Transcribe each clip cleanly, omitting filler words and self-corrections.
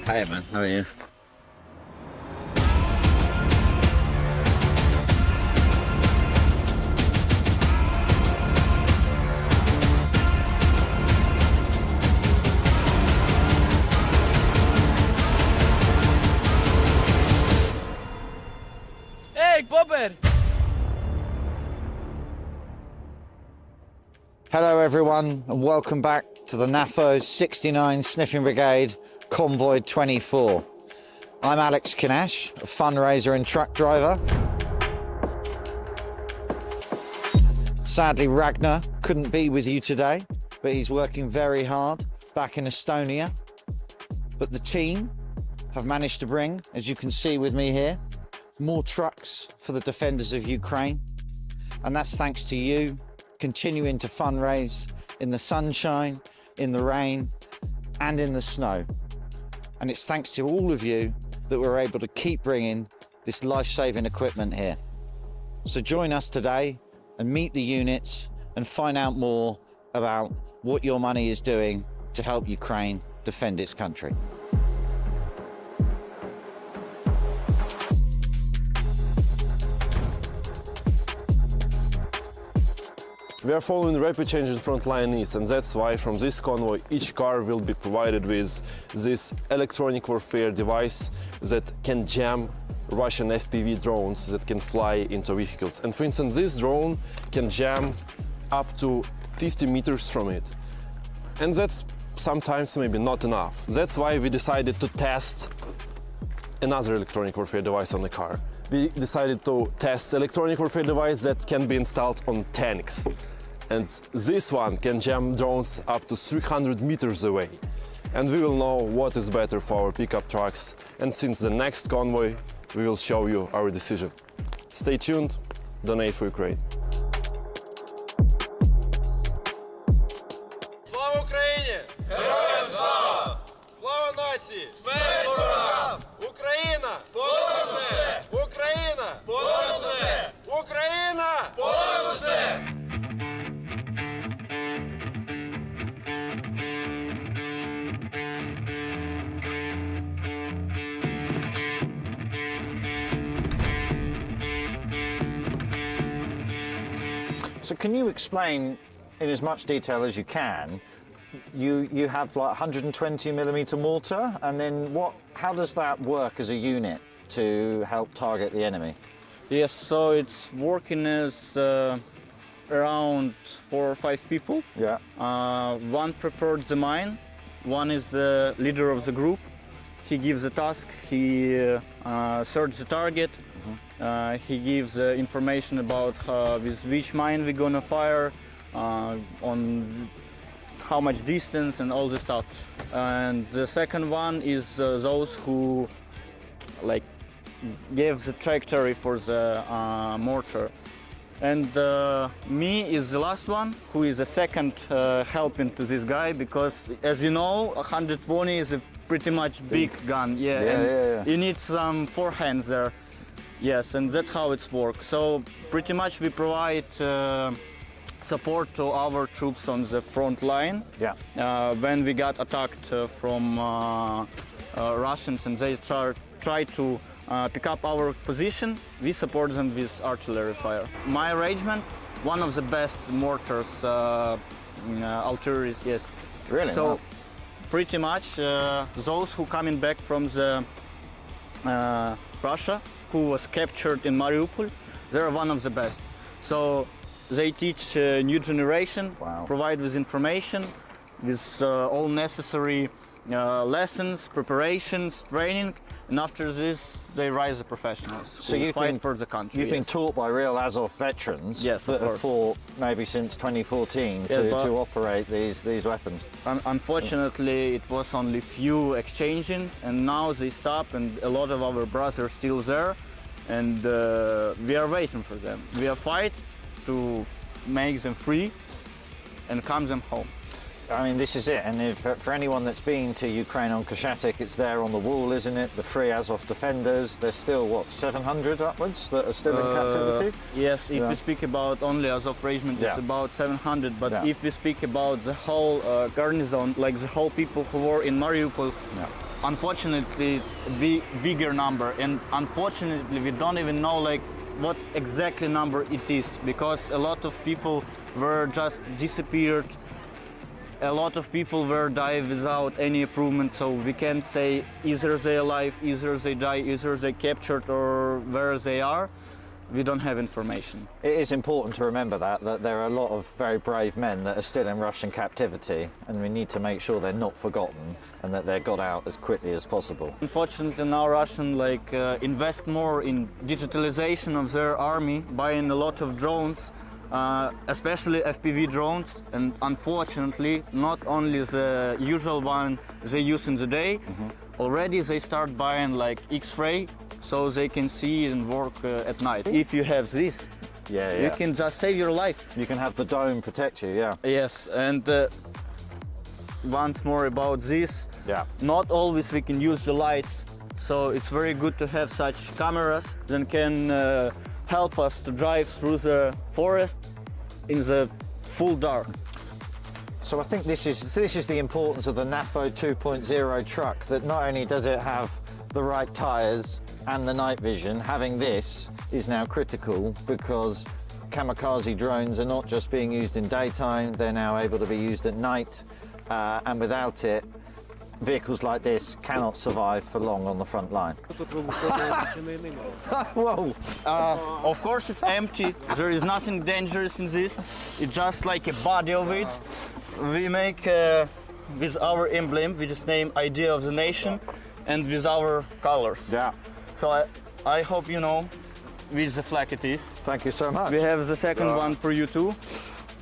Hey man, how are you? Hey, Bobber! Hello everyone and welcome back to the NAFO 69 Sniffing Brigade Convoy 24. I'm Alex Kinash, a fundraiser and truck driver. Sadly Ragnar couldn't be with you today, but he's working very hard back in Estonia. But the team have managed to bring, as you can see with me here, more trucks for the defenders of Ukraine. And that's thanks to you continuing to fundraise in the sunshine, in the rain, and in the snow. And it's thanks to all of you that we're able to keep bringing this life-saving equipment here. So join us today and meet the units and find out more about what your money is doing to help Ukraine defend its country. We are following rapid change in frontline needs, and that's why from this convoy each car will be provided with this electronic warfare device that can jam Russian FPV drones that can fly into vehicles. And for instance, this drone can jam up to 50 meters from it. And that's sometimes maybe not enough. That's why we decided to test another electronic warfare device on the car. We decided to test electronic warfare device that can be installed on tanks. And this one can jam drones up to 300 meters away. And we will know what is better for our pickup trucks. And since the next convoy, we will show you our decision. Stay tuned, donate for Ukraine. Слава Україні! Героям слава! Слава нації! Смерть ворогам! Україна! Понад усе! Україна! Понад усе! Україна! Понад усе! So can you explain in as much detail as you can, you have like 120 millimeter mortar, and then how does that work as a unit to help target the enemy? Yes, so it's working as around 4 or 5 people. Yeah. One prepared the mine, one is the leader of the group. He gives the task, he searches the target, he gives information about with which mine we're gonna fire, on how much distance and all this stuff. And the second one is those who like gave the trajectory for the mortar. And me is the last one, who is the second helping to this guy, because as you know, 120 is a pretty much big gun. Yeah. You need some forehands there. Yes, and that's how it's works. So pretty much we provide support to our troops on the front line. Yeah. When we got attacked from Russians and they try to pick up our position, we support them with artillery fire. My regiment, one of the best mortars, artillery, yes. Really? So Wow. pretty much those who coming back from the Russia, who was captured in Mariupol, they're one of the best. So they teach new generation, Wow. provide with information, with all necessary lessons, preparations, training, and after this they rise as professionals So who you've fight been- for the country. You've been yes. taught by real Azov veterans Yes, that of have course. fought maybe since 2014 Yes, but- to operate these weapons. Unfortunately, it was only few exchanging, and now they stop, and a lot of our brothers still there, and we are waiting for them. We are fight to make them free and come them home. I mean, this is it. And if, for anyone that's been to Ukraine on Kashatik, it's there on the wall, isn't it? The free Azov defenders. There's still, what, 700 upwards that are still in captivity? Yes, if Yeah. we speak about only Azov regiment, it's Yeah. about 700. But Yeah. if we speak about the whole garrison, like the whole people who were in Mariupol, Yeah. unfortunately bigger number, and unfortunately we don't even know like what exactly number it is, because a lot of people were just disappeared. A lot of people were died without any improvement, so we can't say either they alive, either they die, either they captured, or where they are. We don't have information. It is important to remember that there are a lot of very brave men that are still in Russian captivity, and we need to make sure they're not forgotten and that they're got out as quickly as possible. Unfortunately, now Russian invest more in digitalization of their army, buying a lot of drones, especially FPV drones, and unfortunately, not only the usual one they use in the day, already they start buying like X-ray, so they can see and work at night. If you have this, you can just save your life. You can have the dome protect you, yeah. Yes, and once more about this, not always we can use the lights, so it's very good to have such cameras that can help us to drive through the forest in the full dark. So I think this is the importance of the NAFO 2.0 truck, that not only does it have the right tyres and the night vision, having this is now critical, because kamikaze drones are not just being used in daytime, they're now able to be used at night, and without it, vehicles like this cannot survive for long on the front line. Whoa! Of course it's empty, there is nothing dangerous in this, it's just like a body of it. We make with our emblem, which is named Idea of the Nation, and with our colors. Yeah. So I hope you know which the flag it is. Thank you so much. We have the second one for you too,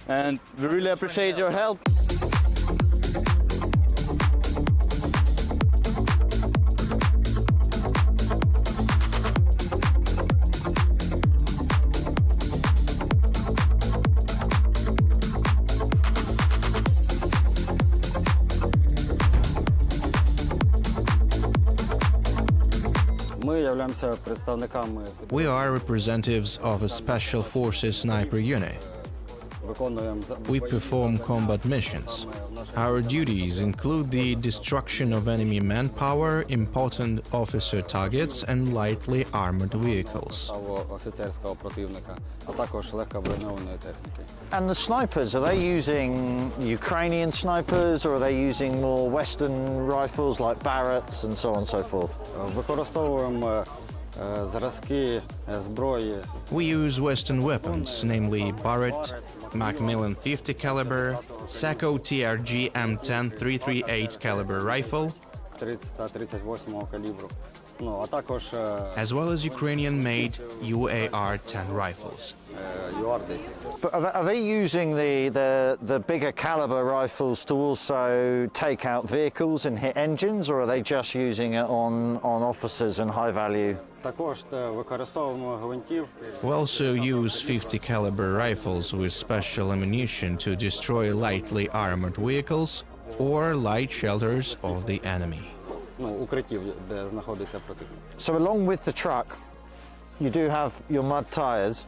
and we really appreciate your help. We are representatives of a Special Forces sniper unit. We perform combat missions. Our duties include the destruction of enemy manpower, important officer targets, and lightly armored vehicles. And the snipers, are they using Ukrainian snipers, or are they using more Western rifles like Barretts and so on and so forth? We use Western weapons, namely Barrett, Macmillan 50 caliber, Sako TRG M10 338 caliber rifle, as well as Ukrainian-made UAR-10 rifles. But are they using the bigger caliber rifles to also take out vehicles and hit engines, or are they just using it on officers and high value? We also use 50 caliber rifles with special ammunition to destroy lightly armored vehicles or light shelters of the enemy. So along with the truck, you do have your mud tyres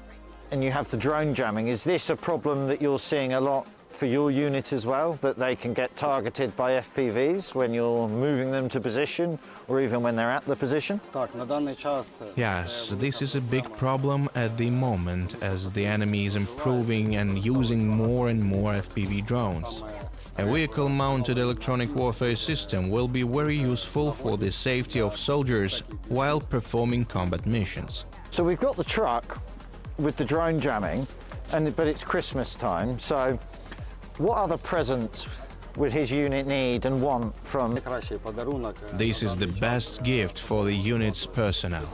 and you have the drone jamming. Is this a problem that you're seeing a lot for your unit as well, that they can get targeted by FPVs when you're moving them to position, or even when they're at the position? Yes, this is a big problem at the moment, as the enemy is improving and using more and more FPV drones. A vehicle-mounted electronic warfare system will be very useful for the safety of soldiers while performing combat missions. So we've got the truck with the drone jamming, but it's Christmas time, so what other presents would his unit need and want from? This is the best gift for the unit's personnel.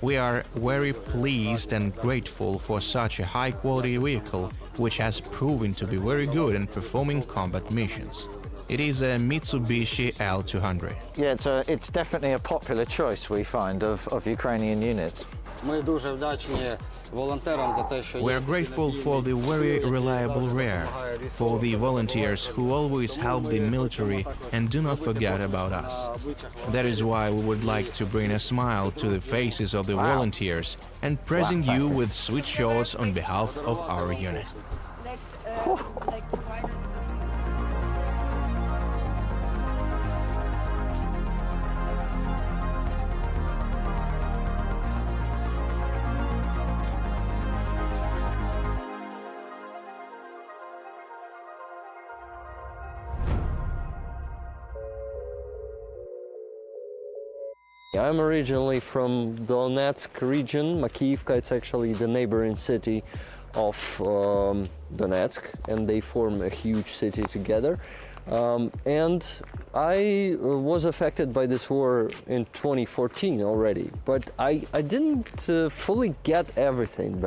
We are very pleased and grateful for such a high-quality vehicle, which has proven to be very good in performing combat missions. It is a Mitsubishi L200. Yeah, it's definitely a popular choice, we find, of Ukrainian units. We are grateful for the very reliable rear, for the volunteers who always help the military and do not forget about us. That is why we would like to bring a smile to the faces of the volunteers and present you with sweet shots on behalf of our unit. I'm originally from Donetsk region. Makivka, it's actually the neighboring city of Donetsk, and they form a huge city together. And I was affected by this war in 2014 already, but I didn't fully get everything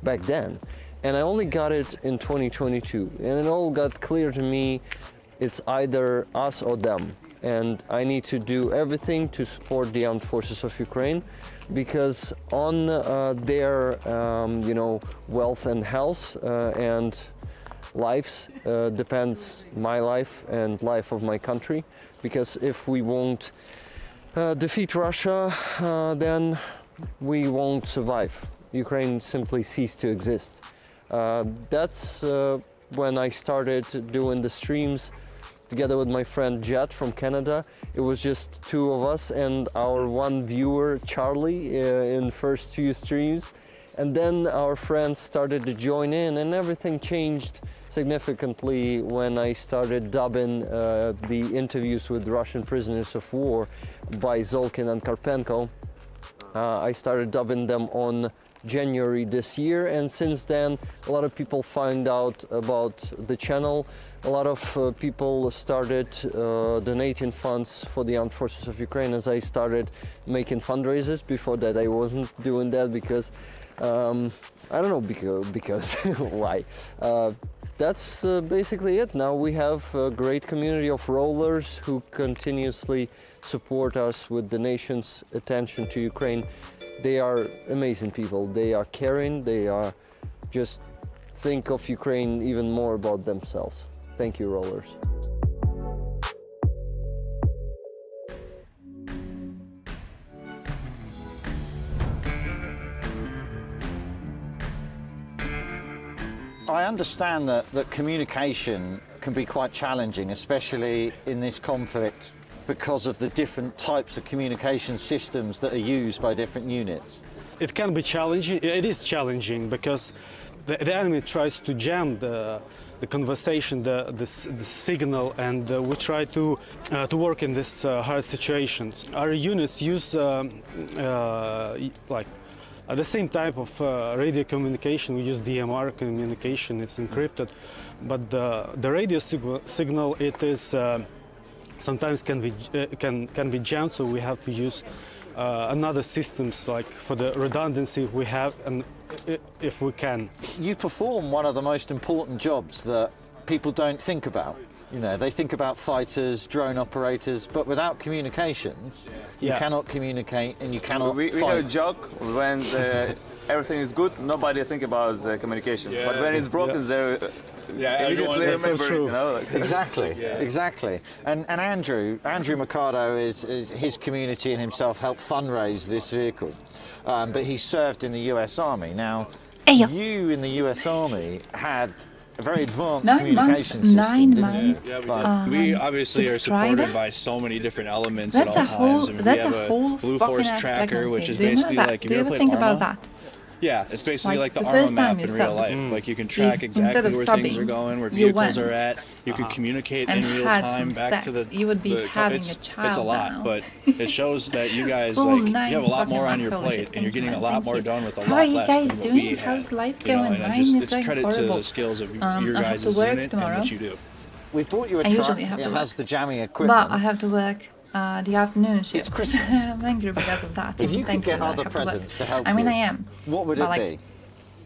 back then. And I only got it in 2022, and it all got clear to me, it's either us or them. And I need to do everything to support the armed forces of Ukraine, because on their wealth and health and lives depends my life and life of my country. Because if we won't defeat Russia, then we won't survive. Ukraine simply ceased to exist. That's when I started doing the streams together with my friend Jet from Canada. It was just two of us and our one viewer, Charlie, in first few streams. And then our friends started to join in, and everything changed significantly when I started dubbing the interviews with Russian prisoners of war by Zolkin and Karpenko. I started dubbing them on January this year, and since then a lot of people find out about the channel. A lot of people started donating funds for the armed forces of Ukraine as I started making fundraisers. Before that I wasn't doing that because I don't know because why. That's basically it. Now we have a great community of rollers who continuously support us with the nation's attention to Ukraine. They are amazing people. They are caring. They are just think of Ukraine even more about themselves. Thank you, rollers. I understand that communication can be quite challenging, especially in this conflict, because of the different types of communication systems that are used by different units. It can be challenging. It is challenging because the enemy tries to jam the conversation, the signal, and we try to work in this hard situations. Our units use the same type of radio communication. We use DMR communication. It's encrypted, but the radio signal it is sometimes can be jammed. So we have to use another systems, like for the redundancy we have, and if we can. You perform one of the most important jobs that people don't think about. You know, they think about fighters, drone operators, but without communications, you cannot communicate and you cannot we fight. have a joke when everything is good, nobody think about communication. Yeah. But when it's broken, they immediately That's so remember true. it. You know, like. Exactly, exactly. And Andrew Mercado is his community and himself helped fundraise this vehicle, but he served in the U.S. Army. Now, you in the U.S. Army had a very advanced communication system, didn't you? Yeah, we obviously are supported by so many different elements at all times. And we have a Blue Force tracker, which is basically like, if you ever played Arma? Yeah, it's basically like the Arma map in real life. Like you can track exactly where things are going, where vehicles are at. You can communicate in real time back to the. You would be having a child. It's a lot, but it shows that you guys you have a lot more on your plate, and you're getting a lot more done with a lot less than what we have. How's life You know, going? and Mine is it's going credit horrible. to the skills of your guys' unit and what you do. We've bought you a I truck. usually have It to has work. the jamming equipment. But I have to work the afternoon shift. It's Christmas. I'm angry because of that. If you could get Thankfully, I other have to work. presents to help I mean, you, I am. what would But it like,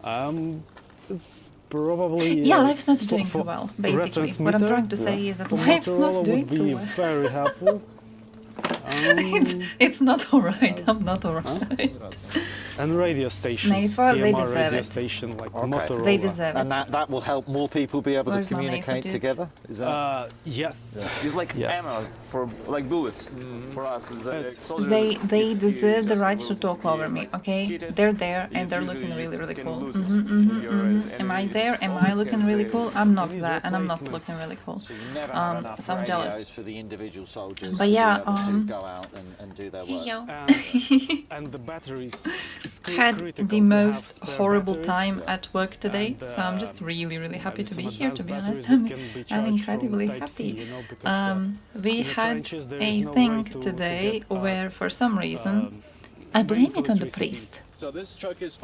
be? It's probably Yeah, life's not doing too well, basically. What I'm trying to say is that life's not doing would too be well. very helpful. It's not alright. I'm not alright. And radio stations, Neighbor, they DMR deserve radio it. station like Okay. Motorola. They deserve And it. that will help more people be able Where's to my name for communicate dudes? together? Is that? Yes. It's like Yes. ammo for like bullets for us. They deserve the right to talk over me, okay? They're there and they're looking really, really cool. Am I there? Am I looking really cool? I'm not there and I'm not looking really cool. So you never have enough so I'm jealous. radios for the individual soldiers But to yeah, be able to go out and do their work. Yo. And the batteries, had the most horrible time at work today, so I'm just really happy to be here, to be honest. I'm incredibly happy. We had a thing today where for some reason I blame it on the priest.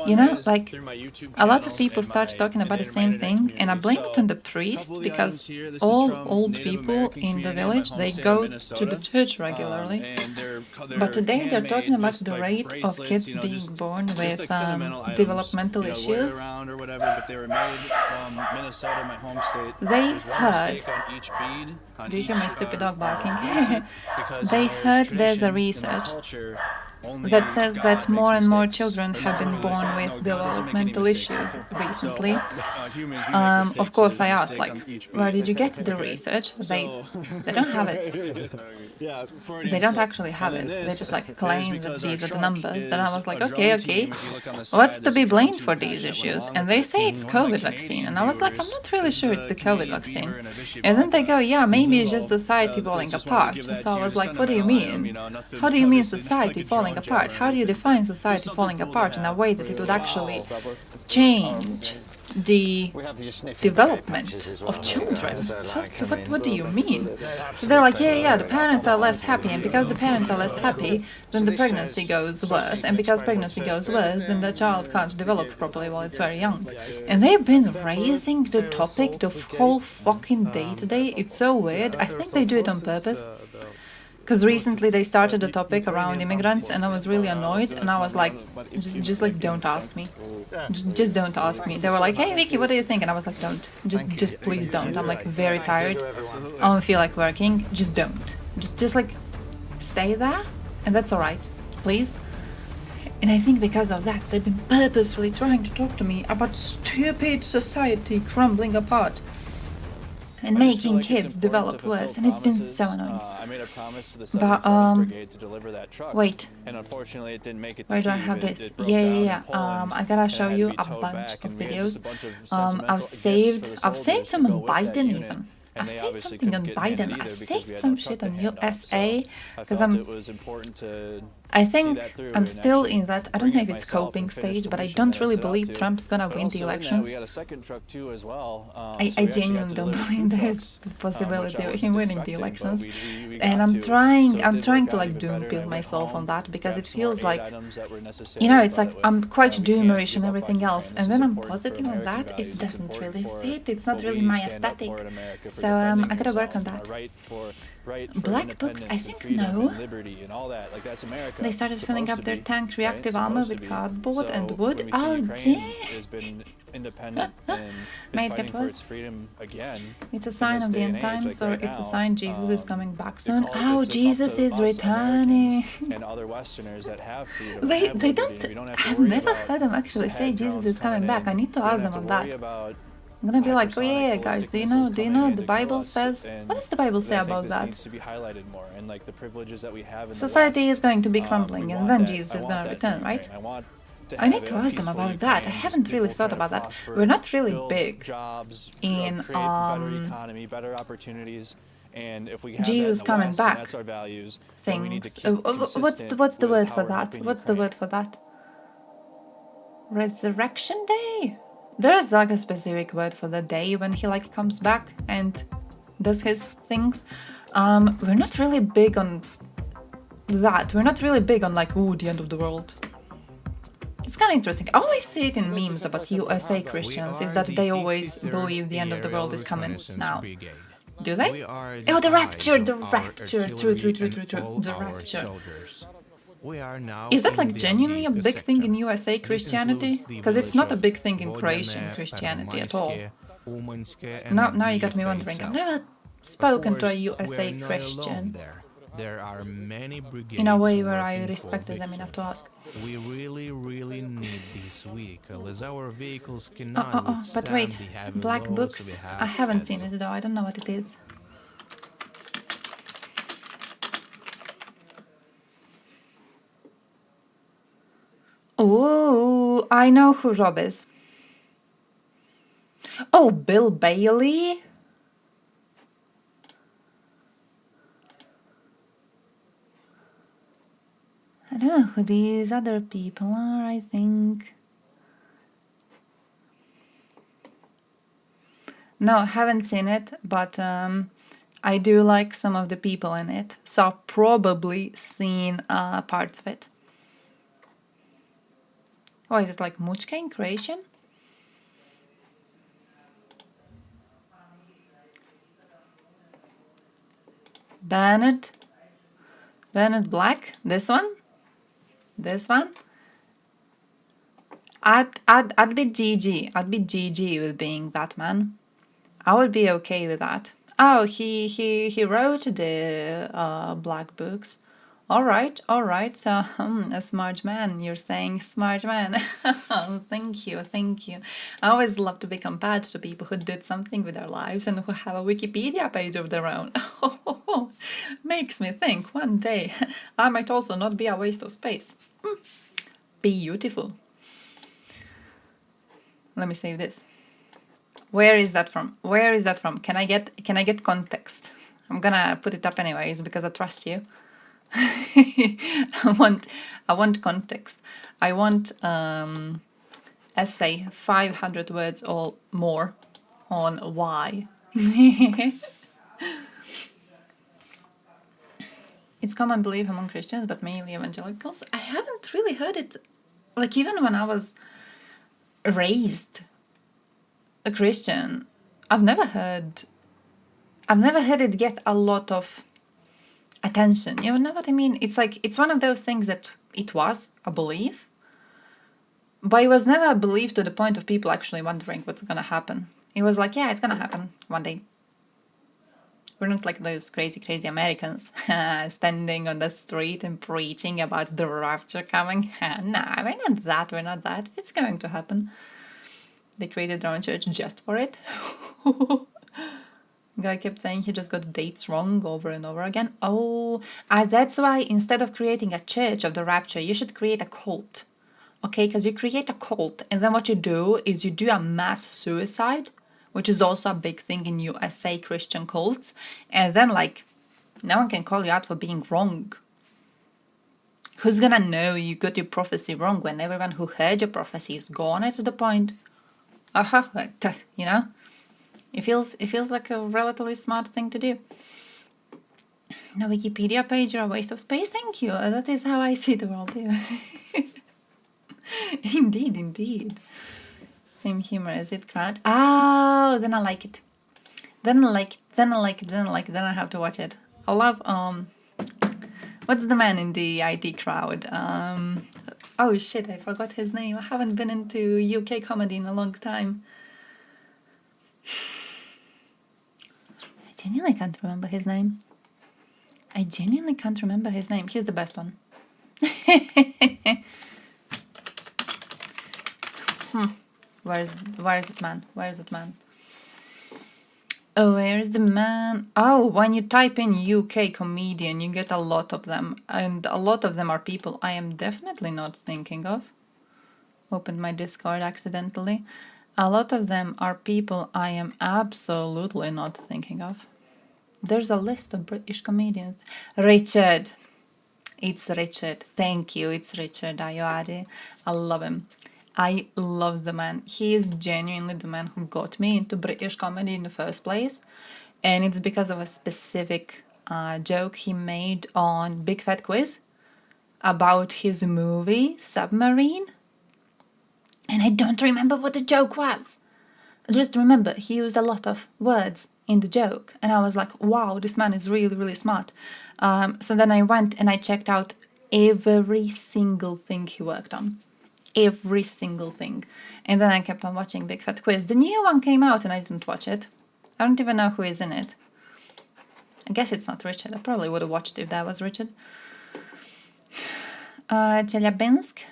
You know, like, a lot of people start talking about the same thing, and I blame it on the priest because all old people in the village, they go to the church regularly. But today they're talking about the rate of kids being born with developmental issues. They heard, do you hear my stupid dog barking? They heard there's a research that says that more and more children have been born with developmental issues recently. Of course, I asked, like, where did you get the research? They don't have it. They don't actually have it. They just like claim that these are the numbers. Then I was like, okay, what's to be blamed for these issues? And they say it's COVID vaccine. And I was like, I'm not really sure it's the COVID vaccine. And then they go, yeah, maybe it's just society falling apart. So I was like, what do you mean? How do you mean society falling apart? How do you define society falling apart in a way that it would actually change the development of children? What do you mean? So they're like, yeah, the parents are less happy, and because the parents are less happy, then the pregnancy goes worse, and because pregnancy goes worse, then the child can't develop properly while it's very young. And they've been raising the topic the whole fucking day today. It's so weird. I think they do it on purpose. Because recently they started a topic around immigrants, and I was really annoyed, and I was like, just like, don't ask me. Just don't ask me. They were like, hey Vicky, what do you think? And I was like, don't. Just please don't. I'm like very tired. I don't feel like working. Just don't. Just like, stay there, and that's alright. Please. And I think because of that, they've been purposefully trying to talk to me about stupid society crumbling apart and making kids develop worse, and it's been so annoying. But wait, where do I have this? Yeah. I gotta show you a bunch of videos. I've saved some on Biden even. I saved something on Biden. I saved some shit on USA because I think I'm still in that, I don't know if it's coping stage, but I don't really believe Trump's gonna win the elections. I genuinely don't believe there's the possibility of him winning the elections. And I'm trying to like doom build myself on that, because it feels like, you know, it's like I'm quite doomerish and everything else, and then I'm positive on that, it doesn't really fit, it's not really my aesthetic. So I gotta work on that. Black books, I think no. They started filling up their tank reactive armor with cardboard and wood. Oh, damn! May it get worse. It's a sign of the end times, or it's a sign Jesus is coming back soon. Oh, Jesus is returning. They don't. I've never heard them actually say Jesus is coming back. I need to ask them on that. I'm gonna be like, oh yeah, guys, do you know the Bible says, what does the Bible say about that? Society is going to be crumbling, and then Jesus is gonna return, right? I need to ask them about that. I haven't really thought about that. We're not really big in Jesus coming back things. What's the word for that? What's the word for that? Resurrection Day? There's like a specific word for the day when he like comes back and does his things. We're not really big on that. We're not really big on like, ooh, the end of the world. It's kind of interesting. I always see it in memes about USA Christians, is that they always believe the end of the world is coming now. Do they? Oh, the rapture, the rapture, true, the rapture. Is that like genuinely a big thing in USA Christianity? Because it's not a big thing in Croatian Christianity at all. Now you got me wondering. I've never spoken to a USA Christian in a way where I respected them enough to ask. We really need this vehicle, as our vehicles cannot but wait, black books? I haven't seen it though, I don't know what it is. Oh, I know who Rob is. Oh, Bill Bailey? I don't know who these other people are, I think. No, haven't seen it, but I do like some of the people in it, so I've probably seen parts of it. Oh, is it like Muchka in Croatian? Bernard Black, this one? This one? I'd be GG. I'd be GG with being that man. I would be okay with that. Oh, he wrote the black books. All right. So a smart man. You're saying smart man. Thank you. I always love to be compared to people who did something with their lives and who have a Wikipedia page of their own. Makes me think one day I might also not be a waste of space. Beautiful. Let me save this. Where is that from? Can I get context? I'm gonna put it up anyways because I trust you. I want context. I want essay 500 words or more on why. It's common belief among Christians, but mainly evangelicals. I haven't really heard it, like even when I was raised a Christian, I've never heard it get a lot of attention. You know what I mean? It's like, it's one of those things that it was a belief, but it was never a belief to the point of people actually wondering what's gonna happen. It was like, yeah, it's gonna happen one day. We're not like those crazy Americans standing on the street and preaching about the rapture coming. Nah, we're not that. It's going to happen. They created their own church just for it. Guy kept saying he just got dates wrong over and over again. Oh, that's why instead of creating a church of the rapture, you should create a cult. Okay, because you create a cult, and then what you do is you do a mass suicide, which is also a big thing in USA Christian cults, and then like no one can call you out for being wrong. Who's gonna know you got your prophecy wrong when everyone who heard your prophecy is gone at the point? You know? It feels like a relatively smart thing to do. The Wikipedia page are a waste of space. Thank you. That is how I see the world too. Indeed. Same humor as it, crowd. Oh, then I like it. Then I have to watch it. I love what's the man in the IT crowd? Oh shit, I forgot his name. I haven't been into UK comedy in a long time. I genuinely can't remember his name. He's the best one. Where is it, man? Oh, where's the man? Oh, when you type in UK comedian, you get a lot of them. And a lot of them are people I am definitely not thinking of. Opened my Discord accidentally. A lot of them are people I am absolutely not thinking of. There's a list of British comedians. Richard. It's Richard. Thank you. It's Richard Ayoade. I love him. I love the man. He is genuinely the man who got me into British comedy in the first place. And it's because of a specific joke he made on Big Fat Quiz about his movie Submarine. And I don't remember what the joke was. I just remember he used a lot of words in the joke. And I was like, wow, this man is really, really smart. So then I went and I checked out every single thing he worked on. Every single thing. And then I kept on watching Big Fat Quiz. The new one came out and I didn't watch it. I don't even know who is in it. I guess it's not Richard. I probably would have watched it if that was Richard. Chelyabinsk.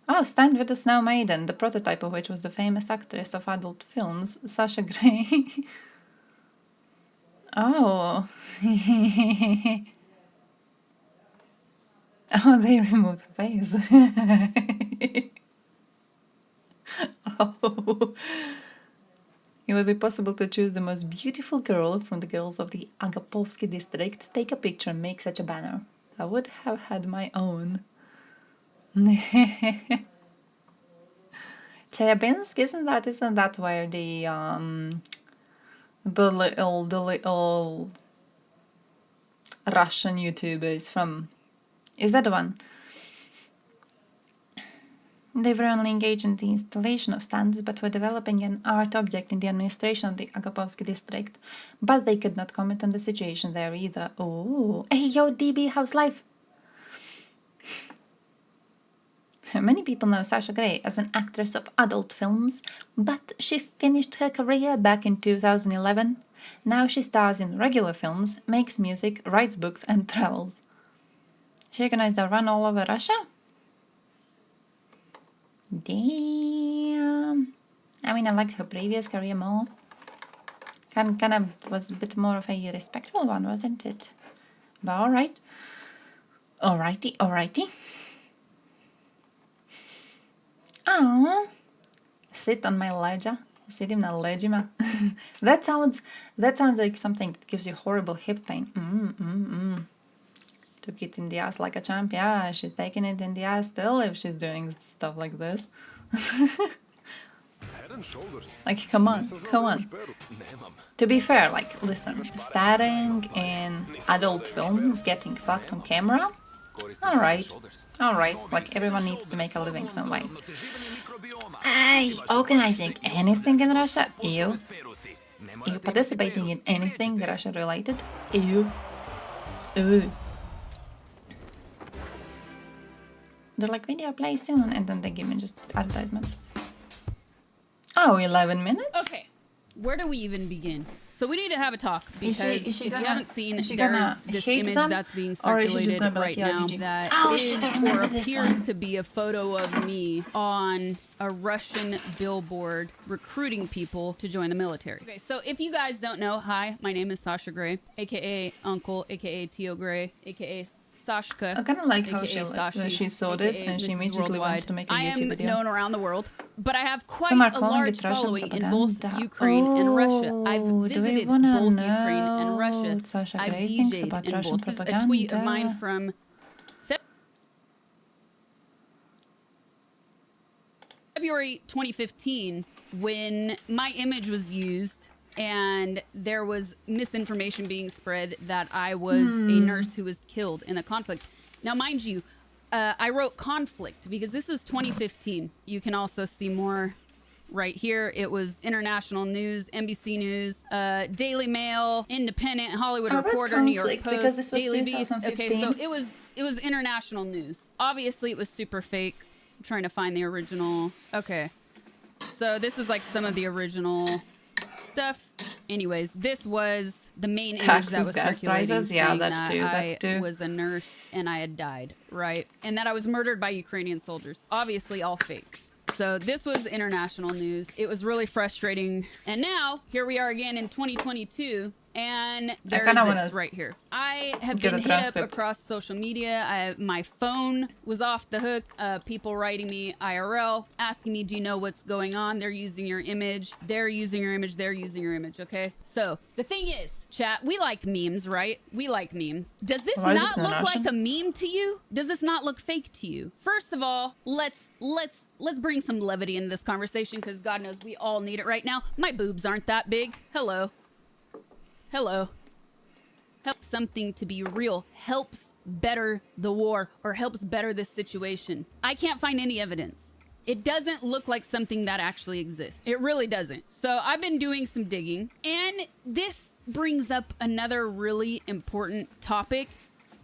Oh, Stand with the Snow Maiden, the prototype of which was the famous actress of adult films, Sasha Grey. Oh. Oh, they removed the face. Oh. It would be possible to choose the most beautiful girl from the girls of the Agapovsky district, take a picture and make such a banner. I would have had my own. Chelyabinsk, isn't that where the little Russian YouTuber is from? Is that the one? They were only engaged in the installation of stands, but were developing an art object in the administration of the Agapovsky district. But they could not comment on the situation there either. Oh, hey yo, DB, how's life? Many people know Sasha Grey as an actress of adult films, but she finished her career back in 2011. Now she stars in regular films, makes music, writes books, and travels. She organized a run all over Russia? Damn. I mean, I liked her previous career more. Kind of was a bit more of a respectful one, wasn't it? But alright. Alrighty. Aww. Sit on my ledger. Sidim na leđima. That sounds like something that gives you horrible hip pain. Took it in the ass like a champ. Yeah, she's taking it in the ass still if she's doing stuff like this. Like, come on. To be fair, like, listen, starring in adult films, getting fucked on camera, alright, like, everyone needs to make a living some way. Organizing anything in Russia? Ew. Participating in anything Russia related? Ew. They're like, video play soon, and then they give me just advertisement. Oh, 11 minutes? Okay, where do we even begin? So we need to have a talk, because if you haven't seen, there's this image that's being circulated right now that is or appears to be a photo of me on a Russian billboard recruiting people to join the military. Okay, so if you guys don't know, hi, my name is Sasha Grey, aka Uncle, aka Tio Grey, aka Sashka. I kind of like how she saw this and she immediately wanted to make a YouTube video. I am known around the world, but I have quite a large following in both Ukraine and Russia. I've visited both Ukraine and Russia. I've DJed in both. This is a tweet of mine from February 2015 when my image was used and there was misinformation being spread that I was a nurse who was killed in a conflict. Now, mind you, I wrote conflict because this was 2015. You can also see more right here. It was international news, NBC News, Daily Mail, Independent, Hollywood Reporter, New York Post, because this was Daily Beast. 2015. Okay, so it was international news. Obviously, it was super fake. I'm trying to find the original. Okay, so this is like some of the original stuff. Anyways, this was the main image that was circulating, saying that I was a nurse and I had died, right? And that I was murdered by Ukrainian soldiers. Obviously all fake. So this was international news. It was really frustrating. And now, here we are again in 2022, and there's this right here. I have been hit up across social media. My phone was off the hook. People writing me IRL, asking me, do you know what's going on? They're using your image. They're using your image. They're using your image, okay? So, the thing is, chat, we like memes, right? We like memes. Does this not look like a meme to you? Does this not look fake to you? First of all, let's bring some levity in this conversation, because God knows we all need it right now. My boobs aren't that big. Hello. Helps something to be real, helps better the war, or helps better this situation. I can't find any evidence. It doesn't look like something that actually exists. It really doesn't. So I've been doing some digging, and this brings up another really important topic: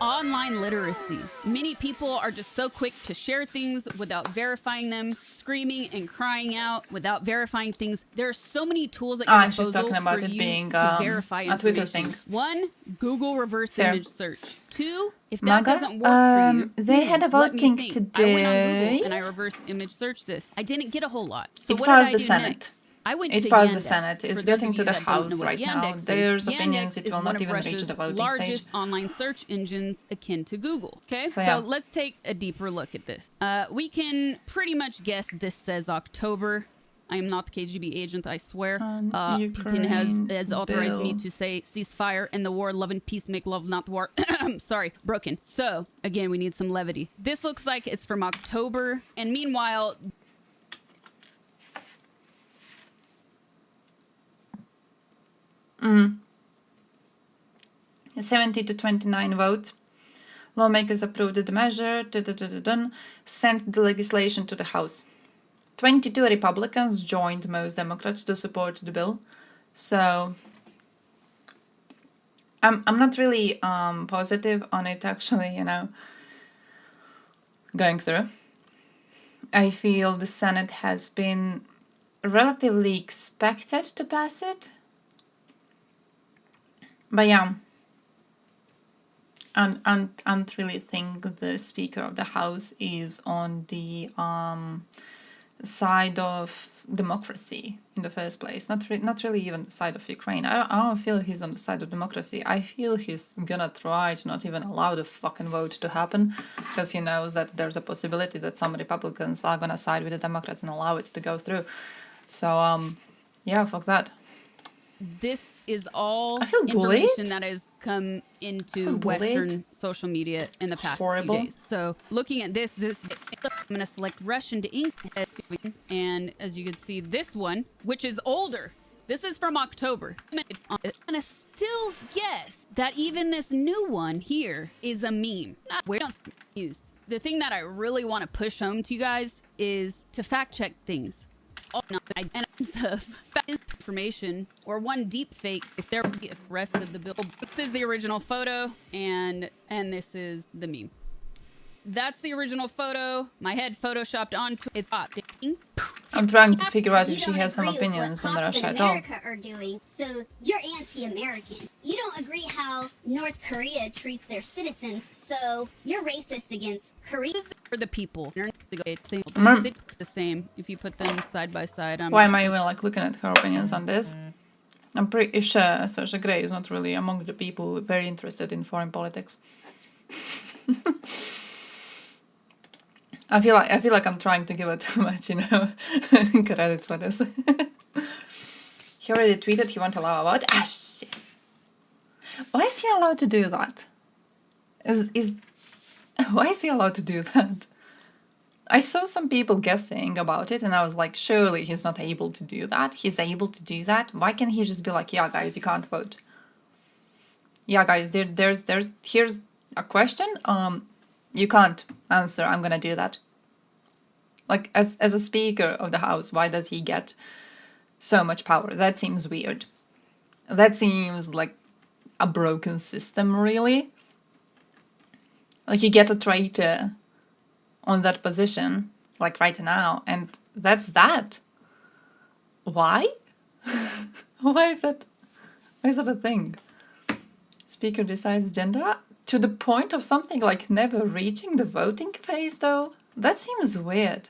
online literacy. Many people are just so quick to share things without verifying them, screaming and crying out without verifying things. There are so many tools at your disposal for you to verify information. One, Google reverse image search. Two, if that doesn't work for you, they had a voting today. I went on Google and I reverse image searched this. I didn't get a whole lot. So what did I do next? I went to passed the Senate. It's getting to the House right now. There's opinions it will not even reach the voting stage. Largest online search engines akin to Google. Okay, so let's take a deeper look at this. We can pretty much guess this says October. I am not the KGB agent, I swear. Ukraine Putin has authorized me bill. to say ceasefire and the war, love and peace make love, not war. Sorry, broken. So, again, we need some levity. This looks like it's from October. And meanwhile... 70 to 29 votes. Lawmakers approved the measure, sent the legislation to the House. 22 Republicans joined most Democrats to support the bill. So I'm not really positive on it actually, you know, going through. I feel the Senate has been relatively expected to pass it. But yeah, I don't really think the Speaker of the House is on the side of democracy in the first place. Not really even the side of Ukraine. I don't feel he's on the side of democracy. I feel he's gonna try to not even allow the fucking vote to happen because he knows that there's a possibility that some Republicans are gonna side with the Democrats and allow it to go through. So yeah, fuck that. This is all I feel bullied. information that has come into Western social media in the past few days. So looking at this, I'm going to select Russian to English. And as you can see, this one, which is older, this is from October. I'm going to still guess that even this new one here is a meme. We don't use. The thing that I really want to push home to you guys is to fact check things. Items of information or one deep fake if there would be the rest of the bill. This is the original photo and this is the meme. That's the original photo. My head photoshopped onto it. I'm trying to figure out if she has some opinions on Russia at all. America are doing, so you're anti-American. You don't agree how North Korea treats their citizens, so you're racist against Korea. For the people. The same if you put them side by side. Why am I even like looking at her opinions on this? I'm pretty sure Sasha Grey is not really among the people very interested in foreign politics. I feel like I'm trying to give her too much, you know, credit for this. He already tweeted he won't allow about. Ah shit! Why is he allowed to do that? Why is he allowed to do that? I saw some people guessing about it and I was like, surely he's not able to do that. He's able to do that. Why can't he just be like, yeah guys, you can't vote. Yeah guys, here's a question. You can't answer. I'm gonna do that. Like as a Speaker of the House, why does he get so much power? That seems weird. That seems like a broken system, really. Like you get a traitor on that position, like right now, and that's that. Why? Why is that a thing? Speaker decides gender to the point of something like never reaching the voting phase, though. That seems weird.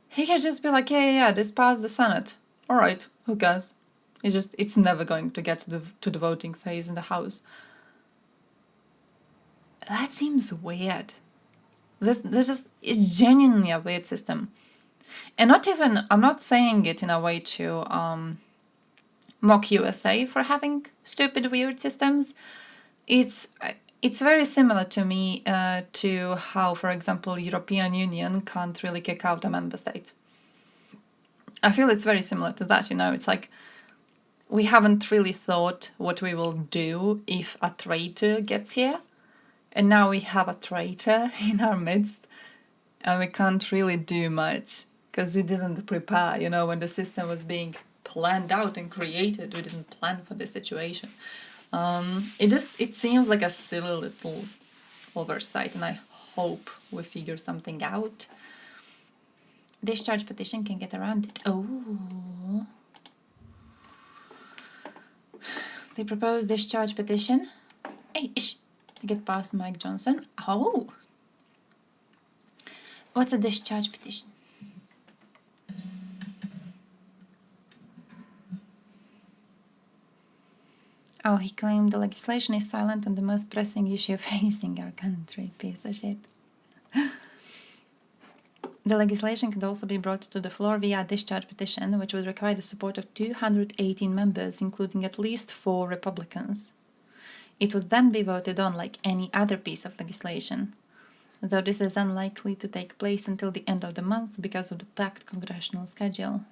He can just be like, yeah, this passed the Senate. All right, who cares? It's never going to get to the voting phase in the House. That seems weird. It's genuinely a weird system. And I'm not saying it in a way to mock USA for having stupid, weird systems. It's very similar to me to how, for example, European Union can't really kick out a member state. I feel it's very similar to that, you know. It's like we haven't really thought what we will do if a traitor gets here. And now we have a traitor in our midst and we can't really do much because we didn't prepare, you know, when the system was being planned out and created, we didn't plan for this situation. It seems like a silly little oversight and I hope we figure something out. Discharge petition can get around it. Oh. They propose discharge petition. Hey, ish. To get past Mike Johnson. Oh! What's a discharge petition? Oh, he claimed the legislation is silent on the most pressing issue facing our country. Piece of shit. The legislation could also be brought to the floor via a discharge petition, which would require the support of 218 members, including at least 4 Republicans. It would then be voted on like any other piece of legislation, though this is unlikely to take place until the end of the month because of the packed congressional schedule.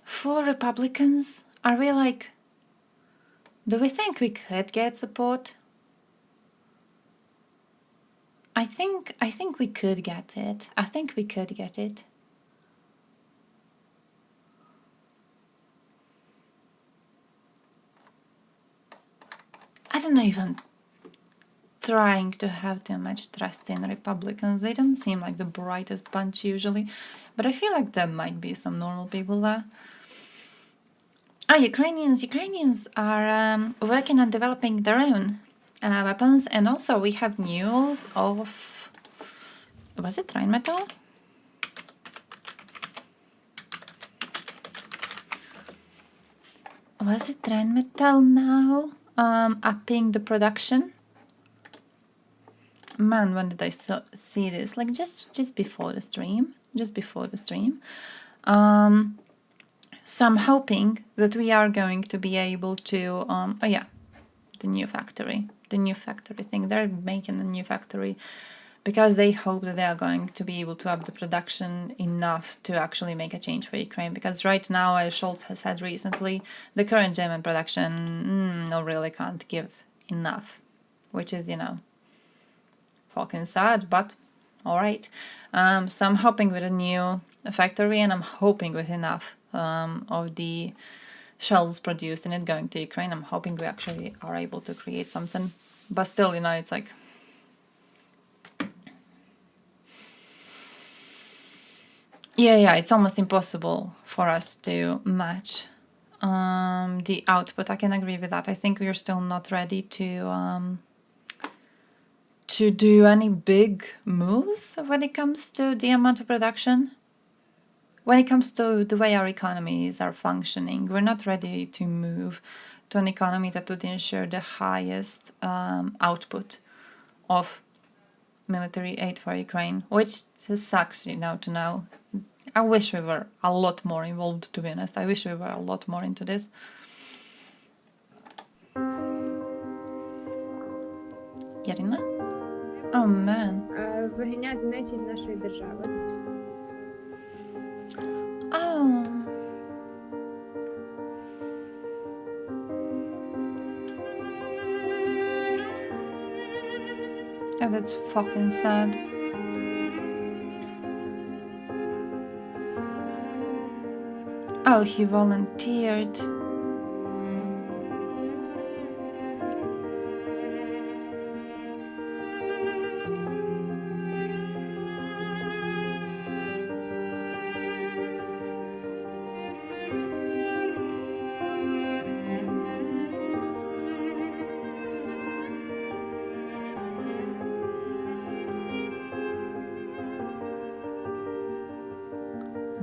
For Republicans, are we like... Do we think we could get support? I think we could get it. I think we could get it. I don't know if I'm trying to have too much trust in Republicans. They don't seem like the brightest bunch usually, but I feel like there might be some normal people there. Ukrainians are working on developing their own weapons, and also we have news of... Was it Rheinmetall? Was it Rheinmetall now? Upping the production? Man, when did I see this? Like just before the stream. Just before the stream. So I'm hoping that we are going to be able to... oh yeah, the new factory. The new factory thing. They're making a new factory because they hope that they are going to be able to up the production enough to actually make a change for Ukraine. Because right now, as Scholz has said recently, the current German production really can't give enough. Which is, you know, fucking sad, but alright. So I'm hoping with a new factory, and I'm hoping with enough of the shells produced in it going to Ukraine. I'm hoping we actually are able to create something. But still, you know, it's like... Yeah, it's almost impossible for us to match the output. I can agree with that. I think we're still not ready to do any big moves when it comes to the amount of production. When it comes to the way our economies are functioning, we're not ready to move to an economy that would ensure the highest output of military aid for Ukraine, which sucks, you know, to know. I wish we were a lot more involved, to be honest. I wish we were a lot more into this. Ярина? Oh man. Виганяти нечість з нашої держави. Oh. Oh, that's fucking sad. Oh, he volunteered.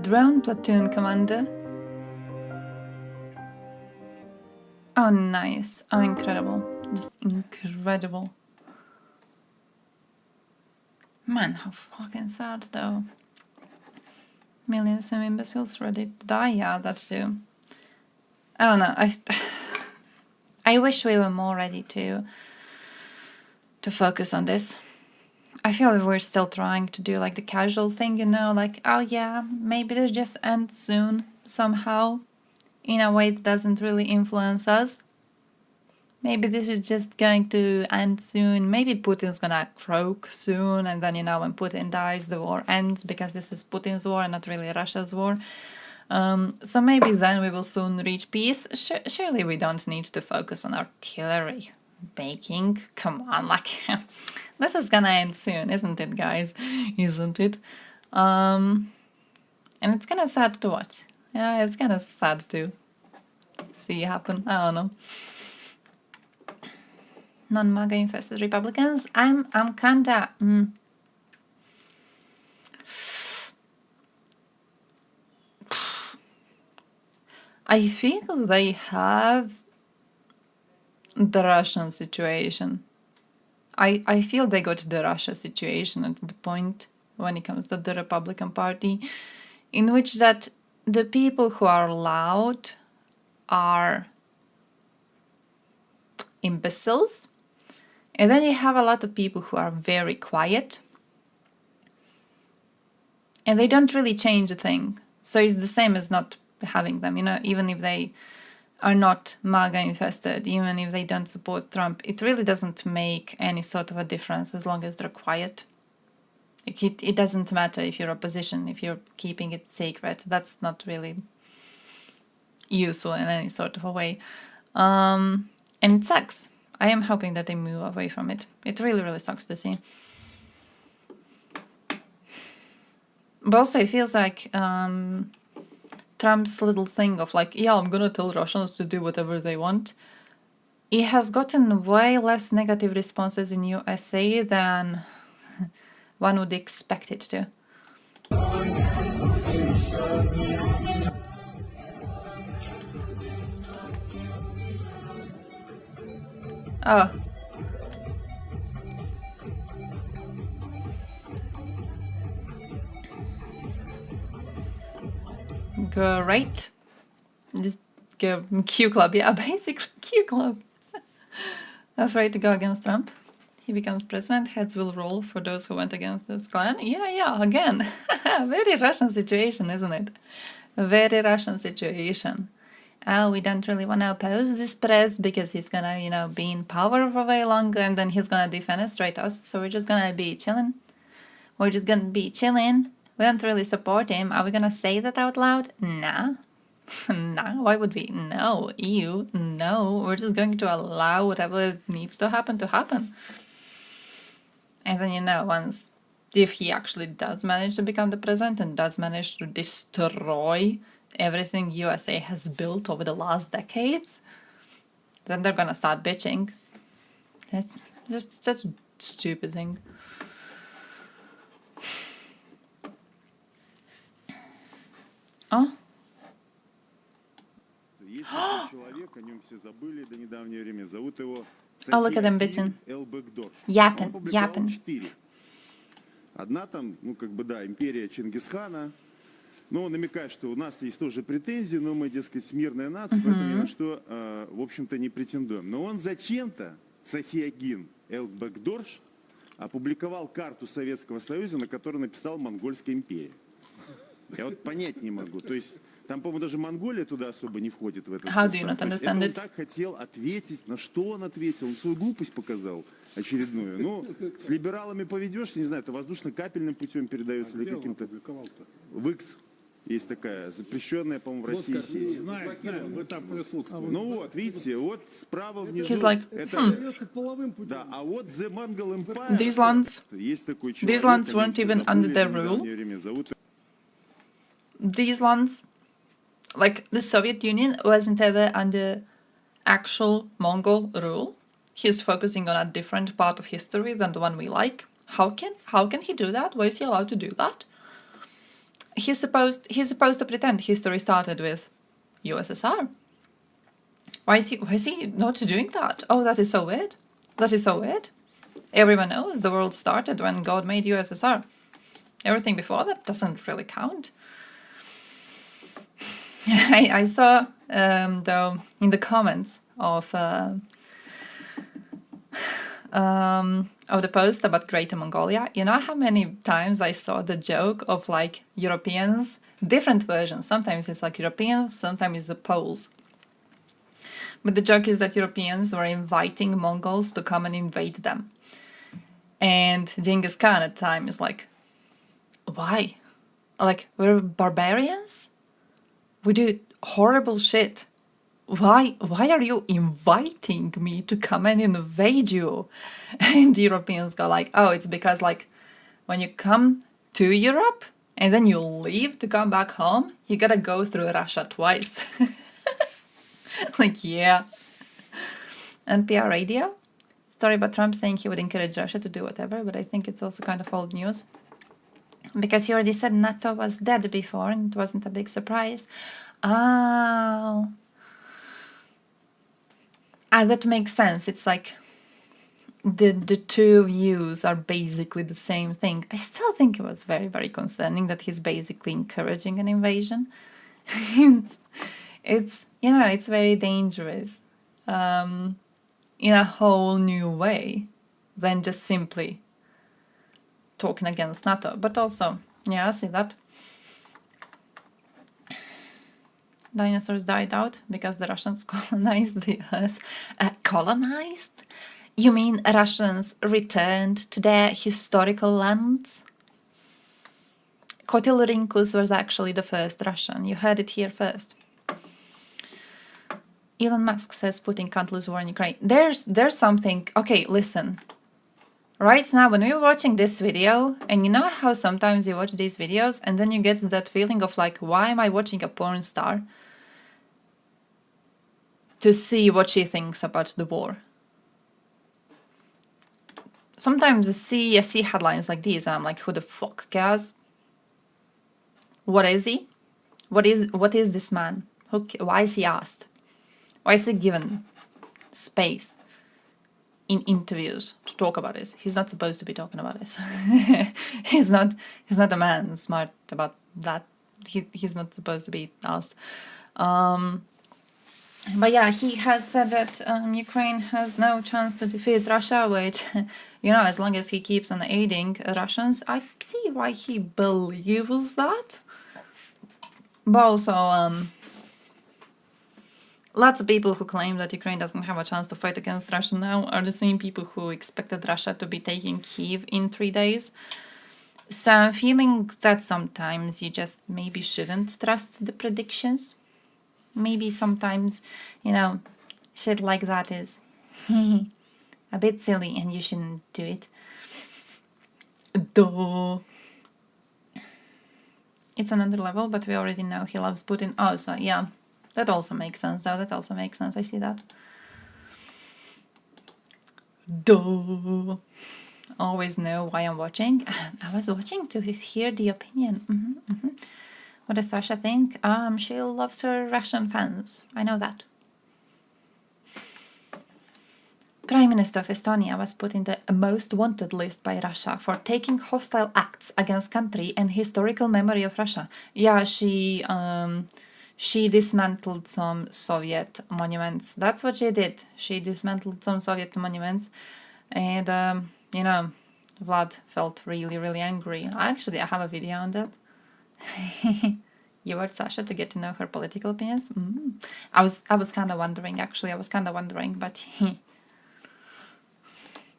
Drone platoon commander. Oh, nice. Oh, incredible. Just incredible. Man, how fucking sad, though. Millions of imbeciles ready to die? Yeah, that's too. I don't know. I wish we were more ready to focus on this. I feel like we're still trying to do like the casual thing, you know, like, oh yeah, maybe this just ends soon somehow. In a way that doesn't really influence us. Maybe this is just going to end soon. Maybe Putin's gonna croak soon, and then, you know, when Putin dies, the war ends, because this is Putin's war and not really Russia's war. So maybe then we will soon reach peace. Surely we don't need to focus on artillery making. Come on, like, this is gonna end soon, isn't it, guys? Isn't it? And it's kind of sad to watch. Yeah, it's kind of sad to see happen. I don't know. Non-MAGA infested Republicans. I'm kinda... I feel they have the Russian situation I feel they got the Russia situation at the point when it comes to the Republican Party, in which that the people who are loud are imbeciles, and then you have a lot of people who are very quiet, and they don't really change a thing. So it's the same as not having them, even if they are not MAGA infested, even if they don't support Trump, it really doesn't make any sort of a difference as long as they're quiet. It doesn't matter if you're opposition, if you're keeping it secret. That's not really useful in any sort of a way. And it sucks. I am hoping that they move away from it. It really, really sucks to see. But also it feels like Trump's little thing of like, yeah, I'm gonna tell Russians to do whatever they want. It has gotten way less negative responses in USA than one would expect it to. Oh. Great. Just go Q Club, yeah, basically Q Club. Afraid to go against Trump. He becomes president, heads will roll for those who went against this clan. Yeah, again. Very Russian situation, isn't it? Very Russian situation. Oh, we don't really want to oppose this press because he's gonna, be in power for way longer and then he's gonna defenestrate us. So we're just gonna be chilling. We're just gonna be chilling. We don't really support him. Are we gonna say that out loud? Nah. Nah, why would we? No. Ew. No. We're just going to allow whatever needs to happen. And then, if he actually does manage to become the president and does manage to destroy everything USA has built over the last decades, then they're gonna start bitching. That's just such a stupid thing. Oh. Oh, look at them bitching. Yapping. Одна там, империя Чингисхана. Но намекает, что у нас есть тоже претензии, но мы, дескать, смирная нация, поэтому ни на что, в общем-то, не претендуем. Но он зачем-то, Сахиагин Элбекдорш, опубликовал карту Советского Союза, на которой написал «Монгольская империя». Я вот понять не могу. То есть там, по-моему, даже Монголия туда особо не входит в этот состав. Это он так хотел ответить. На что он ответил? Он свою глупость показал очередную. Ну, с либералами поведешься, не знаю, это воздушно-капельным путем передается или каким-то... ВИКС есть такая, запрещенная, по-моему, в России сеть. Вы там присутствуете. Ну вот, видите, вот справа внизу... Да, а вот The Mongol Empire... Есть такой человек... These lands weren't even under their rule. These lands, like the Soviet Union, wasn't ever under actual Mongol rule. He's focusing on a different part of history than the one we like. How can he do that? Why is he allowed to do that? He's supposed to pretend history started with USSR. Why is he not doing that? Oh, that is so weird. That is so weird. Everyone knows the world started when God made USSR. Everything before that doesn't really count. I saw, though, in the comments of the post about Greater Mongolia, you know how many times I saw the joke of like Europeans, different versions. Sometimes it's like Europeans, sometimes it's the Poles. But the joke is that Europeans were inviting Mongols to come and invade them. And Genghis Khan at the time is like, why? Like, we're barbarians? We do horrible shit. Why are you inviting me to come and invade you? And the Europeans go like, oh, it's because like when you come to Europe and then you leave to come back home, you gotta go through Russia twice. Like, yeah. NPR radio? Story about Trump saying he would encourage Russia to do whatever, but I think it's also kind of old news. Because he already said NATO was dead before and it wasn't a big surprise. Oh. That makes sense. It's like the two views are basically the same thing. I still think it was very, very concerning that he's basically encouraging an invasion. it's you know, it's very dangerous in a whole new way than just simply talking against NATO. But also, yeah, I see that. Dinosaurs died out because the Russians colonized the Earth. Colonized? You mean Russians returned to their historical lands? Kotyl was actually the first Russian. You heard it here first. Elon Musk says Putin can't lose war in Ukraine. There's something... Okay, listen. Right now, when we're watching this video, and you know how sometimes you watch these videos and then you get that feeling of like, why am I watching a porn star? To see what she thinks about the war. Sometimes I see headlines like these and I'm like, who the fuck cares? What is he? What is this man? Why is he asked? Why is he given space in interviews to talk about this? He's not supposed to be talking about this. he's not a man smart about that. He's not supposed to be asked. But yeah, he has said that Ukraine has no chance to defeat Russia, which, you know, as long as he keeps on aiding Russians, I see why he believes that. But also, lots of people who claim that Ukraine doesn't have a chance to fight against Russia now are the same people who expected Russia to be taking Kyiv in 3 days. So I'm feeling that sometimes you just maybe shouldn't trust the predictions. Maybe sometimes, you know, shit like that is a bit silly and you shouldn't do it. Duh. It's another level, but we already know he loves Putin. Oh, so yeah, that also makes sense, though. That also makes sense. I see that. Duh. Always know why I'm watching. I was watching to hear the opinion. What does Sasha think? She loves her Russian fans. I know that. Prime Minister of Estonia was put in the most wanted list by Russia for taking hostile acts against country and historical memory of Russia. Yeah, she dismantled some Soviet monuments. That's what she did. She dismantled some Soviet monuments, and you know, Vlad felt really, really angry. Actually, I have a video on that. You watched Sasha to get to know her political opinions? I was kind of wondering, actually. I was kind of wondering, but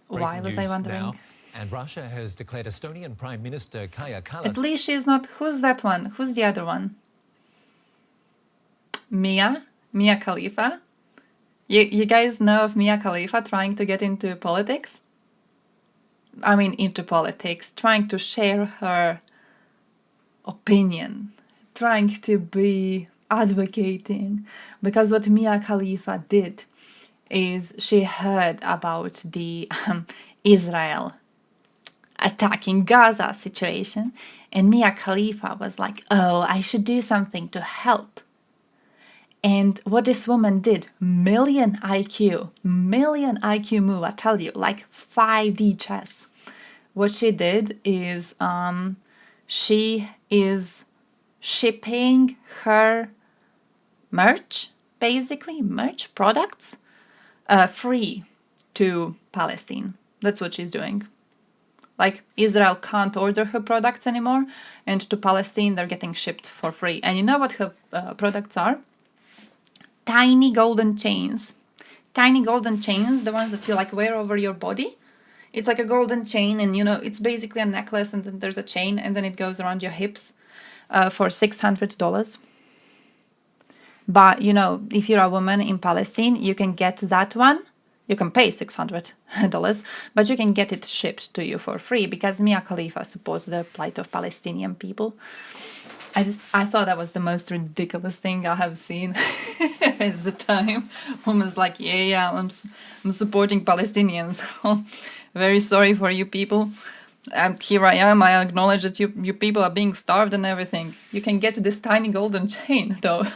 why was I wondering? Now, and Russia has declared Estonian Prime Minister Kaja Kallas. At least she's not... Who's that one? Who's the other one? Mia Khalifa? You guys know of Mia Khalifa trying to get into politics? I mean, into politics. Trying to share her opinion. Trying to be advocating. Because what Mia Khalifa did is she heard about the Israel attacking Gaza situation, and Mia Khalifa was like, oh, I should do something to help. And what this woman did, million IQ move, I tell you, like 5D chess. What she did is she is shipping her merch, basically, merch products, free to Palestine. That's what she's doing. Like, Israel can't order her products anymore, and to Palestine they're getting shipped for free. And you know what her products are? Tiny golden chains. Tiny golden chains, the ones that you like wear over your body. It's like a golden chain, and you know, it's basically a necklace, and then there's a chain, and then it goes around your hips for $600. But, you know, if you're a woman in Palestine, you can get that one. You can pay $600, but you can get it shipped to you for free because Mia Khalifa supports the plight of Palestinian people. I thought that was the most ridiculous thing I have seen at the time. Woman's like, yeah, I'm supporting Palestinians. Very sorry for you people. And here I am, I acknowledge that you people are being starved and everything. You can get this tiny golden chain, though.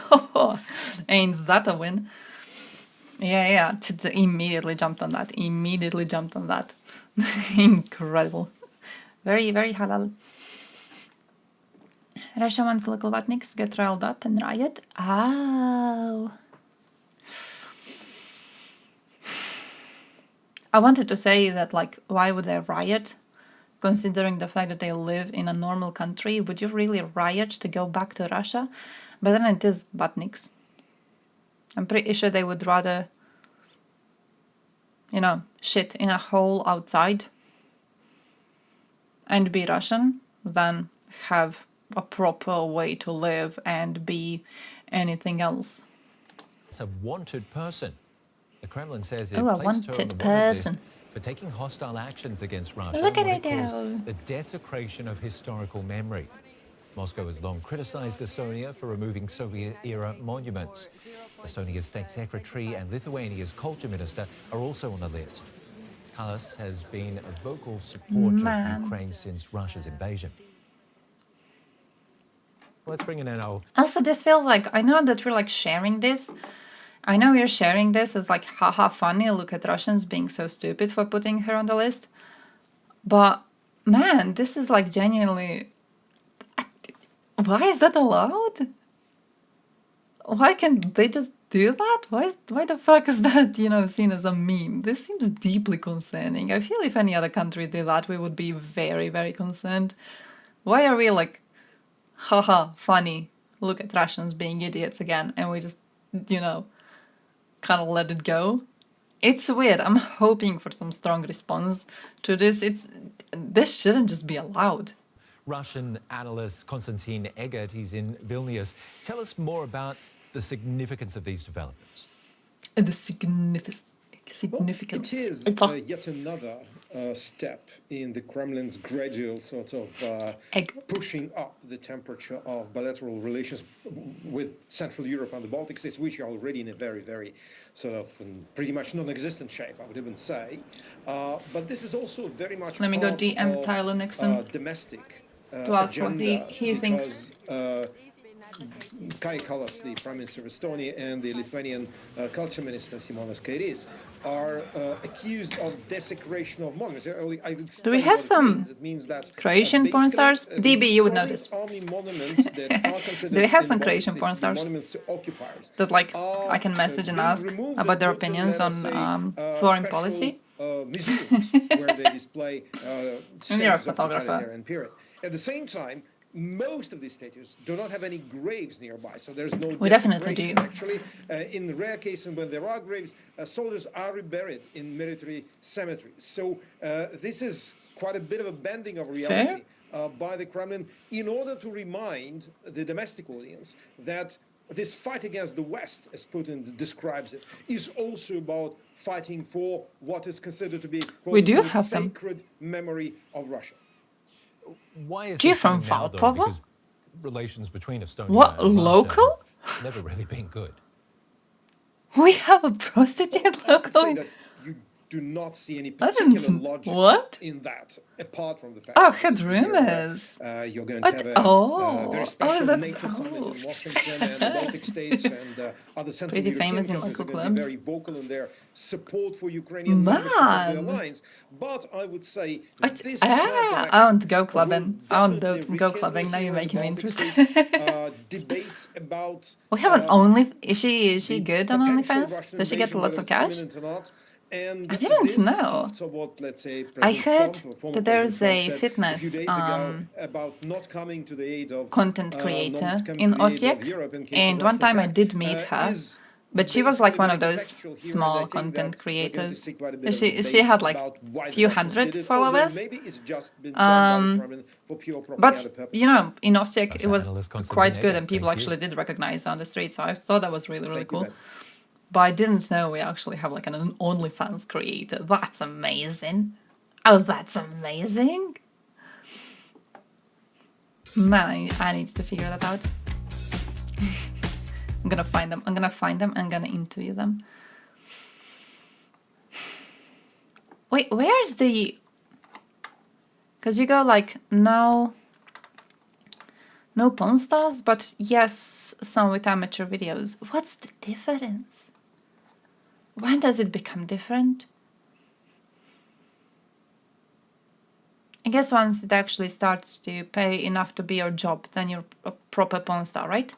Ain't that a win? Yeah, immediately jumped on that. Incredible. Very, very halal. Russia wants local ethnics get riled up and riot. Oh. I wanted to say that, like, why would they riot? Considering the fact that they live in a normal country, would you really riot to go back to Russia? But then it is Batniks. I'm pretty sure they would rather, you know, shit in a hole outside and be Russian than have a proper way to live and be anything else. It's a wanted person. The Kremlin says it a placed her on wanted the wanted person. list for taking hostile actions against Russia. Look at what it calls go. the desecration of historical memory. Moscow has long criticized Estonia for removing Soviet-era monuments. Estonia's state secretary and Lithuania's culture minister are also on the list. Kallas has been a vocal supporter of Ukraine since Russia's invasion. Let's bring in our... Also, this feels like, I know that we're like sharing this. I know we're sharing this as like, haha, funny, look at Russians being so stupid for putting her on the list. But, man, this is like genuinely... Why is that allowed? Why can't they just do that? Why the fuck is that, you know, seen as a meme? This seems deeply concerning. I feel if any other country did that, we would be very, very concerned. Why are we like, haha, funny, look at Russians being idiots again, and we just, you know, kind of let it go? It's weird. I'm hoping for some strong response to this. This shouldn't just be allowed. Russian analyst Konstantin Egert, he's in Vilnius. Tell us more about the significance of these developments. The significance. Well, it is yet another step in the Kremlin's gradual sort of pushing up the temperature of bilateral relations with Central Europe and the Baltic states, which are already in a very, very sort of pretty much non-existent shape, I would even say. But this is also very much Let me go DM Tyler Nixon domestic to ask what he thinks. Kaja Kallas, the Prime Minister of Estonia, and the Lithuanian Culture Minister, Simonas Kairys, are accused of desecration of monuments. Do we have some Croatian porn stars? DB, you would know this. Do we have some Croatian porn stars that, like, I can message and ask about their opinions on foreign policy? Where they display And you're a photographer. At the same time, most of these statues do not have any graves nearby, so there's no We definitely do. Actually, in the rare cases when there are graves, soldiers are reburied in military cemeteries. So this is quite a bit of a bending of reality by the Kremlin in order to remind the domestic audience that this fight against the West, as Putin describes it, is also about fighting for what is considered to be a sacred memory of Russia. Why is Do you this from now, though? Valpova? Because relations between Estonia What, and Russia local? have never really been good. We have a prostitute locally? You do not see any particular logic in that, apart from the fact I heard rumors. You're going to have a very special NATO summit in Washington and the Baltic states and other Central Pretty European famous in countries local are going to be clubs. very vocal in their support for Ukrainian membership of the alliance. But I would say this I don't go clubbing. I don't go clubbing. Now you're making me interested. debates about We have an Only. Is she good on OnlyFans? Does she get lots of cash? And I didn't know. What, let's say, I heard that there's a Trump fitness said about not coming to the aid of content creator in Osijek, and one time I did meet her, but she was like one of those small content creators. She had like a few hundred followers. But you know, in Osijek it was quite good, and people actually did recognize her on the street. So I thought that was really, really cool. But I didn't know we actually have like an OnlyFans creator. That's amazing. Oh, that's amazing. Man, I need to figure that out. I'm gonna find them. I'm gonna interview them. Wait, where's the... Because you go like, no porn stars, but yes, some with amateur videos. What's the difference? When does it become different? I guess once it actually starts to pay enough to be your job, then you're a proper porn star, right?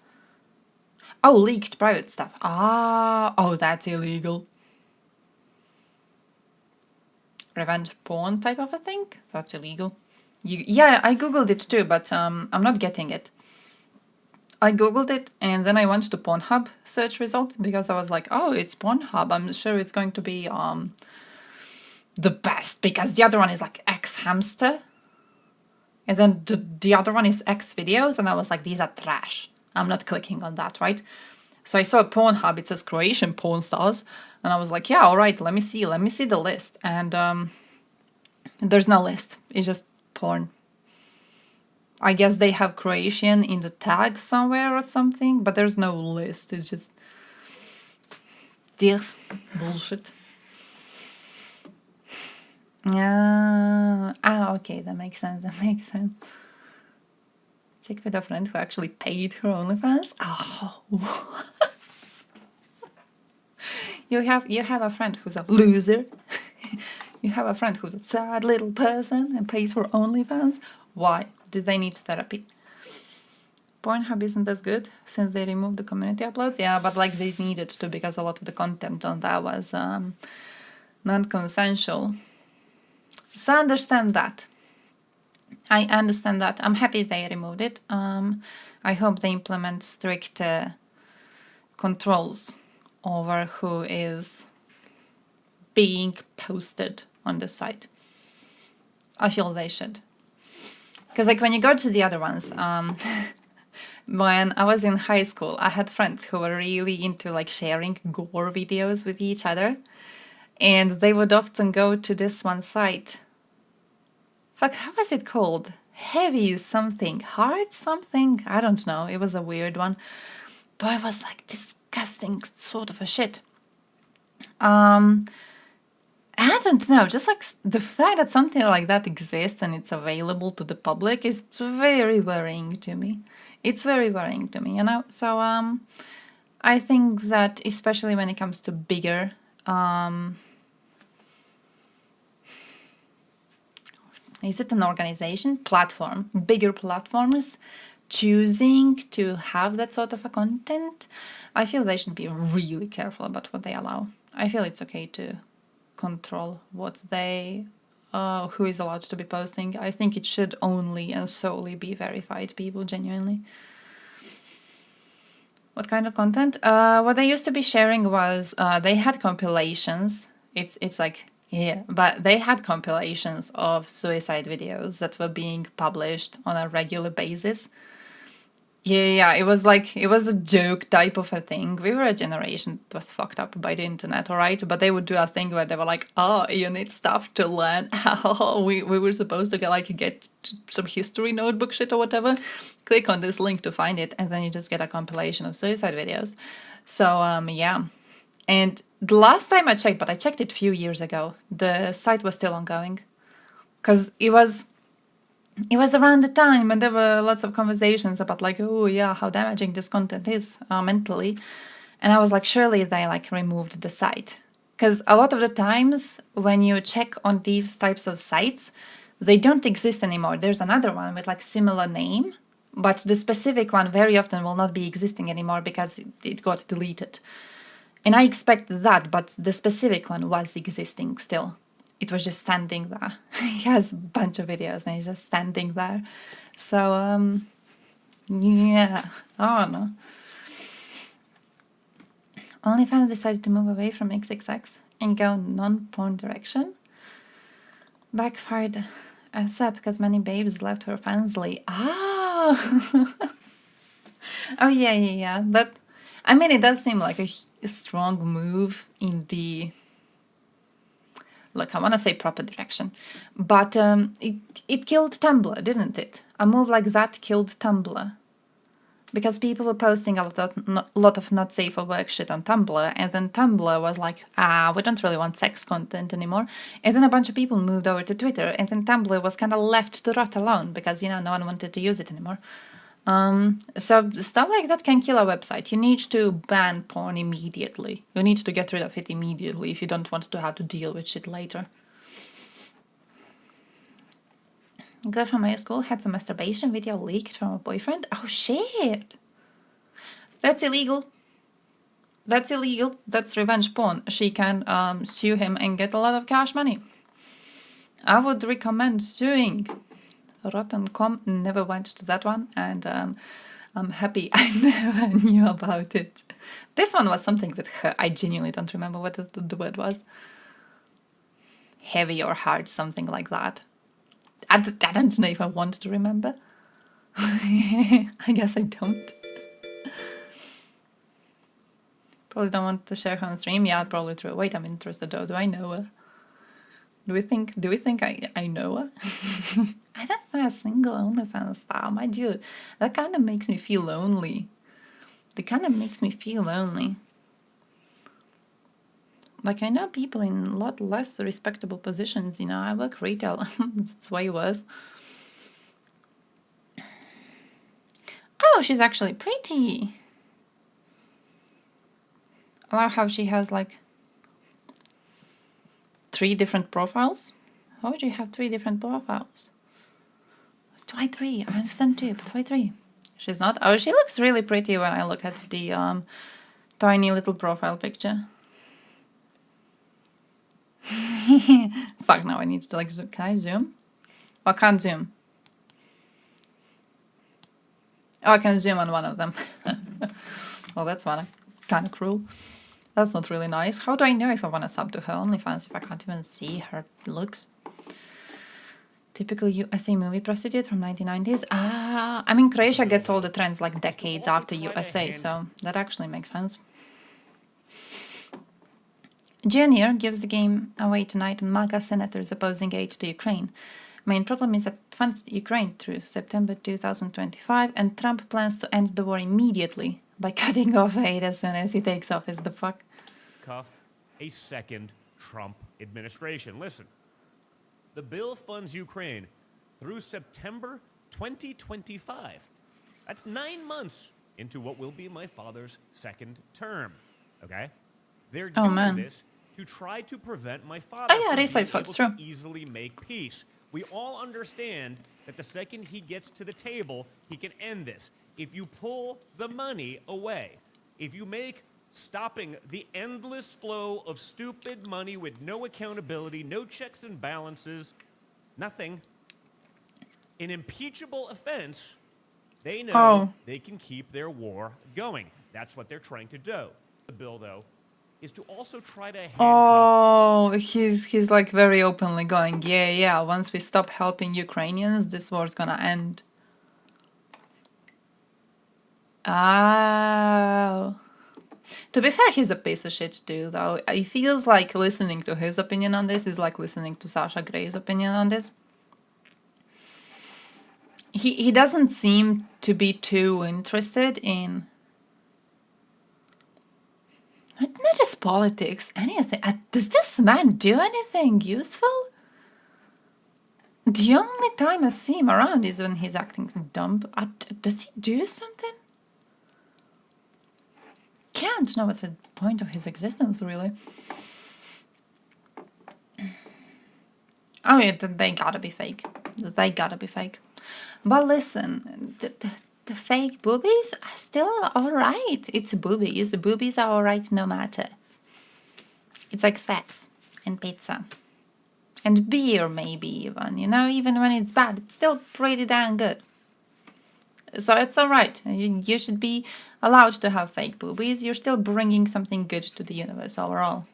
Oh, leaked private stuff. Ah, oh, that's illegal. Revenge porn type of a thing? That's illegal. Yeah, I googled it too, but I'm not getting it. I googled it and then I went to Pornhub search result because I was like, oh, it's Pornhub. I'm sure it's going to be the best because the other one is like X Hamster. And then the other one is X Videos, and I was like, these are trash. I'm not clicking on that, right? So I saw Pornhub, it says Croatian porn stars, and I was like, yeah, all right, let me see the list. And there's no list, it's just porn. I guess they have Croatian in the tag somewhere or something, but there's no list, it's just bullshit. Okay, that makes sense. Check with a friend who actually paid her OnlyFans. Oh, you have a friend who's a loser. You have a friend who's a sad little person and pays for OnlyFans. Why? Do they need therapy? Pornhub isn't as good since they removed the community uploads. Yeah, but like they needed to because a lot of the content on that was non-consensual. So I understand that. I'm happy they removed it. I hope they implement strict controls over who is being posted on the site. I feel they should. Because like when you go to the other ones, when I was in high school, I had friends who were really into like sharing gore videos with each other. And they would often go to this one site. Fuck, how was it called? Heavy something, hard something? I don't know, it was a weird one. But it was like disgusting sort of a shit. I don't know, just like the fact that something like that exists and it's available to the public is very worrying to me. It's very worrying to me, you know? So I think that especially when it comes to bigger is it an organization? Platform. Bigger platforms choosing to have that sort of a content. I feel they should be really careful about what they allow. I feel it's okay to control what they, who is allowed to be posting. I think it should only and solely be verified people, genuinely. What kind of content? What they used to be sharing was, they had compilations. It's like, yeah, but they had compilations of suicide videos that were being published on a regular basis. Yeah, it was a joke type of a thing. We were a generation that was fucked up by the internet, alright? But they would do a thing where they were like, oh, you need stuff to learn. we were supposed to get some history notebook shit or whatever. Click on this link to find it, and then you just get a compilation of suicide videos. So, yeah. And the last time I checked, but I checked it a few years ago, the site was still ongoing. Because it was around the time and there were lots of conversations about like, oh yeah, how damaging this content is mentally. And I was like, surely they like removed the site. Because a lot of the times when you check on these types of sites, they don't exist anymore. There's another one with like similar name, but the specific one very often will not be existing anymore because it got deleted. And I expect that, but the specific one was existing still. It was just standing there. He has a bunch of videos and he's just standing there. So, yeah, I don't know. OnlyFans decided to move away from XXX and go non-porn direction. Backfired up because many babes left her fansly. Oh! Oh, yeah. That, I mean, it does seem like a strong move in the... Look, I want to say proper direction, but it killed Tumblr, didn't it? A move like that killed Tumblr. Because people were posting a lot of not safe for work shit on Tumblr, and then Tumblr was like, we don't really want sex content anymore. And then a bunch of people moved over to Twitter, and then Tumblr was kind of left to rot alone, because, you know, no one wanted to use it anymore. So stuff like that can kill a website. You need to ban porn immediately. You need to get rid of it immediately if you don't want to have to deal with shit later. A girl from my school had some masturbation video leaked from a boyfriend. Oh shit! That's illegal. That's illegal. That's revenge porn. She can sue him and get a lot of cash money. I would recommend suing. Rotten.com never went to that one, and I'm happy I never knew about it. This one was something with her. I genuinely don't remember what the word was. Heavy or hard, something like that. I don't know if I want to remember. I guess I don't. Probably don't want to share her on stream. Yeah, probably true. Wait, I'm interested though. Do I know her? Do we think I know her? I don't know a single OnlyFans star. My dude, that kind of makes me feel lonely. Like, I know people in a lot less respectable positions, you know. I work retail. It's way worse. Oh, she's actually pretty. I love how she has, like, 3 different profiles. How would you have 3 different profiles? Why 3? I understand 2, but why 3? She's not. Oh, she looks really pretty when I look at the tiny little profile picture. Fuck, now I need to, like, zoom. Can I zoom? Oh, I can't zoom. Oh, I can zoom on one of them. Well, that's kind of cruel. That's not really nice. How do I know if I want to sub to her OnlyFans if I can't even see her looks? Typical USA movie prostitute from 1990s. I mean, Croatia gets all the trends like decades after USA, so that actually makes sense. Junior gives the game away tonight on MAGA senators opposing aid to Ukraine. Main problem is that it funds Ukraine through September 2025, and Trump plans to end the war immediately by cutting off aid as soon as he takes office. The fuck? A second Trump administration. Listen, the bill funds Ukraine through September 2025. That's 9 months into what will be my father's second term. Okay? They're doing this to try to prevent my father from being able to easily make peace. We all understand that the second he gets to the table, he can end this. If you pull the money away, if you make stopping the endless flow of stupid money with no accountability, no checks and balances, nothing, an impeachable offense, they know they can keep their war going. That's what they're trying to do. The bill, though, is to also try to handcuff... He's like very openly going, yeah, once we stop helping Ukrainians, this war's gonna end. Oh. To be fair, he's a piece of shit too, though. It feels like listening to his opinion on this is like listening to Sasha Grey's opinion on this. He doesn't seem to be too interested in... Not just politics, anything. Does this man do anything useful? The only time I see him around is when he's acting dumb. Does he do something? Can't know what's the point of his existence, really. Oh yeah, they gotta be fake. They gotta be fake. But listen, the fake boobies are still alright. It's boobies. Boobies are alright no matter. It's like sex and pizza. And beer, maybe even. You know, even when it's bad, it's still pretty damn good. So it's alright. You should be allowed to have fake boobies. You're still bringing something good to the universe overall.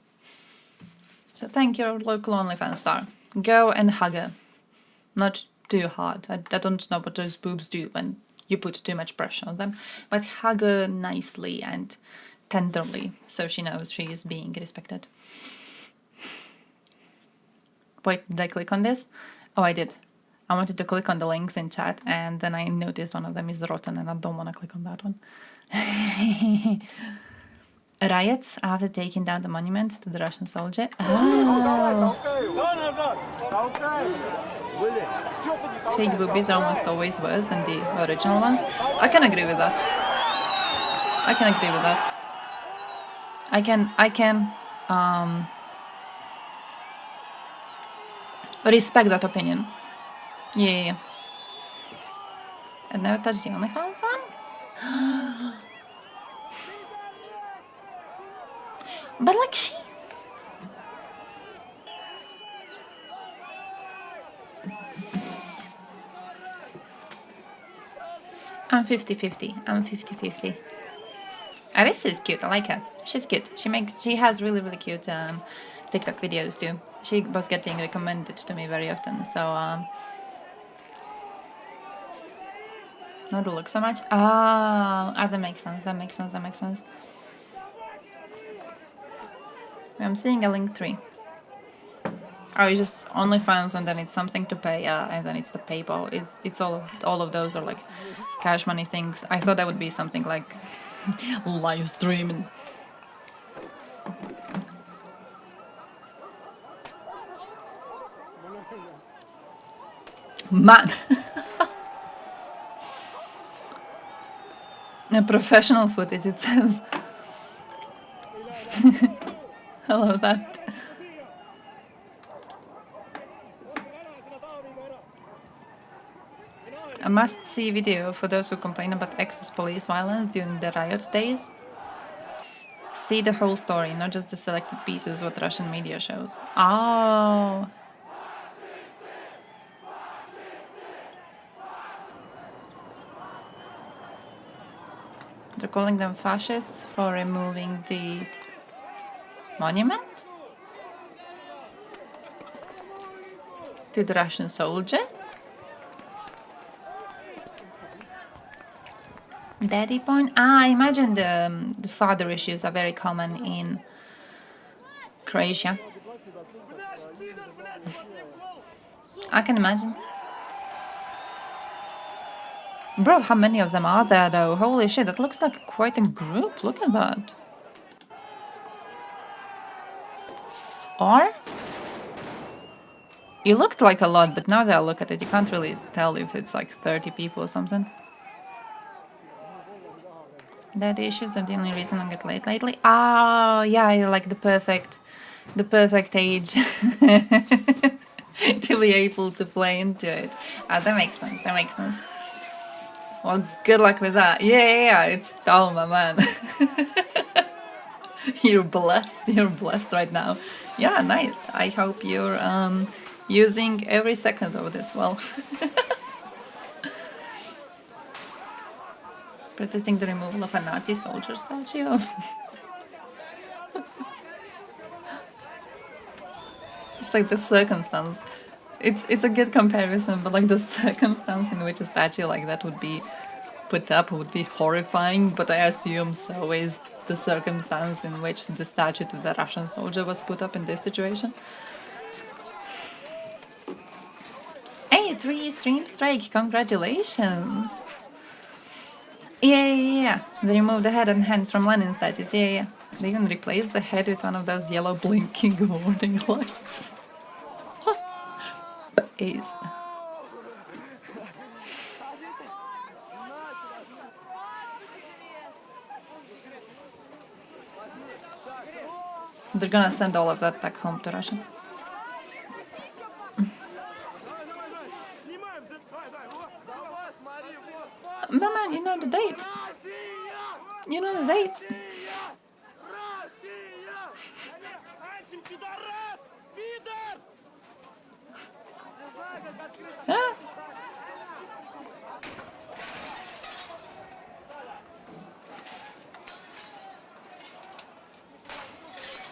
So thank your local OnlyFans star. Go and hug her. Not too hard. I don't know what those boobs do when you put too much pressure on them. But hug her nicely and tenderly so she knows she is being respected. Wait, did I click on this? Oh, I did. I wanted to click on the links in chat, and then I noticed one of them is rotten, and I don't want to click on that one. Riots after taking down the monument to the Russian soldier. Oh. Fake boobies are almost always worse than the original ones. I can agree with that. I can agree with that. I can respect that opinion. Yeah. I've never touched the OnlyFans one. But like she... I'm 50-50. I'm 50-50. Alice is cute. I like her. She's cute. She has really cute TikTok videos too. She was getting recommended to me very often. So not the look so much. Ah, that makes sense. That makes sense. That makes sense. I'm seeing a link 3. Oh, it's just OnlyFans and then it's something to pay, and then it's the PayPal. It's all of those are like cash money things. I thought that would be something like live streaming. Man. Professional footage, it says. I love that. A must-see video for those who complain about excess police violence during the riot days. See the whole story, not just the selected pieces what Russian media shows. Oh. They're calling them fascists for removing the monument to the Russian soldier. Daddy porn? I imagine the father issues are very common in Croatia. I can imagine. Bro, how many of them are there though? Holy shit, that looks like quite a group. Look at that. Or? It looked like a lot, but now that I look at it, you can't really tell if it's like 30 people or something. Daddy issues are the only reason I get late lately. Oh, yeah, you're like the perfect age to be able to play into it. That makes sense, that makes sense. Well, good luck with that. Yeah, it's... Oh, my man. You're blessed right now. Yeah, nice. I hope you're using every second of this well. Protesting the removal of a Nazi soldier statue. It's like the circumstance. It's a good comparison, but like the circumstance in which a statue like that would be put up would be horrifying, but I assume so is the circumstance in which the statue to the Russian soldier was put up in this situation. Hey, 3 stream strike, congratulations! Yeah. They removed the head and hands from Lenin statues, yeah. They even replaced the head with one of those yellow blinking warning lights. Ace. They're gonna send all of that back home to Russia. But man, you know the dates. You know the dates. Huh?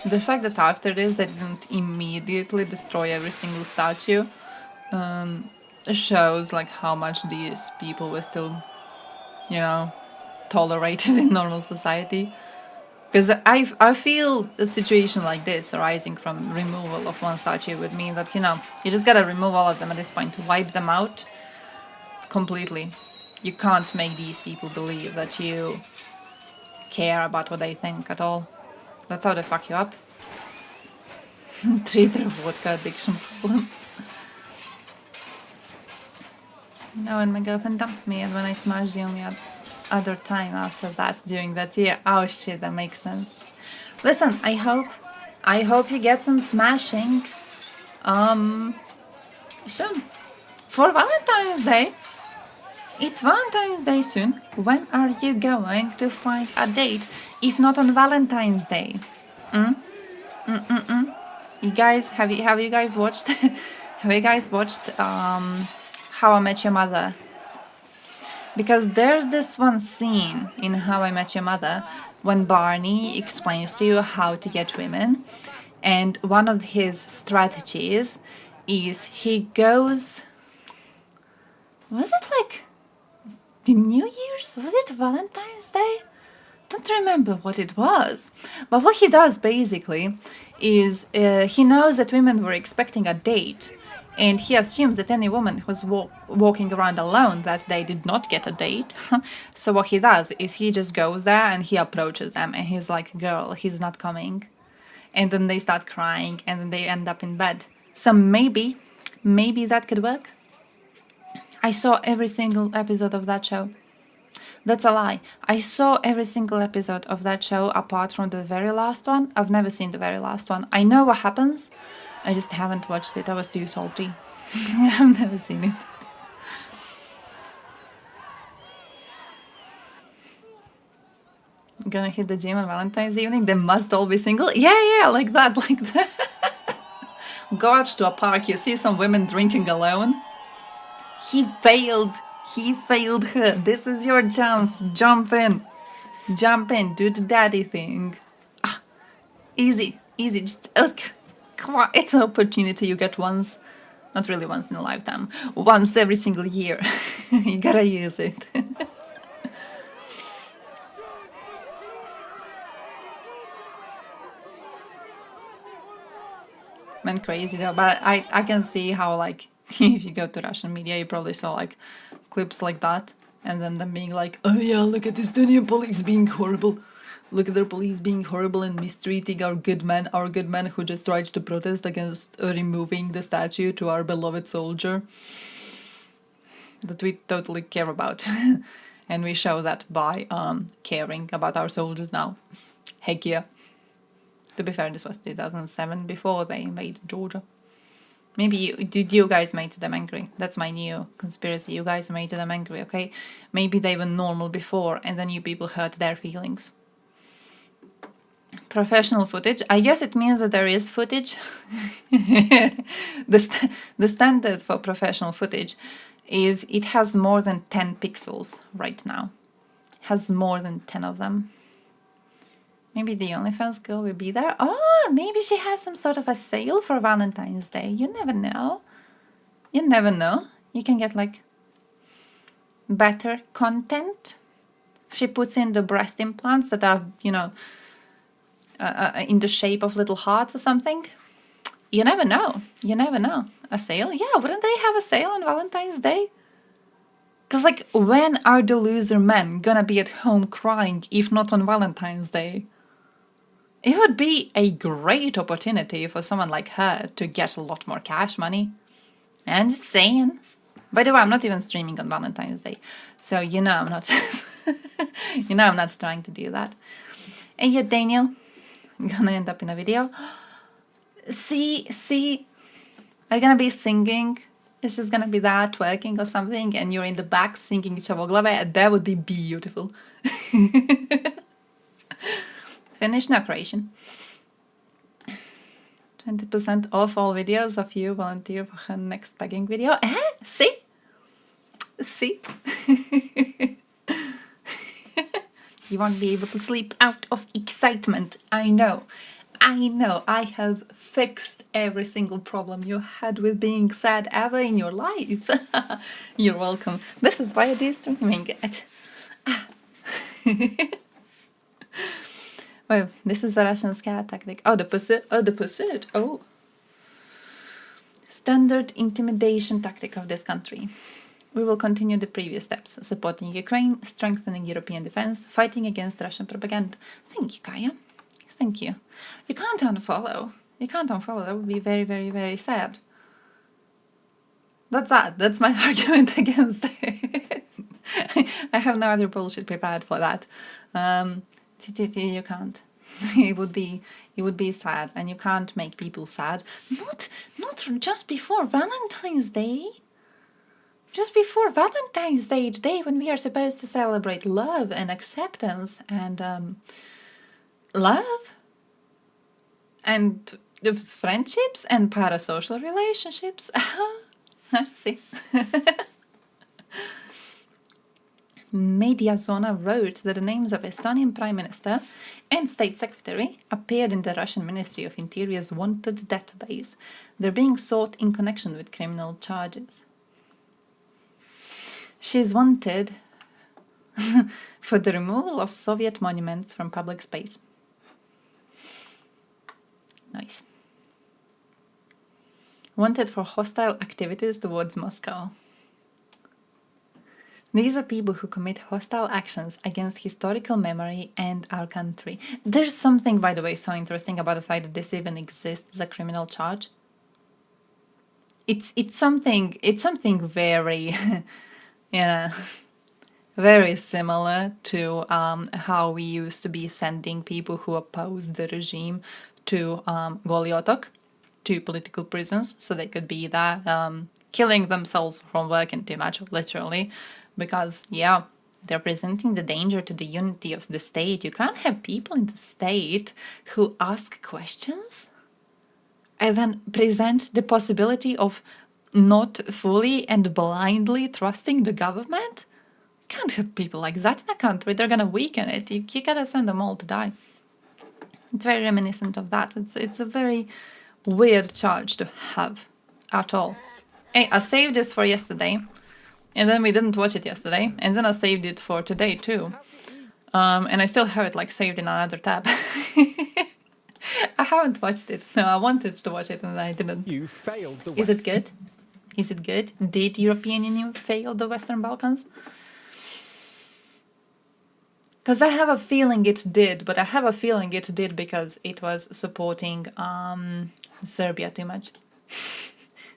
The fact that after this they didn't immediately destroy every single statue shows like how much these people were still, you know, tolerated in normal society. Because I feel a situation like this arising from removal of one statue would mean that, you know, you just gotta remove all of them at this point, wipe them out completely. You can't make these people believe that you care about what they think at all. That's how they fuck you up. Treat their vodka addiction problems. No, and my girlfriend dumped me, and when I smashed the only other time after that during that year. Oh shit, that makes sense. Listen, I hope you get some smashing soon. For Valentine's Day. It's Valentine's Day soon. When are you going to find a date if not on Valentine's Day? You guys, have you guys watched How I Met Your Mother? Because there's this one scene in How I Met Your Mother when Barney explains to you how to get women, and one of his strategies is he goes... Was it like the New Year's? Was it Valentine's Day? Don't remember what it was. But what he does basically is he knows that women were expecting a date, and he assumes that any woman who's walking around alone that day did not get a date. So what he does is he just goes there and he approaches them and he's like, girl, he's not coming. And then they start crying and then they end up in bed. So maybe that could work. I saw every single episode of that show. That's a lie. I saw every single episode of that show apart from the very last one. I've never seen the very last one. I know what happens. I just haven't watched it. I was too salty. I've never seen it. Gonna hit the gym on Valentine's evening? They must all be single? Yeah, like that. Go out to a park, you see some women drinking alone. He failed her. This is your chance. Jump in, do the daddy thing. Easy, just come on. It's an opportunity you get once, not really once in a lifetime, once every single year. You gotta use it. Man, crazy though, but I can see how, like, if you go to Russian media, you probably saw like clips like that, and then them being like, oh yeah, look at Estonian police being horrible. Look at their police being horrible and mistreating our good men who just tried to protest against removing the statue to our beloved soldier that we totally care about. And we show that by caring about our soldiers now. Heck yeah. To be fair, this was 2007, before they invaded Georgia. Maybe you guys made them angry. That's my new conspiracy. You guys made them angry, okay? Maybe they were normal before and then you people hurt their feelings. Professional footage. I guess it means that there is footage. The standard for professional footage is it has more than 10 pixels right now. It has more than 10 of them. Maybe the OnlyFans girl will be there. Oh, maybe she has some sort of a sale for Valentine's Day. You never know. You never know. You can get like better content. She puts in the breast implants that are, you know, in the shape of little hearts or something. You never know. You never know. A sale? Yeah, wouldn't they have a sale on Valentine's Day? Because, like, when are the loser men gonna be at home crying if not on Valentine's Day? It would be a great opportunity for someone like her to get a lot more cash money. I'm just saying. By the way, I'm not even streaming on Valentine's Day. So, you know I'm not... you know I'm not trying to do that. Hey, you, Daniel. I'm gonna end up in a video. See, are you gonna be singing? It's just gonna be that, twerking or something, and you're in the back singing Chavoglave. That would be beautiful. Finish now, creation. 20% off all videos of you volunteer for her next begging video. See? You won't be able to sleep out of excitement. I know. I have fixed every single problem you had with being sad ever in your life. You're welcome. This is why I do streaming. Well, this is the Russian scare tactic. Oh, the pursuit. Oh. Standard intimidation tactic of this country. We will continue the previous steps, supporting Ukraine, strengthening European defense, fighting against Russian propaganda. Thank you, Kaya. Thank you. You can't unfollow. That would be very, very, very sad. That's that. That's my argument against it. I have no other bullshit prepared for that. You can't. It would be sad, and you can't make people sad. Not just before Valentine's Day. Just before Valentine's Day, the day when we are supposed to celebrate love and acceptance and love and friendships and parasocial relationships. See? Mediazona wrote that the names of Estonian Prime Minister and State Secretary appeared in the Russian Ministry of Interior's wanted database. They're being sought in connection with criminal charges. She's wanted for the removal of Soviet monuments from public space. Nice. Wanted for hostile activities towards Moscow. These are people who commit hostile actions against historical memory and our country. There's something, by the way, so interesting about the fact that this even exists as a criminal charge. It's something very, very similar to how we used to be sending people who opposed the regime to Goli Otok, to political prisons, so they could be there killing themselves from working too much, literally. Because, yeah, they're presenting the danger to the unity of the state. You can't have people in the state who ask questions and then present the possibility of not fully and blindly trusting the government. You can't have people like that in a country. They're gonna weaken it. You gotta send them all to die. It's very reminiscent of that. It's a very weird charge to have at all. Hey, I saved this for yesterday. And then we didn't watch it yesterday, and then I saved it for today too. And I still have it like saved in another tab. I haven't watched it. No, I wanted to watch it and I didn't. You failed the Is it good? Is it good? Did European Union fail the Western Balkans? Because I have a feeling it did, but I have a feeling it did because it was supporting Serbia too much.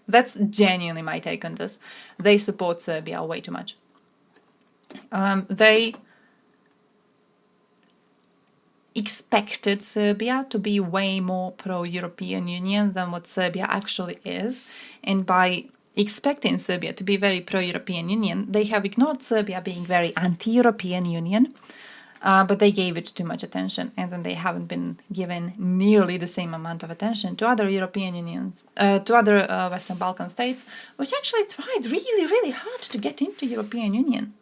That's genuinely my take on this. They support Serbia way too much. They expected Serbia to be way more pro-European Union than what Serbia actually is. And by expecting Serbia to be very pro-European Union, they have ignored Serbia being very anti-European Union. But they gave it too much attention, and then they haven't been given nearly the same amount of attention to other European Unions, to other Western Balkan states, which actually tried really, really hard to get into European Union.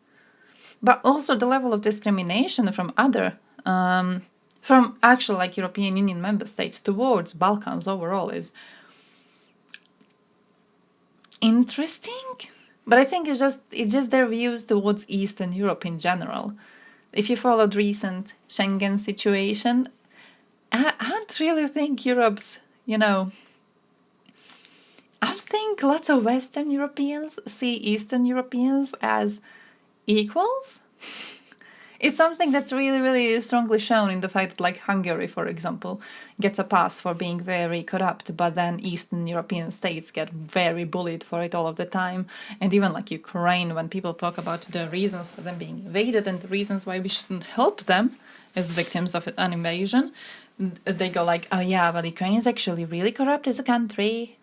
But also the level of discrimination from other, from actual like European Union member states towards Balkans overall is interesting. But I think it's just their views towards Eastern Europe in general. If you followed recent Schengen situation, I don't really think Europe's, I think lots of Western Europeans see Eastern Europeans as equals. It's something that's really, really strongly shown in the fact that, like, Hungary, for example, gets a pass for being very corrupt, but then Eastern European states get very bullied for it all of the time. And even, like, Ukraine, when people talk about the reasons for them being invaded and the reasons why we shouldn't help them as victims of an invasion, they go like, oh yeah, but Ukraine is actually really corrupt as a country.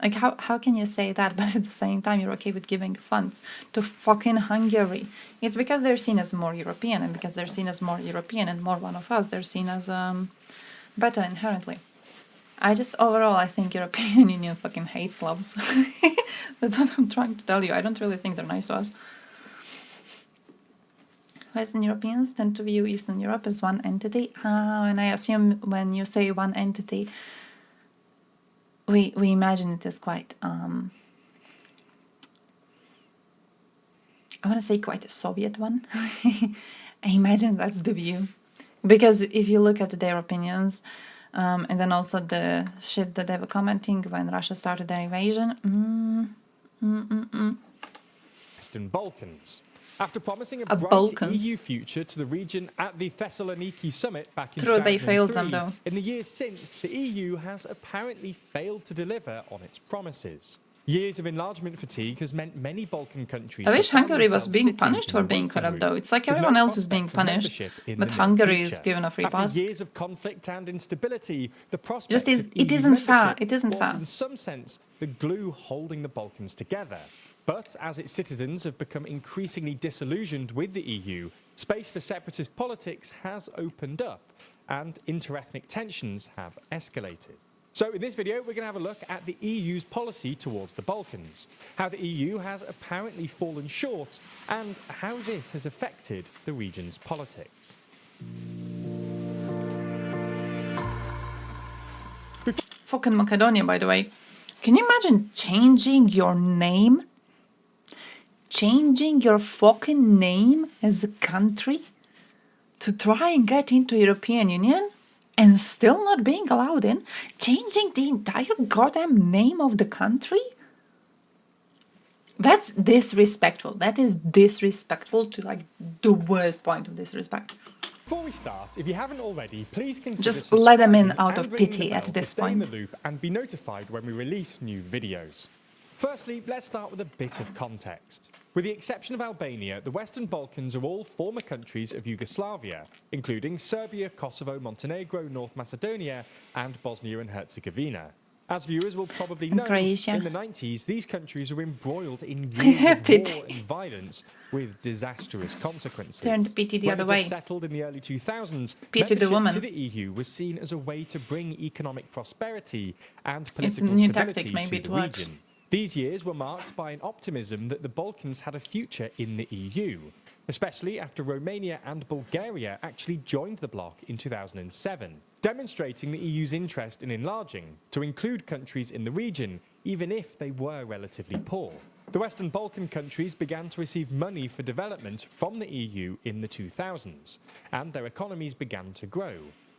Like, how can you say that, but at the same time you're okay with giving funds to fucking Hungary? It's because they're seen as more European, and because they're seen as more European and more one of us, they're seen as better inherently. Overall, I think European Union fucking hates Slavs. That's what I'm trying to tell you. I don't really think they're nice to us. Western Europeans tend to view Eastern Europe as one entity. And I assume when you say one entity, we imagine it as quite, I want to say quite a Soviet one. I imagine that's the view. Because if you look at their opinions, and then also the shit that they were commenting when Russia started their invasion. Western Balkans. After promising a bright EU future to the region at the Thessaloniki summit back in 2003, they failed them, though. in the years since, the EU has apparently failed to deliver on its promises. Years of enlargement fatigue has meant many Balkan countries. I wish Hungary was being punished for being corrupt, though. It's like everyone else is being punished, but Hungary is given a free pass. After years of conflict and instability, the prospect Just of it EU isn't fair. membership It isn't was, fair. in some sense, the glue holding the Balkans together. But as its citizens have become increasingly disillusioned with the EU, space for separatist politics has opened up, and interethnic tensions have escalated. So in this video, we're going to have a look at the EU's policy towards the Balkans, how the EU has apparently fallen short, and how this has affected the region's politics. Fucking Macedonia, by the way. Can you imagine changing your name? Changing your fucking name as a country to try and get into European Union and still not being allowed in? Changing the entire goddamn name of the country? That's disrespectful. That is disrespectful to like the worst point of disrespect. Before we start, if you haven't already, please consider just let them in subscribing out of and ringing pity the at bell this to stay in point. the loop and be notified when we release new videos. Firstly, let's start with a bit of context. With the exception of Albania, the Western Balkans are all former countries of Yugoslavia, including Serbia, Kosovo, Montenegro, North Macedonia, and Bosnia and Herzegovina. As viewers will probably know, Croatia. in the 90s, these countries were embroiled in years of war and violence with disastrous consequences. Turned pity the When other it way. was settled in the early 2000s, Pity the membership woman. to the EU was seen as a way to bring economic prosperity and It's a political new stability tactic, maybe to it the works. region. These years were marked by an optimism that the Balkans had a future in the EU, especially after Romania and Bulgaria actually joined the bloc in 2007, demonstrating the EU's interest in enlarging to include countries in the region, even if they were relatively poor. The Western Balkan countries began to receive money for development from the EU in the 2000s, and their economies began to grow.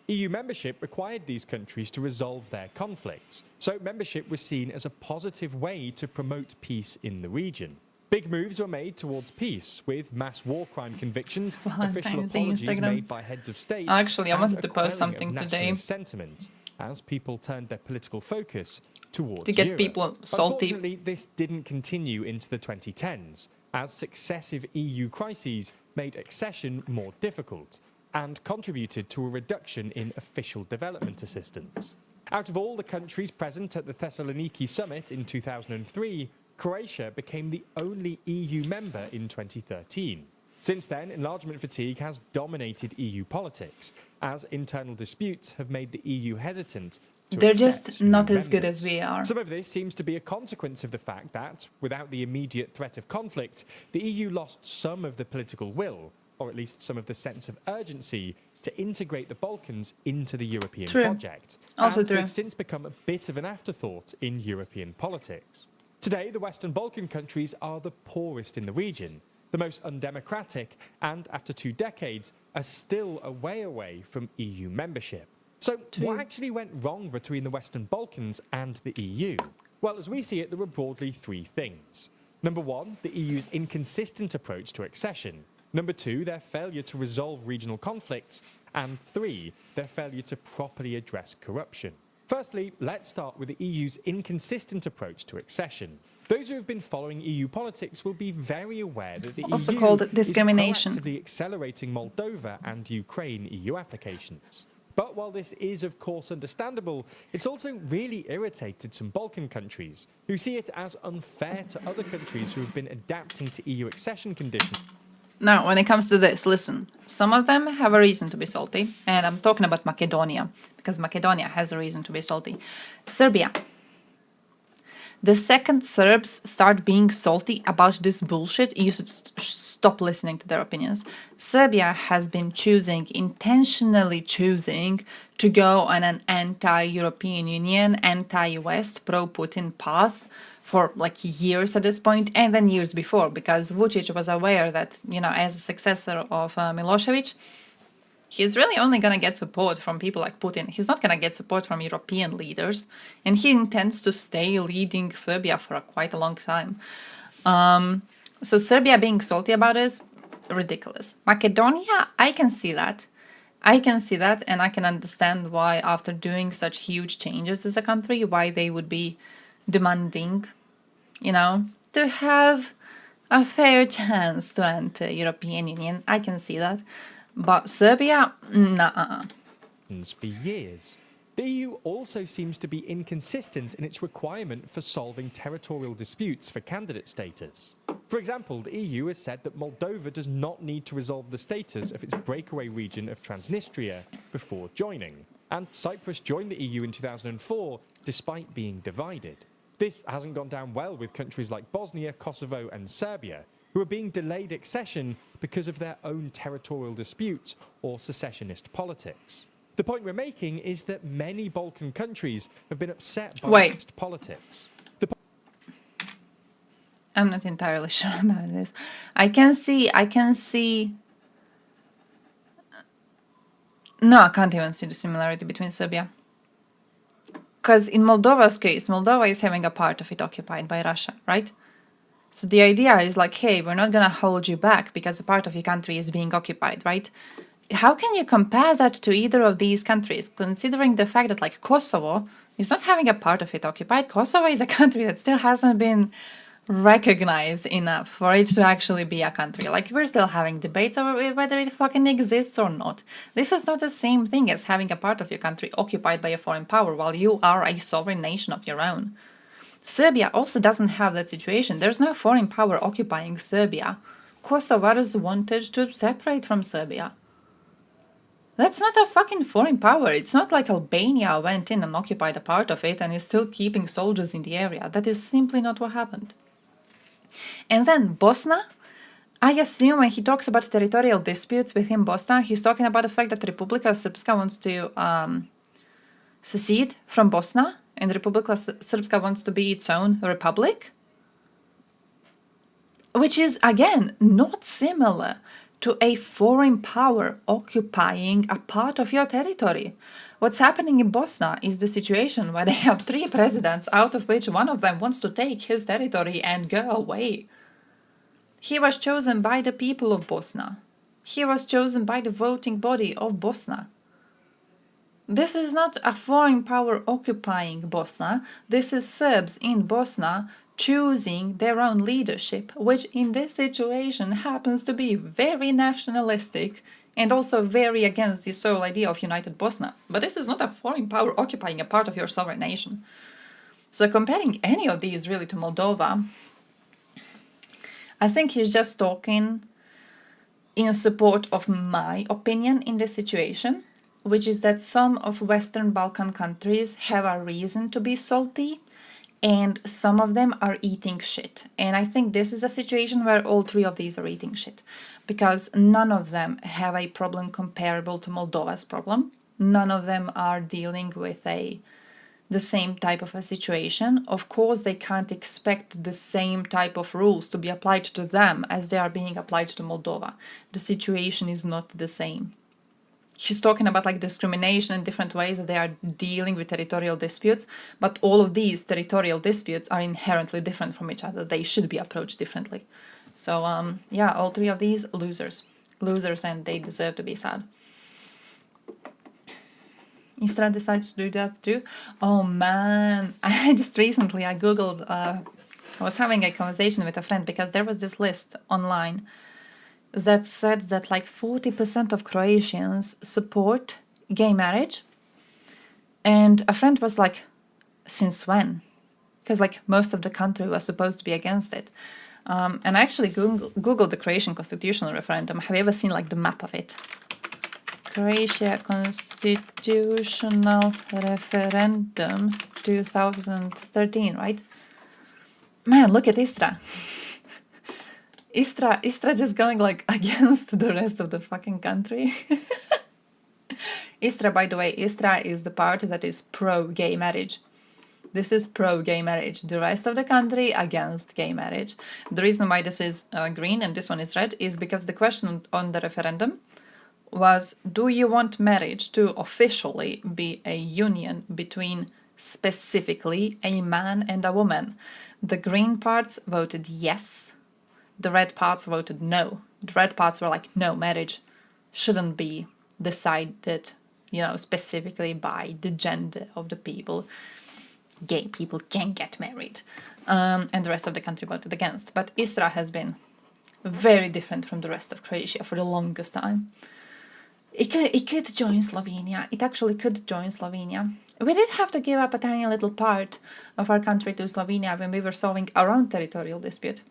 EU membership required these countries to resolve their conflicts, so membership was seen as a positive way to promote peace in the region. Big moves were made towards peace, with mass war crime convictions, official Valentine's Day apologies Instagram. made by heads of state, Actually, I and wanted a to post quelling something of today. nationalist sentiment, as people turned their political focus towards To get Europe. people salty. Unfortunately, this didn't continue into the 2010s, as successive EU crises made accession more difficult and contributed to a reduction in official development assistance. Out of all the countries present at the Thessaloniki summit in 2003, Croatia became the only EU member in 2013. Since then, enlargement fatigue has dominated EU politics, as internal disputes have made the EU hesitant to They're accept just new not as good members. as we are. Some of this seems to be a consequence of the fact that, without the immediate threat of conflict, the EU lost some of the political will, or at least some of the sense of urgency, to integrate the Balkans into the European True. project. Also and true. they've since become a bit of an afterthought in European politics. Today, the Western Balkan countries are the poorest in the region, the most undemocratic, and after 2 decades, are still a way away from EU membership. So what actually went wrong between the Western Balkans and the EU? Well, as we see it, there were broadly 3 things. Number 1, the EU's inconsistent approach to accession. Number 2, their failure to resolve regional conflicts. And 3, their failure to properly address corruption. Firstly, let's start with the EU's inconsistent approach to accession. Those who have been following EU politics will be very aware that the Also EU called is discrimination. proactively accelerating Moldova and Ukraine EU applications. But while this is of course understandable, it's also really irritated some Balkan countries who see it as unfair to other countries who have been adapting to EU accession conditions. Now, when it comes to this, listen, some of them have a reason to be salty, and I'm talking about Macedonia, because Macedonia has a reason to be salty. Serbia. The second Serbs start being salty about this bullshit, you should stop listening to their opinions. Serbia has been intentionally choosing to go on an anti-European Union, anti-West, pro-Putin path for like years at this point, and then years before, because Vucic was aware that, as a successor of Milosevic, he's really only going to get support from people like Putin. He's not going to get support from European leaders, and he intends to stay leading Serbia for quite a long time. So Serbia being salty about this, ridiculous. Macedonia, I can see that. And I can understand why, after doing such huge changes as a country, why they would be demanding you know, to have a fair chance to enter European Union. I can see that. But Serbia, nah. For years. The EU also seems to be inconsistent in its requirement for solving territorial disputes for candidate status. For example, the EU has said that Moldova does not need to resolve the status of its breakaway region of Transnistria before joining. And Cyprus joined the EU in 2004 despite being divided. This hasn't gone down well with countries like Bosnia, Kosovo and Serbia, who are being delayed accession because of their own territorial disputes or secessionist politics. The point we're making is that many Balkan countries have been upset by mixed politics. I'm not entirely sure about this. I can see. No, I can't even see the similarity between Serbia. Because in Moldova's case, Moldova is having a part of it occupied by Russia, right? So the idea is like, hey, we're not going to hold you back because a part of your country is being occupied, right? How can you compare that to either of these countries, considering the fact that, like, Kosovo is not having a part of it occupied? Kosovo is a country that still hasn't been recognized enough for it to actually be a country. Like, we're still having debates over whether it fucking exists or not. This is not the same thing as having a part of your country occupied by a foreign power while you are a sovereign nation of your own. Serbia also doesn't have that situation. There's no foreign power occupying Serbia. Kosovars wanted to separate from Serbia. That's not a fucking foreign power. It's not like Albania went in and occupied a part of it and is still keeping soldiers in the area. That is simply not what happened. And then Bosnia, I assume when he talks about territorial disputes within Bosnia, he's talking about the fact that Republika Srpska wants to secede from Bosnia and Republika Srpska wants to be its own republic. Which is, again, not similar to a foreign power occupying a part of your territory. What's happening in Bosnia is the situation where they have 3 presidents, out of which one of them wants to take his territory and go away. He was chosen by the people of Bosnia. He was chosen by the voting body of Bosnia. This is not a foreign power occupying Bosnia. This is Serbs in Bosnia choosing their own leadership, which in this situation happens to be very nationalistic and also very against the sole idea of united Bosnia. But this is not a foreign power occupying a part of your sovereign nation. So comparing any of these really to Moldova, I think he's just talking in support of my opinion in this situation, which is that some of Western Balkan countries have a reason to be salty and some of them are eating shit. And I think this is a situation where all 3 of these are eating shit, because none of them have a problem comparable to Moldova's problem. None of them are dealing with the same type of a situation. Of course, they can't expect the same type of rules to be applied to them as they are being applied to Moldova. The situation is not the same. He's talking about like discrimination in different ways that they are dealing with territorial disputes, but all of these territorial disputes are inherently different from each other. They should be approached differently. So yeah, all 3 of these, losers. Losers, and they deserve to be sad. Istra decides to do that too. Oh man, I googled, I was having a conversation with a friend because there was this list online that said that like 40% of Croatians support gay marriage. And a friend was like, since when? Because like most of the country was supposed to be against it. And I actually googled the Croatian constitutional referendum. Have you ever seen like the map of it? Croatia constitutional referendum 2013, right? Man, look at Istra. Istra just going like against the rest of the fucking country. Istra, by the way, Istra is the part that is pro-gay marriage. This is pro-gay marriage. The rest of the country against gay marriage. The reason why this is green and this one is red is because the question on the referendum was, do you want marriage to officially be a union between specifically a man and a woman? The green parts voted yes. The red parts voted no. The red parts were like, no, marriage shouldn't be decided, specifically by the gender of the people. Gay people can get married. and the rest of the country voted against. But Istra has been very different from the rest of Croatia for the longest time. It could join Slovenia. It actually could join Slovenia. We did have to give up a tiny little part of our country to Slovenia when we were solving our own territorial dispute.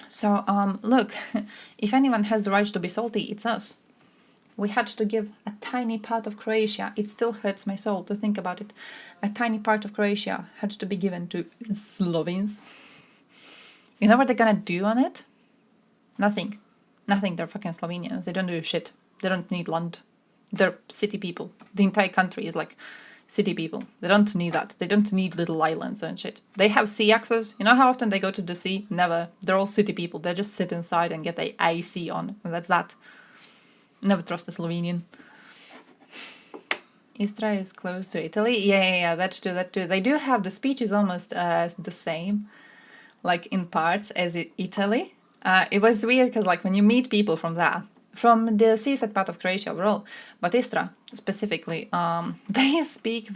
So, look, if anyone has the right to be salty, it's us. We had to give a tiny part of Croatia. It still hurts my soul to think about it. A tiny part of Croatia had to be given to Slovenes. You know what they're gonna do on it? Nothing. Nothing. They're fucking Slovenians. They don't do shit. They don't need land. They're city people. The entire country is like city people. They don't need that. They don't need little islands and shit. They have sea access. You know how often they go to the sea? Never. They're all city people. They just sit inside and get their AC on. And that's that. Never trust a Slovenian. Istra is close to Italy. Yeah, that's true, that too. They do have, the speech is almost the same, like in parts, as Italy. It was weird because like when you meet people from there, from the seaside part of Croatia overall, but Istra specifically, they speak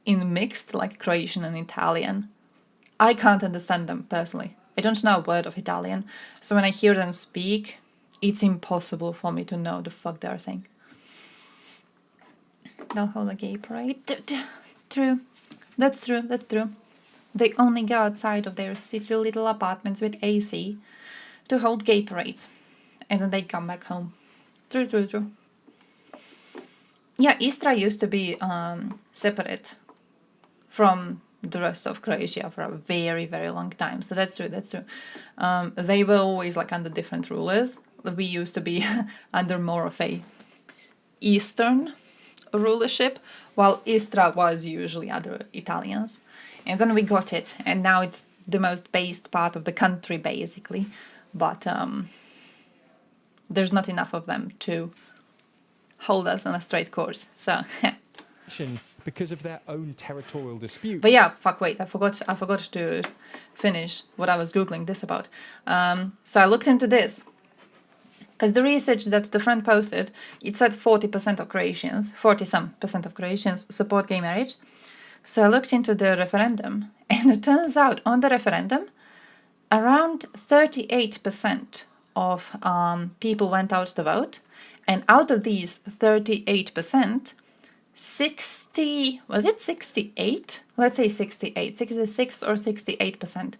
in mixed, like Croatian and Italian. I can't understand them personally. I don't know a word of Italian, so when I hear them speak, it's impossible for me to know the fuck they are saying. They'll hold a gay parade. True. That's true. They only go outside of their city little apartments with AC to hold gay parades. And then they come back home. True. Yeah, Istra used to be separate from the rest of Croatia for a very, very long time. So that's true. They were always like under different rulers. We used to be under more of a Eastern rulership, while Istra was usually under Italians. And then we got it, and now it's the most based part of the country, basically. But there's not enough of them to hold us on a straight course. So because of their own territorial disputes. But yeah, wait, I forgot to finish what I was Googling this about. So I looked into this. Because the research that the friend posted, it said 40% of Croatians, 40-some% of Croatians support gay marriage. So I looked into the referendum, and it turns out on the referendum, around 38% of people went out to vote. And out of these 38%, 68? Let's say 68, 66 or 68%.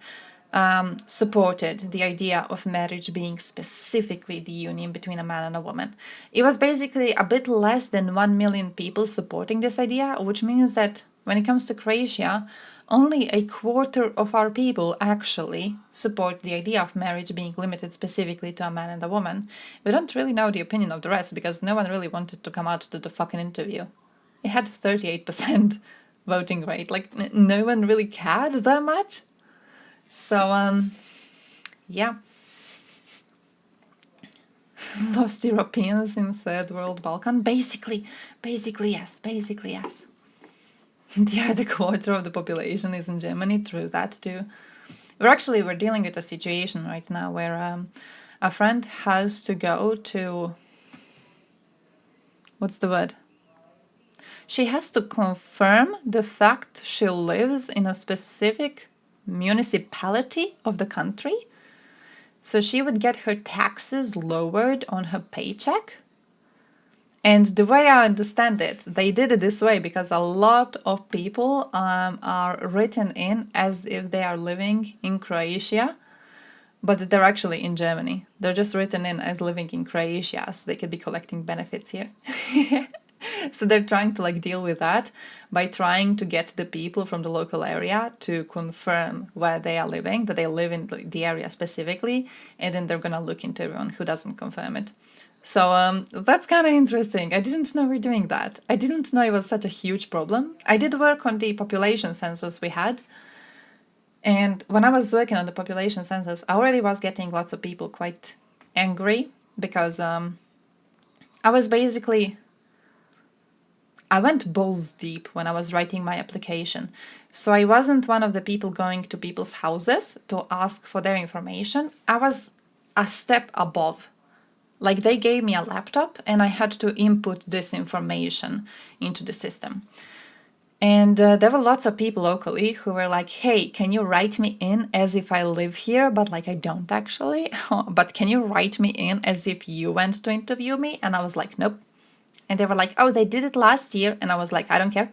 Supported the idea of marriage being specifically the union between a man and a woman. It was basically a bit less than 1 million people supporting this idea, which means that when it comes to Croatia, only a quarter of our people actually support the idea of marriage being limited specifically to a man and a woman. We don't really know the opinion of the rest because no one really wanted to come out to the fucking interview. It had 38% voting rate. Like, no one really cared that much. So, yeah. Lost Europeans in Third World Balkan? Basically yes. The other quarter of the population is in Germany, true, that too. We're dealing with a situation right now where a friend has to go to... What's the word? She has to confirm the fact she lives in a specific municipality of the country, so she would get her taxes lowered on her paycheck. And the way I understand it, they did it this way because a lot of people are written in as if they are living in Croatia, but they're actually in Germany. They're just written in as living in Croatia, so they could be collecting benefits here. So they're trying to like deal with that by trying to get the people from the local area to confirm where they are living, that they live in the area specifically, and then they're gonna look into everyone who doesn't confirm it. So that's kind of interesting. I didn't know we're doing that. I didn't know it was such a huge problem. I did work on the population census we had, and when I was working on the population census, I already was getting lots of people quite angry because I went balls deep when I was writing my application. So I wasn't one of the people going to people's houses to ask for their information. I was a step above. Like, they gave me a laptop and I had to input this information into the system. And there were lots of people locally who were like, hey, can you write me in as if I live here, but like I don't actually? But can you write me in as if you went to interview me? And I was like, nope. And they were like, oh, they did it last year. And I was like, I don't care.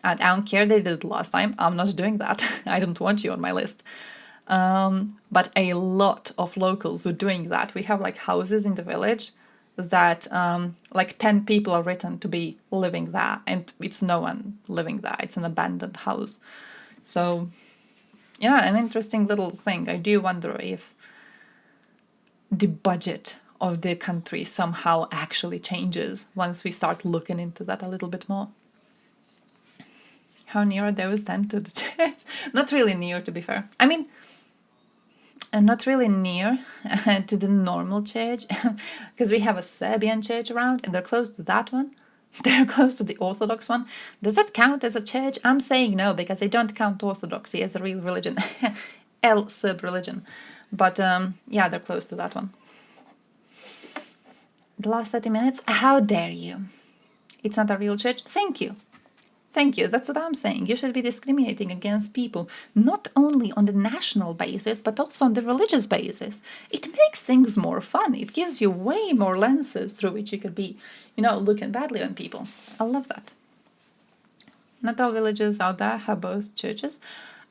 I don't care they did it last time. I'm not doing that. I don't want you on my list. But a lot of locals were doing that. We have like houses in the village that like 10 people are written to be living there, and it's no one living there. It's an abandoned house. So yeah, an interesting little thing. I do wonder if the budget of the country somehow actually changes once we start looking into that a little bit more. How near are those then to the church? Not really near, to be fair. I mean, and not really near to the normal church, because we have a Serbian church around and they're close to that one. They're close to the Orthodox one. Does that count as a church? I'm saying no, because they don't count Orthodoxy as a real religion. Serb religion. But yeah, they're close to that one. The last 30 minutes? How dare you? It's not a real church? Thank you. Thank you, that's what I'm saying. You should be discriminating against people, not only on the national basis, but also on the religious basis. It makes things more fun. It gives you way more lenses through which you could be, you know, looking badly on people. I love that. Not all villages out there have both churches.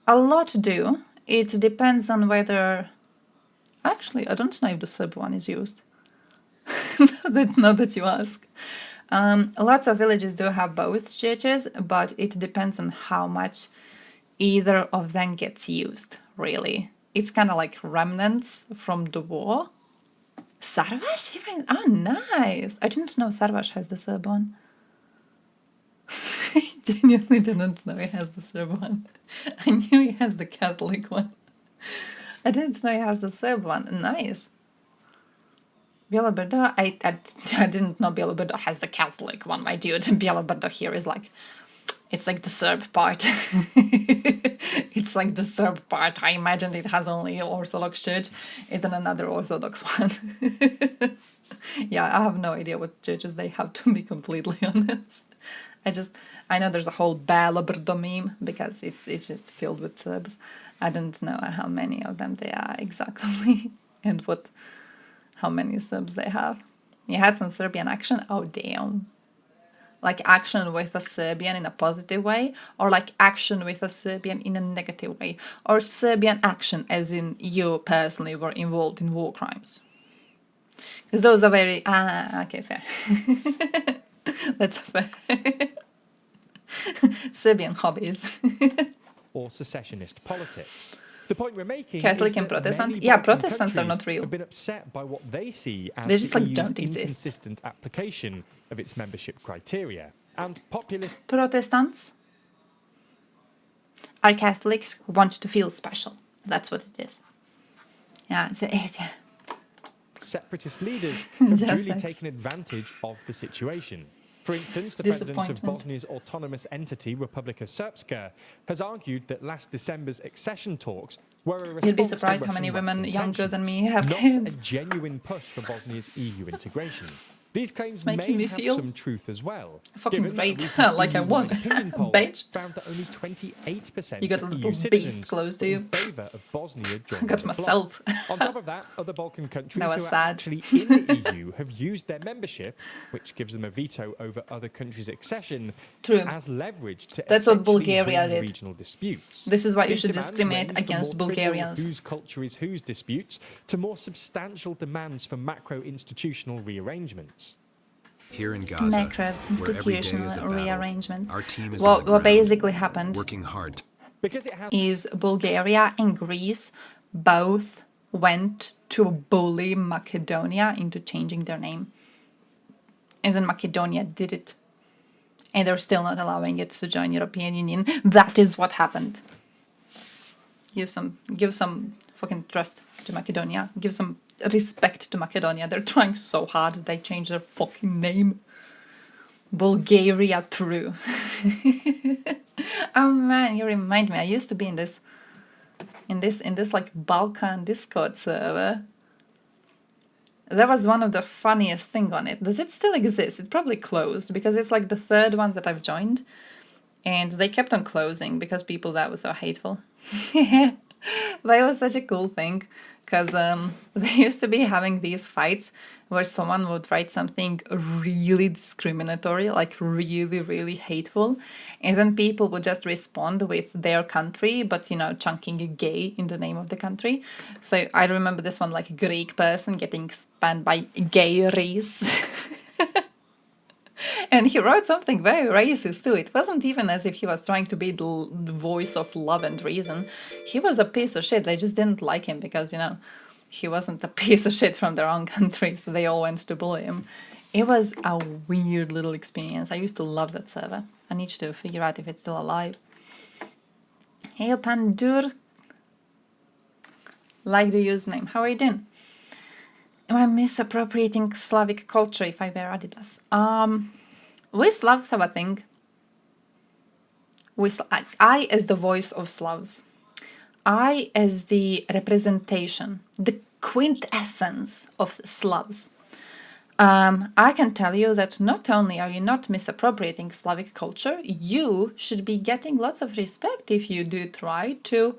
A lot do. It depends on whether... Actually, I don't know if the Serb one is used. Now that you ask. Lots of villages do have both churches, but it depends on how much either of them gets used, really. It's kind of like remnants from the war. Sarvash? Oh, nice! I didn't know Sarvash has the Serb one. I genuinely didn't know he has the Serb one. I knew he has the Catholic one. I didn't know he has the Serb one. Nice. Bielobrdo, I didn't know Bielobrdo has the Catholic one, my dude. Bielobrdo here is like, it's like the Serb part. It's like the Serb part. I imagined it has only Orthodox church and then another Orthodox one. Yeah, I have no idea what churches they have, to be completely honest. I know there's a whole Bielobrdo meme because it's just filled with Serbs. I don't know how many of them there are exactly and how many Serbs they have. You had some Serbian action? Oh, damn. Like action with a Serbian in a positive way, or like action with a Serbian in a negative way, or Serbian action as in you personally were involved in war crimes. Because those are very... okay, fair. That's fair. Serbian hobbies. Or secessionist politics. The point we're making Catholic is and that Protestant? many Yeah, Balkan Protestants are not countries real. have been upset by what they see as They just the like EU's don't exist. inconsistent application of its membership criteria. And populist Protestants are Catholics who want to feel special. That's what it is. Yeah. separatist leaders have Just duly sex. taken advantage of the situation. For instance, the president of Disappointment. Bosnia's autonomous entity, Republika Srpska, has argued that last December's accession talks were a response You'd be to surprised how many Russian women West younger than intentions, me have not kids. a genuine push for Bosnia's EU integration. These claims It's making may me have feel some truth as well. fucking given that a great, recent like I EU won. opinion poll Bitch. found that only 28% You got a of little EU beast citizens close to were you. in favour of Bosnia I joining got the myself. bloc. On top of that, other Balkan countries That who was are sad. actually in the EU have used their membership, which gives them a veto over other countries' accession, True. as leverage to That's what essentially Bulgaria win did. regional disputes. This is why you These should demands discriminate range from against more trivial Bulgarians. whose culture is whose disputes to more substantial demands for macro-institutional rearrangements. Here in Gaza, where every day Macro-institutional is a battle, rearrangement. our team is on What the ground, basically happened working hard. Because it has is Bulgaria and Greece both went to bully Macedonia into changing their name. And then Macedonia did it. And they're still not allowing it to join European Union. That is what happened. Give some fucking trust to Macedonia. Give some respect to Macedonia. They're trying so hard that they change their fucking name. Bulgaria true. Oh man, you remind me. I used to be in this like Balkan Discord server. That was one of the funniest thing on it. Does it still exist? It probably closed because it's like the third one that I've joined. And they kept on closing because people that were so hateful. But it was such a cool thing because they used to be having these fights where someone would write something really discriminatory, like really, really hateful. And then people would just respond with their country, but, you know, chunking gay in the name of the country. So I remember this one, like a Greek person getting spammed by gay race. And he wrote something very racist too. It wasn't even as if he was trying to be the voice of love and reason. He was a piece of shit. They just didn't like him because, you know, he wasn't a piece of shit from their own country, so they all went to bully him. It was a weird little experience. I used to love that server. I need to figure out if it's still alive. Hey, Pandur. Like the username. How are you doing? Am I misappropriating Slavic culture if I wear Adidas? We Slavs have a thing. I as the voice of Slavs. I as the representation, the quintessence of Slavs. I can tell you that not only are you not misappropriating Slavic culture, you should be getting lots of respect if you do try to,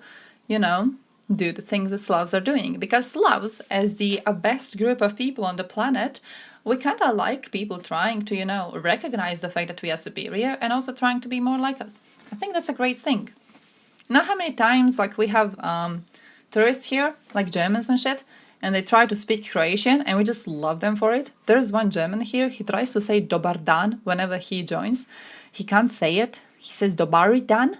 you know, do the things that Slavs are doing. Because Slavs, as the best group of people on the planet, we kind of like people trying to, you know, recognize the fact that we are superior and also trying to be more like us. I think that's a great thing. Know how many times, like, we have tourists here, like Germans and shit, and they try to speak Croatian, and we just love them for it. There's one German here, he tries to say Dobar dan whenever he joins. He can't say it. He says Dobari dan.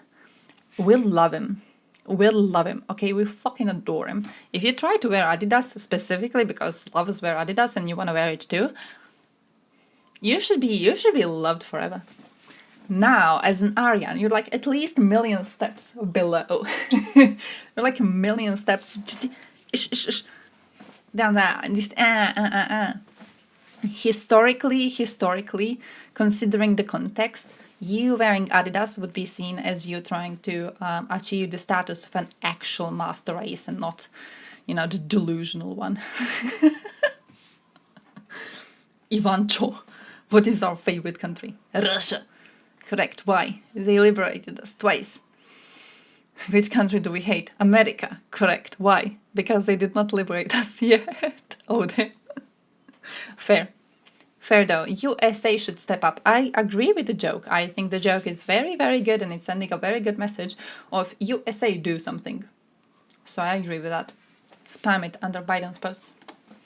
We'll love him. We'll love him, okay? We fucking adore him. If you try to wear Adidas specifically because Slavs wear Adidas and you want to wear it too, you should be loved forever. Now, as an Aryan, you're like at least a million steps below. You're like a million steps down there, and just Historically, considering the context, you wearing Adidas would be seen as you trying to achieve the status of an actual master race and not, you know, the delusional one. Ivancho, what is our favorite country? Russia. Correct. Why? They liberated us twice. Which country do we hate? America. Correct. Why? Because they did not liberate us yet. Oh, they... Fair. Fair though. USA should step up. I agree with the joke. I think the joke is very, very good and it's sending a very good message of USA do something. So I agree with that. Spam it under Biden's posts.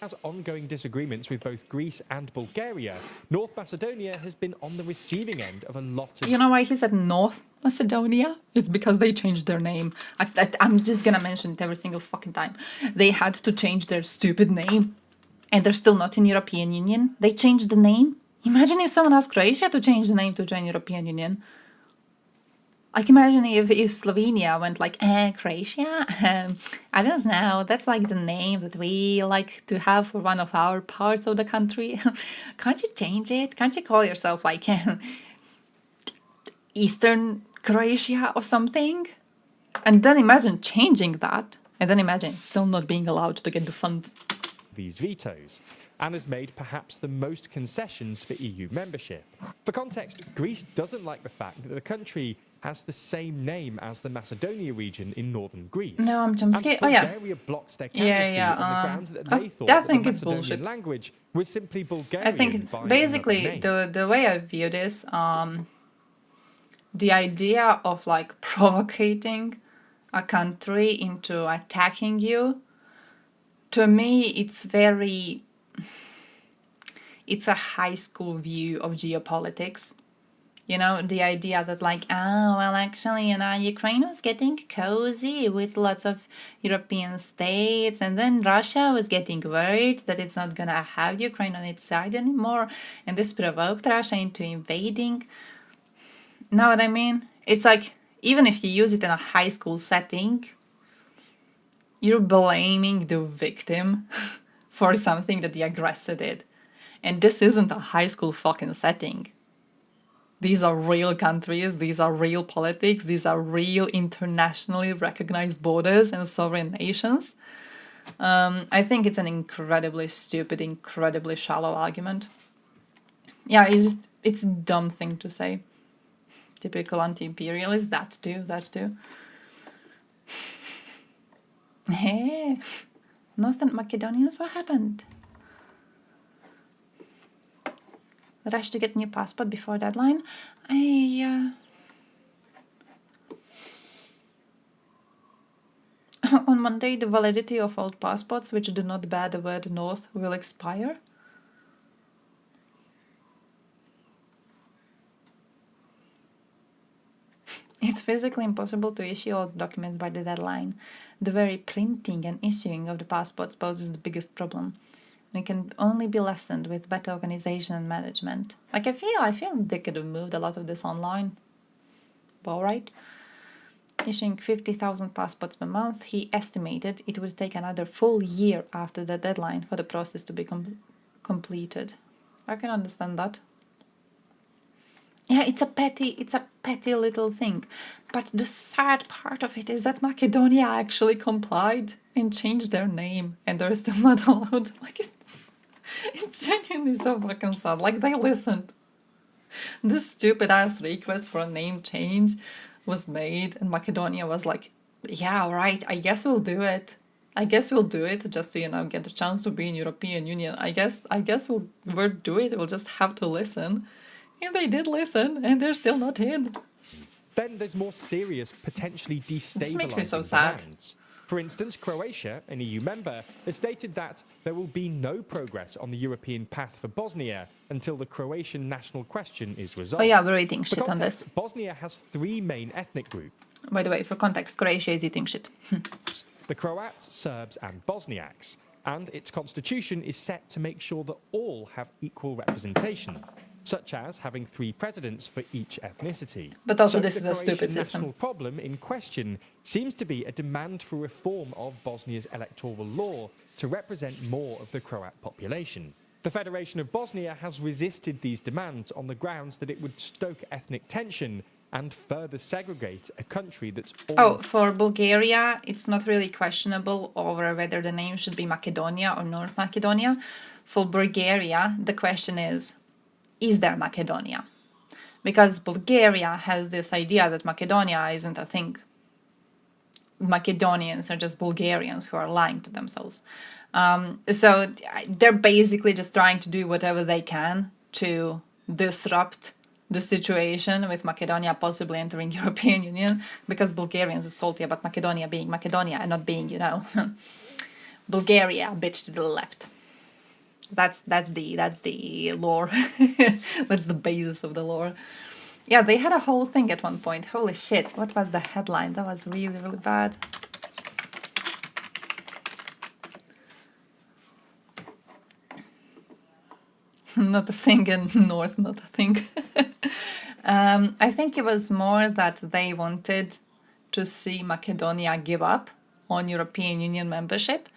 Has ongoing disagreements with both Greece and Bulgaria, North Macedonia has been on the receiving end of a lot of... You know why he said North Macedonia? It's because they changed their name. I'm just gonna mention it every single fucking time. They had to change their stupid name. And they're still not in European Union. They changed the name. Imagine if someone asked Croatia to change the name to join European Union. Like, imagine if Slovenia went like, Croatia? I don't know. That's like the name that we like to have for one of our parts of the country. Can't you change it? Can't you call yourself like Eastern Croatia or something? And then imagine changing that. And then imagine still not being allowed to get the funds. These vetoes, and has made perhaps the most concessions for EU membership. For context, Greece doesn't like the fact that the country has the same name as the Macedonia region in northern Greece. No, I'm scared. Oh yeah. Bulgaria blocked their candidacy on the grounds that they thought I that think the it's Macedonian bullshit. language was simply Bulgarian. I think it's by basically another name. the way I view this. The idea of like provocating a country into attacking you. To me, it's a high school view of geopolitics. You know, the idea that like, oh, well, actually, you know, Ukraine was getting cozy with lots of European states, and then Russia was getting worried that it's not gonna have Ukraine on its side anymore, and this provoked Russia into invading. Know what I mean? It's like, even if you use it in a high school setting, you're blaming the victim for something that the aggressor did. And this isn't a high school fucking setting. These are real countries, these are real politics, these are real internationally recognized borders and sovereign nations. I think it's an incredibly stupid, incredibly shallow argument. Yeah, it's a dumb thing to say. Typical anti-imperialist, that too. Hey, Northern Macedonians, what happened? Rush to get new passport before deadline. On Monday, the validity of old passports which do not bear the word North will expire. It's physically impossible to issue all documents by the deadline. The very printing and issuing of the passports poses the biggest problem. And it can only be lessened with better organization and management. Like I feel they could have moved a lot of this online. But alright. Issuing 50,000 passports per month, he estimated it would take another full year after the deadline for the process to be completed. I can understand that. Yeah, it's a petty little thing. But the sad part of it is that Macedonia actually complied and changed their name, and they're still not allowed. Like, it's genuinely so fucking sad. Like, they listened. The stupid ass request for a name change was made, and Macedonia was like, yeah, alright, I guess we'll do it. Just to, get a chance to be in European Union. I guess we'll do it. We'll just have to listen. And they did listen, and they're still not in. Then there's more serious, potentially destabilising This makes me so sad. demands. For instance, Croatia, an EU member, has stated that there will be no progress on the European path for Bosnia until the Croatian national question is resolved. Oh yeah, we're eating For shit on context, this. Bosnia has 3 main ethnic groups. By the way, for context, Croatia is eating shit. The Croats, Serbs and Bosniaks. And its constitution is set to make sure that all have equal representation, such as having 3 presidents for each ethnicity. But also So this is the a stupid Croatian system. national problem in question seems to be a demand for reform of Bosnia's electoral law to represent more of the Croat population. The Federation of Bosnia has resisted these demands on the grounds that it would stoke ethnic tension and further segregate a country that's Oh, for Bulgaria, it's not really questionable over whether the name should be Macedonia or North Macedonia. For Bulgaria, the question is there Macedonia? Because Bulgaria has this idea that Macedonia isn't a thing. Macedonians are just Bulgarians who are lying to themselves. So they're basically just trying to do whatever they can to disrupt the situation with Macedonia possibly entering European Union, because Bulgarians are salty about Macedonia being Macedonia and not being, Bulgaria, bitch to the left. That's the lore. That's the basis of the lore. Yeah, they had a whole thing at one point. Holy shit, what was the headline? That was really, really bad. Not a thing in North, not a thing. I think it was more that they wanted to see Macedonia give up on European Union membership,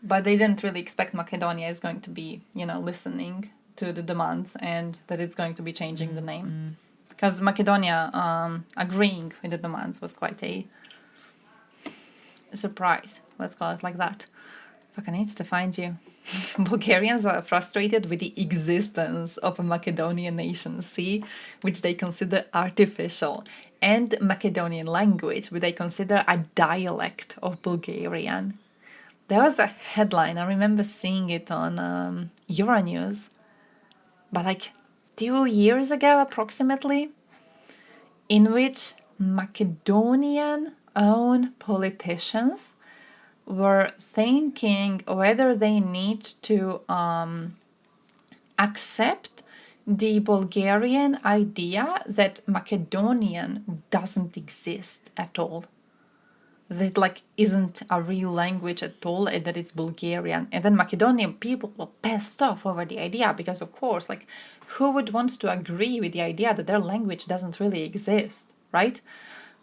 but they didn't really expect Macedonia is going to be, listening to the demands and that it's going to be changing the name. Because Macedonia agreeing with the demands was quite a surprise. Let's call it like that. Fuck, I need to find you. Bulgarians are frustrated with the existence of a Macedonian nation, which they consider artificial, and Macedonian language, which they consider a dialect of Bulgarian. There was a headline, I remember seeing it on Euronews, but 2 years ago approximately, in which Macedonian-owned politicians were thinking whether they need to accept the Bulgarian idea that Macedonian doesn't exist at all. That isn't a real language at all, and that it's Bulgarian. And then Macedonian people were pissed off over the idea because, of course, who would want to agree with the idea that their language doesn't really exist, right?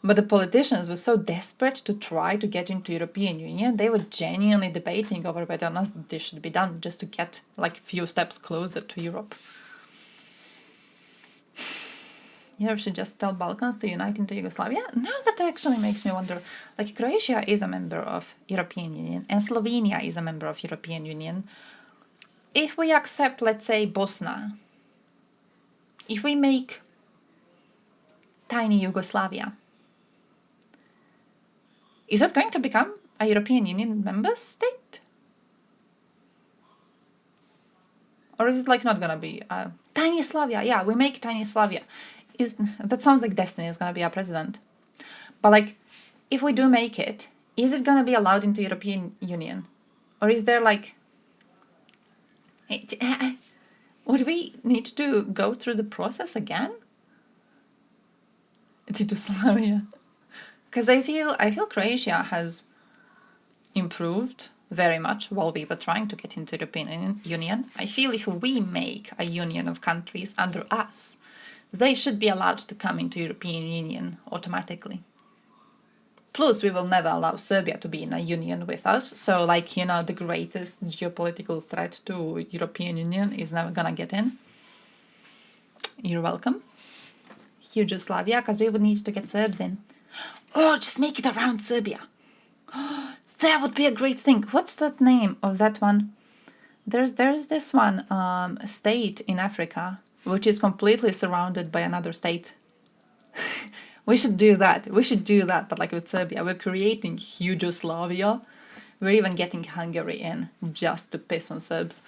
But the politicians were so desperate to try to get into European Union, they were genuinely debating over whether or not this should be done just to get a few steps closer to Europe. Europe should just tell Balkans to unite into Yugoslavia? No, that actually makes me wonder. Croatia is a member of European Union and Slovenia is a member of European Union. If we accept, let's say, Bosnia, if we make tiny Yugoslavia. Is it going to become a European Union member state? Or is it like not gonna be tiny Slavia? Yeah, we make tiny Slavia. That sounds like Destiny is gonna be our president. But like, if we do make it, is it gonna be allowed into European Union, or is there like, would we need to go through the process again to do Slavia? Because I feel Croatia has improved very much while we were trying to get into the European Union. I feel if we make a union of countries under us, they should be allowed to come into European Union automatically. Plus, we will never allow Serbia to be in a union with us. So, like, you know, the greatest geopolitical threat to European Union is never gonna get in. You're welcome. Yugoslavia, because we would need to get Serbs in. Oh, just make it around Serbia. That would be a great thing. What's that name of that one? There's this one state in Africa which is completely surrounded by another state. We should do that. We should do that, but like with Serbia, we're creating Yugoslavia. We're even getting Hungary in just to piss on Serbs.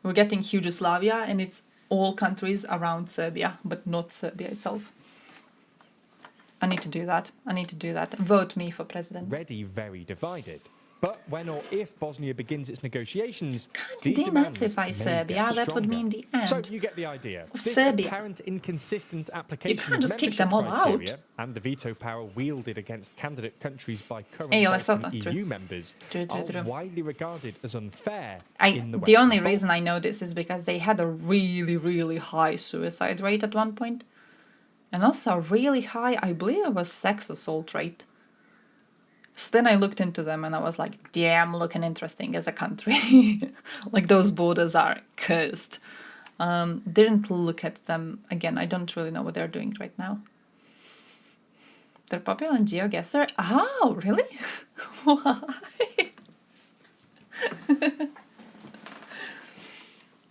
We're getting Yugoslavia, and it's all countries around Serbia, but not Serbia itself. I need to do that. I need to do that. Vote me for president. Already very divided. But when or if Bosnia begins its negotiations, can't denazify Serbia. That would mean the end. So you get the idea. This Serbia. apparent inconsistent application You can't just of kick them all criteria out. and the veto power wielded against candidate countries by current Hey, let's Balkan not- EU members are widely regarded as unfair in the The Western only Balkans. reason I know this is because they had a really, really high suicide rate at one point. And also a really high, I believe it was sex assault rate. So then I looked into them and I was like, damn, looking interesting as a country. Like those borders are cursed. Didn't look at them again. I don't really know what they're doing right now. They're popular in GeoGuessr. Oh, really? Why?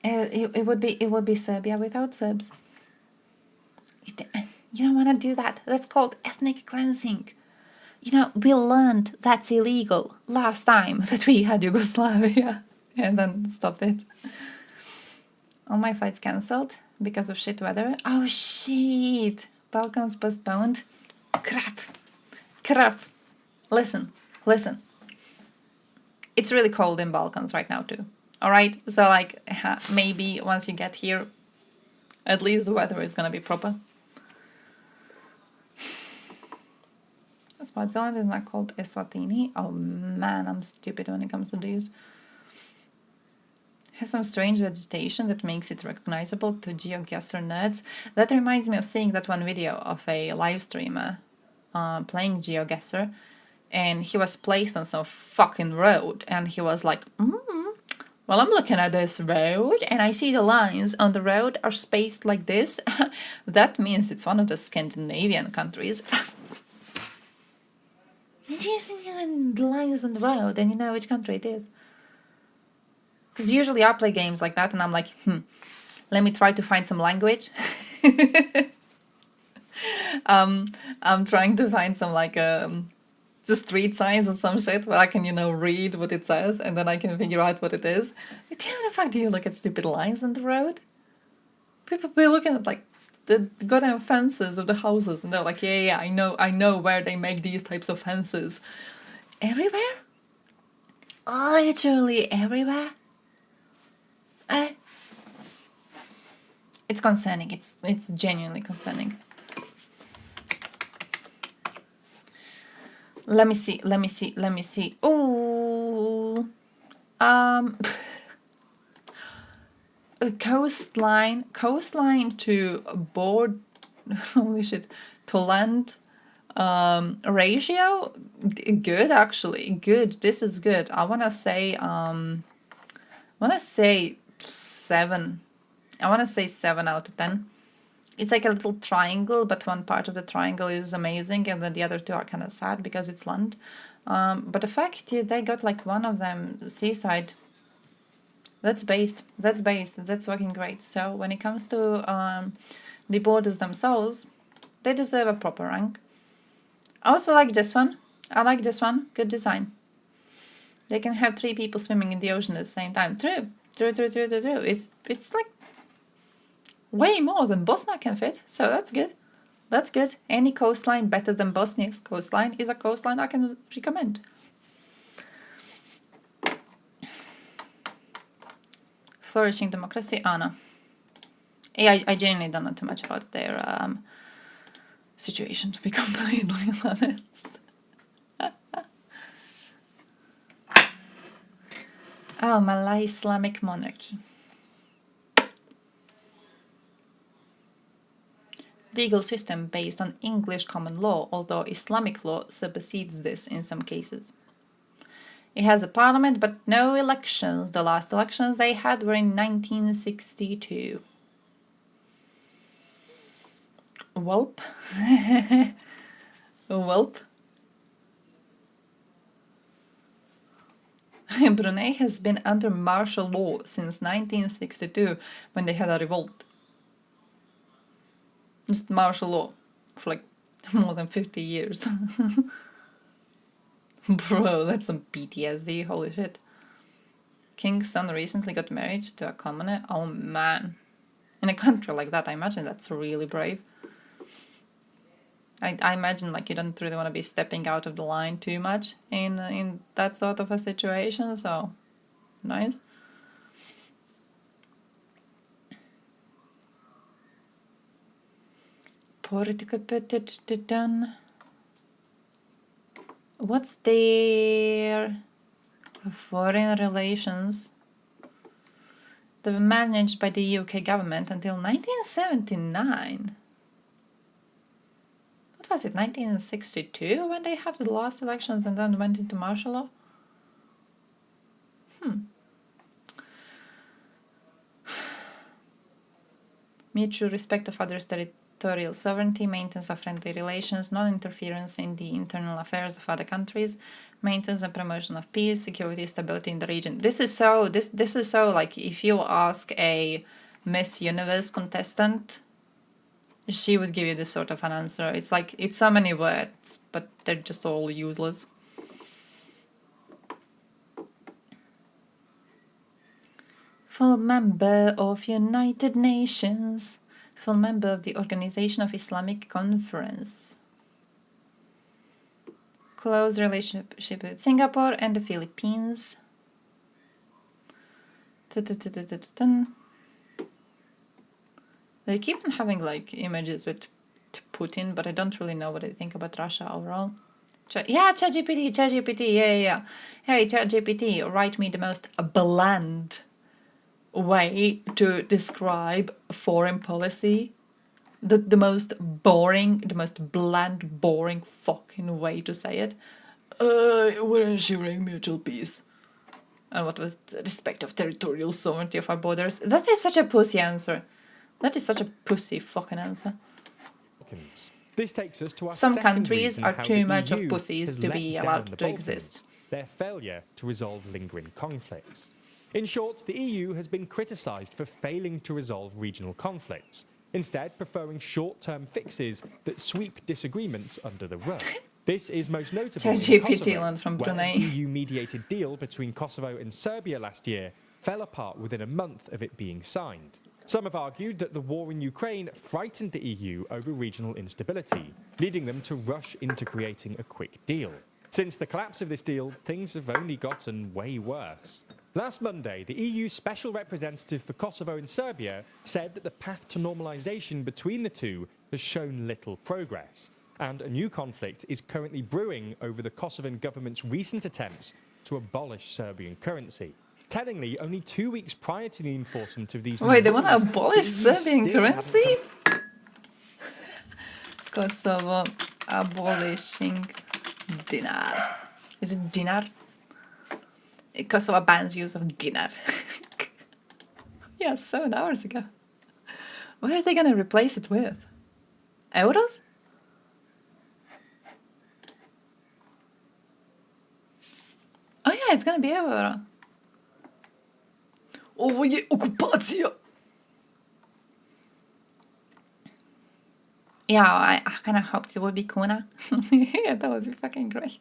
It would be Serbia without Serbs. You don't want to do that. That's called ethnic cleansing. You know, we learned that's illegal last time that we had Yugoslavia and then stopped it. All my flights cancelled because of shit weather. Oh shit! Balkans postponed. Crap. Listen. It's really cold in Balkans right now too. Alright? So like, maybe once you get here, at least the weather is gonna be proper. Swaziland is not called Eswatini. Oh man, I'm stupid when it comes to these. Has some strange vegetation that makes it recognizable to GeoGuessr nerds. That reminds me of seeing that one video of a live streamer playing GeoGuessr, and he was placed on some fucking road, and he was like, well, I'm looking at this road, and I see the lines on the road are spaced like this. That means it's one of the Scandinavian countries. You see the lines on the road, and you know which country it is. Because usually I play games like that, and I'm like, let me try to find some language. I'm trying to find some like the street signs or some shit where I can, you know, read what it says, and then I can figure out what it is. Like, how the fuck do you look at stupid lines on the road? People be looking at like the goddamn fences of the houses, and they're like, yeah, I know where they make these types of fences. Everywhere? Literally everywhere? It's concerning. It's genuinely concerning. Let me see. Ooh. Coastline to board, holy shit, to land ratio, good actually, good. This is good. I wanna say 7. I wanna say 7 out of 10. It's like a little triangle, but one part of the triangle is amazing, and then the other two are kind of sad because it's land. But the fact they got like one of them seaside. That's based. That's working great. So when it comes to the borders themselves, They deserve a proper rank. I also like this one. I like this one. Good design. They can have 3 people swimming in the ocean at the same time. True. It's like way more than Bosnia can fit, so that's good. That's good. Any coastline better than Bosnia's coastline is a coastline I can recommend. Flourishing democracy? Oh no. Yeah, I genuinely don't know too much about their situation, to be completely honest. Oh, Malay Islamic monarchy. Legal system based on English common law, although Islamic law supersedes this in some cases. It has a parliament, but no elections. The last elections they had were in 1962. Welp. Welp. Brunei has been under martial law since 1962, when they had a revolt. Just martial law for like more than 50 years. Bro, that's some PTSD, holy shit. King's son recently got married to a commoner. Oh man. In a country like that, I imagine that's really brave. I imagine like you don't really want to be stepping out of the line too much in that sort of a situation, so nice. What's their foreign relations? They were managed by the UK government until 1979. What was it, 1962 when they had the last elections and then went into martial law? Mutual respect of others' territorial sovereignty, maintenance of friendly relations, non-interference in the internal affairs of other countries, maintenance and promotion of peace, security, stability in the region. This is so like if you ask a Miss Universe contestant, she would give you this sort of an answer. It's like, it's so many words, but they're just all useless. Full member of United Nations. Full member of the Organization of Islamic Conference. Close relationship with Singapore and the Philippines. They keep on having like images with Putin, but I don't really know what I think about Russia overall. ChatGPT, yeah. Hey, ChatGPT, write me the most bland way to describe foreign policy. The most boring, the most bland, boring fucking way to say it. We're ensuring mutual peace. And what was the respect of territorial sovereignty of our borders? That is such a pussy answer. That is such a pussy fucking answer. This takes us to our Some second countries reason are how too the much EU of pussies has to let be down allowed the to Balkans, exist. their failure to resolve lingering conflicts. In short, the EU has been criticised for failing to resolve regional conflicts, instead preferring short-term fixes that sweep disagreements under the rug. This is most notable in ChatGPT Kosovo, from where Brunei. an EU-mediated deal between Kosovo and Serbia last year fell apart within a month of it being signed. Some have argued that the war in Ukraine frightened the EU over regional instability, leading them to rush into creating a quick deal. Since the collapse of this deal, things have only gotten way worse. Last Monday, the EU Special Representative for Kosovo and Serbia said that the path to normalisation between the two has shown little progress, and a new conflict is currently brewing over the Kosovan government's recent attempts to abolish Serbian currency. Tellingly, only 2 weeks prior to the enforcement of these new Wait, they want to rules, abolish the EU Serbian still currency? Kosovo abolishing dinar. Is it dinar? Kosovo bans use of dinar. Yeah, 7 hours ago. What are they gonna replace it with? Euros? Oh yeah, it's gonna be euro. Ovo je okupacija! Yeah, I kind of hoped it would be kuna. Yeah, that would be fucking great.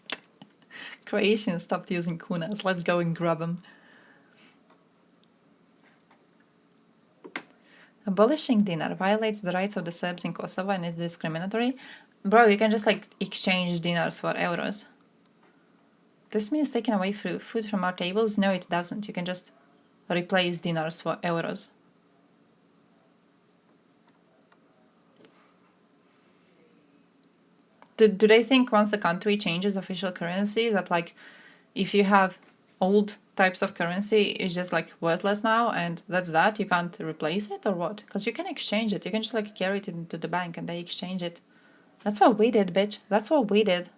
Croatians stopped using kunas. Let's go and grab them. Abolishing dinar violates the rights of the Serbs in Kosovo and is discriminatory. Bro, you can just like exchange dinars for euros. This means taking away food from our tables? No, it doesn't. You can just replace dinars for euros. Do they think once a country changes official currency that like if you have old types of currency it's just like worthless now and that's that, you can't replace it or what? Because you can exchange it, you can just like carry it into the bank and they exchange it. That's what we did, bitch. That's what we did.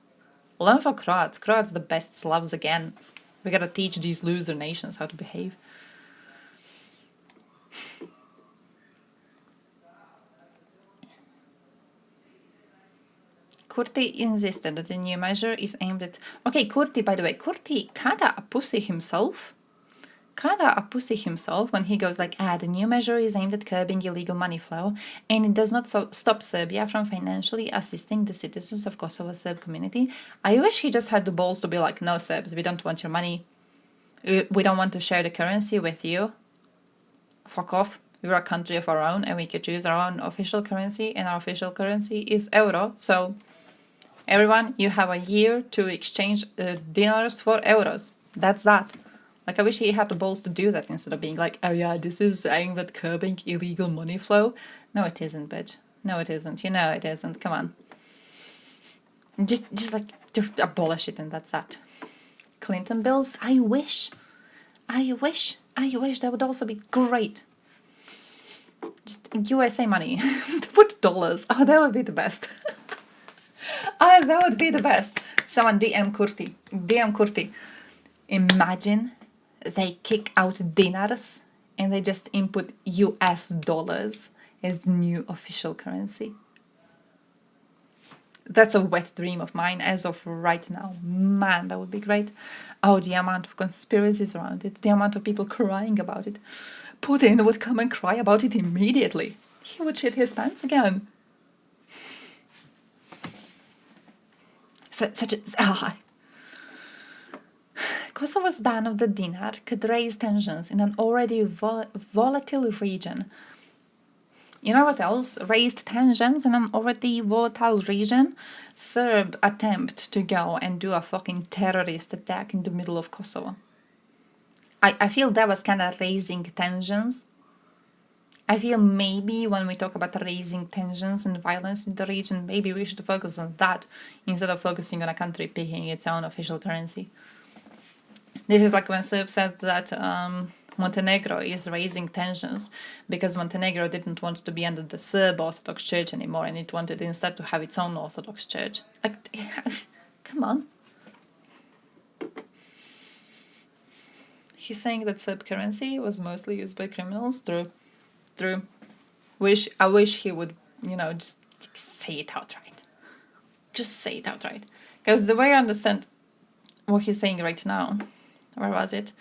Learn for Croats. Croats the best Slavs again. We gotta teach these loser nations how to behave. Kurti insisted that the new measure is aimed at... Okay, Kurti, by the way, Kurti kinda a pussy himself. Kinda a pussy himself when he goes like, the new measure is aimed at curbing illegal money flow and it does not stop Serbia from financially assisting the citizens of Kosovo's Serb community. I wish he just had the balls to be like, no Serbs, we don't want your money. We don't want to share the currency with you. Fuck off. We're a country of our own and we could choose our own official currency and our official currency is euro, so... Everyone, you have a year to exchange dinars for euros. That's that. Like, I wish he had the balls to do that instead of being like, oh yeah, this is aimed at curbing illegal money flow. No, it isn't, bitch. No, it isn't. You know it isn't. Come on. Just like, just abolish it and that's that. Clinton bills? I wish. That would also be great. Just USA money. Put dollars. Oh, that would be the best. Oh, that would be the best. Someone DM Kurti. DM Kurti. Imagine they kick out dinars and they just input US dollars as the new official currency. That's a wet dream of mine as of right now. Man, that would be great. Oh, the amount of conspiracies around it. The amount of people crying about it. Putin would come and cry about it immediately. He would shit his pants again. Kosovo's ban of the dinar could raise tensions in an already volatile region. You know what else raised tensions in an already volatile region? Serb attempt to go and do a fucking terrorist attack in the middle of Kosovo. I feel that was kind of raising tensions. I feel maybe when we talk about raising tensions and violence in the region, maybe we should focus on that instead of focusing on a country picking its own official currency. This is like when Serb said that Montenegro is raising tensions because Montenegro didn't want to be under the Serb Orthodox Church anymore and it wanted instead to have its own Orthodox Church. Like, come on. He's saying that Serb currency was mostly used by criminals. True. I wish he would, just say it outright. Just say it outright. Because the way I understand what he's saying right now, where was it?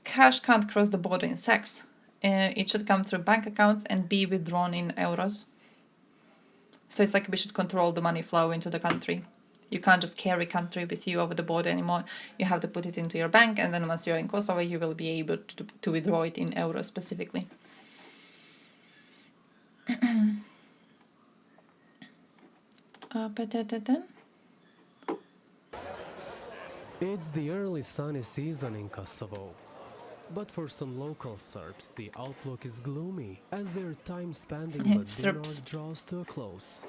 Cash can't cross the border in sex. It should come through bank accounts and be withdrawn in euros. So it's like we should control the money flow into the country. You can't just carry country with you over the border anymore. You have to put it into your bank and then once you're in Kosovo, you will be able to withdraw it in euros specifically. It's the early sunny season in Kosovo. But for some local Serbs, the outlook is gloomy as their time spending with dinar draws to a close.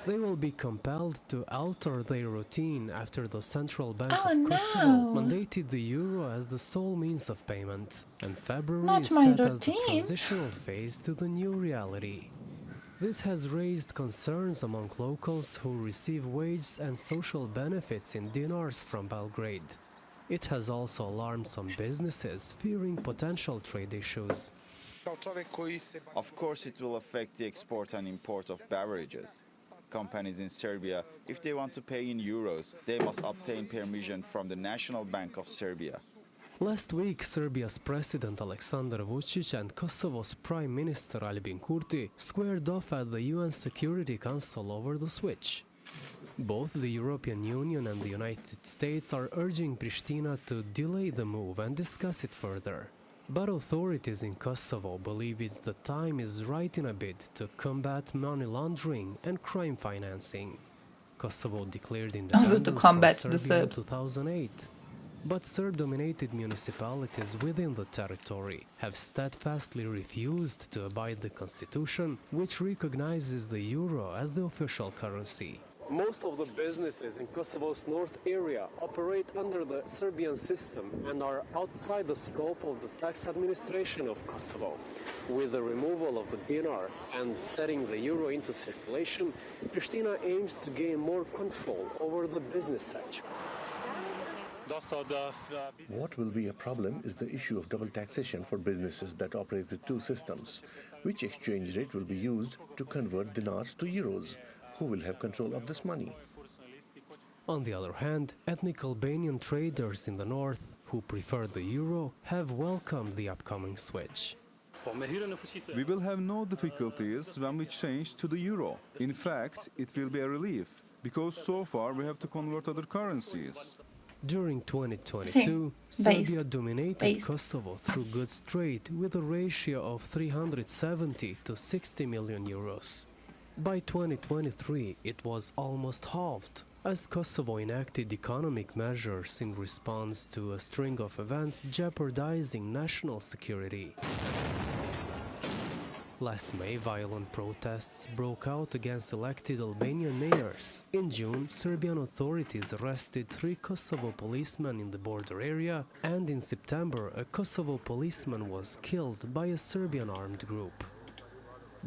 They will be compelled to alter their routine after the Central Bank of Kosovo mandated the euro as the sole means of payment, and February is set as the transitional phase to the new reality. This has raised concerns among locals who receive wages and social benefits in dinars from Belgrade. It has also alarmed some businesses, fearing potential trade issues. Of course it will affect the export and import of beverages. Companies in Serbia, if they want to pay in euros, they must obtain permission from the National Bank of Serbia. Last week, Serbia's President Aleksandar Vučić and Kosovo's Prime Minister Albin Kurti squared off at the UN Security Council over the switch. Both the European Union and the United States are urging Pristina to delay the move and discuss it further. But authorities in Kosovo believe the time is right in a bid to combat money laundering and crime financing. Kosovo declared independence to combat from the Serbia in Serbs. 2008. But Serb-dominated municipalities within the territory have steadfastly refused to abide the constitution, which recognizes the euro as the official currency. Most of the businesses in Kosovo's north area operate under the Serbian system and are outside the scope of the tax administration of Kosovo. With the removal of the dinar and setting the euro into circulation, Pristina aims to gain more control over the business sector. What will be a problem is the issue of double taxation for businesses that operate with two systems. Which exchange rate will be used to convert dinars to euros? Who will have control of this money? On the other hand, ethnic Albanian traders in the north, who prefer the euro, have welcomed the upcoming switch. We will have no difficulties when we change to the euro. In fact, it will be a relief, because so far we have to convert other currencies. During 2022, Serbia dominated Kosovo through goods trade with a ratio of 370 to 60 million euros. By 2023, it was almost halved, as Kosovo enacted economic measures in response to a string of events jeopardizing national security. Last May, violent protests broke out against elected Albanian mayors. In June, Serbian authorities arrested 3 Kosovo policemen in the border area, and in September, a Kosovo policeman was killed by a Serbian armed group.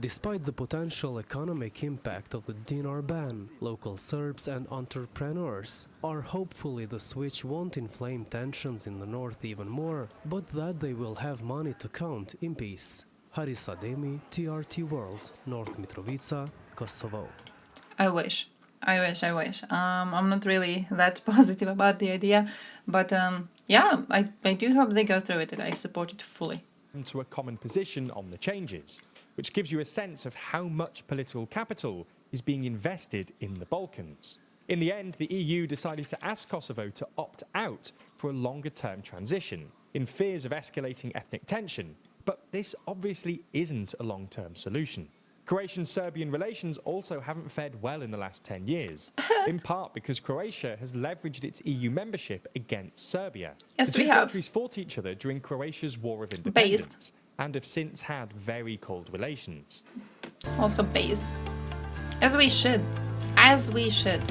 Despite the potential economic impact of the dinar ban, local Serbs and entrepreneurs are hopefully the switch won't inflame tensions in the north even more, but that they will have money to count in peace. Haris Ademi, TRT World, North Mitrovica, Kosovo. I wish. I'm not really that positive about the idea, but yeah, I do hope they go through with it. I support it fully. To a common position on the changes, which gives you a sense of how much political capital is being invested in the Balkans. In the end, the EU decided to ask Kosovo to opt out for a longer-term transition, in fears of escalating ethnic tension. But this obviously isn't a long-term solution. Croatian-Serbian relations also haven't fared well in the last 10 years, in part because Croatia has leveraged its EU membership against Serbia. Yes, the we two have. countries fought each other during Croatia's War of Independence and have since had very cold relations. Also based. As we should. As we should.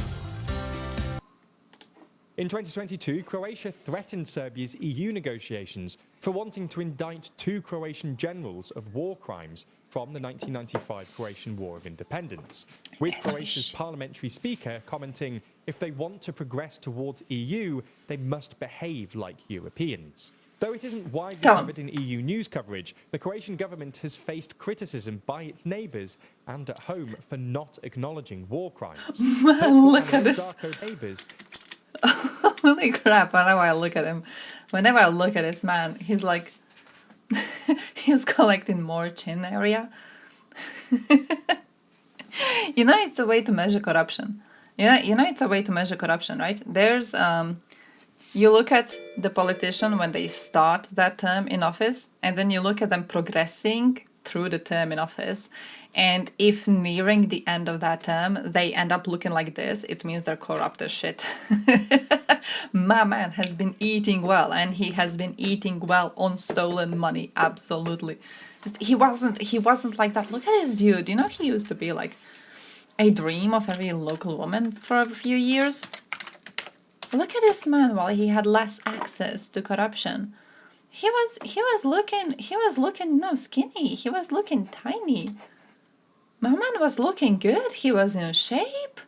In 2022, Croatia threatened Serbia's EU negotiations for wanting to indict 2 Croatian generals of war crimes from the 1995 Croatian War of Independence, with Croatia's parliamentary speaker commenting, if they want to progress towards EU, they must behave like Europeans. Though it isn't widely covered in EU news coverage, the Croatian government has faced criticism by its neighbours and at home for not acknowledging war crimes. Look at this. Neighbours. Holy crap, whenever I look at him, whenever I look at this man, he's like, he's collecting more chin area. You know, it's a way to measure corruption. You know, it's a way to measure corruption, right? There's, you look at the politician when they start that term in office, and then you look at them progressing through the term in office. And if nearing the end of that term, they end up looking like this, it means they're corrupt as shit. My man has been eating well, and he has been eating well on stolen money. Absolutely. Just, he wasn't like that. Look at this dude. You know, he used to be like a dream of every local woman for a few years. Look at this man while he had less access to corruption. He was looking no skinny. He was looking tiny. My man was looking good. He was in shape.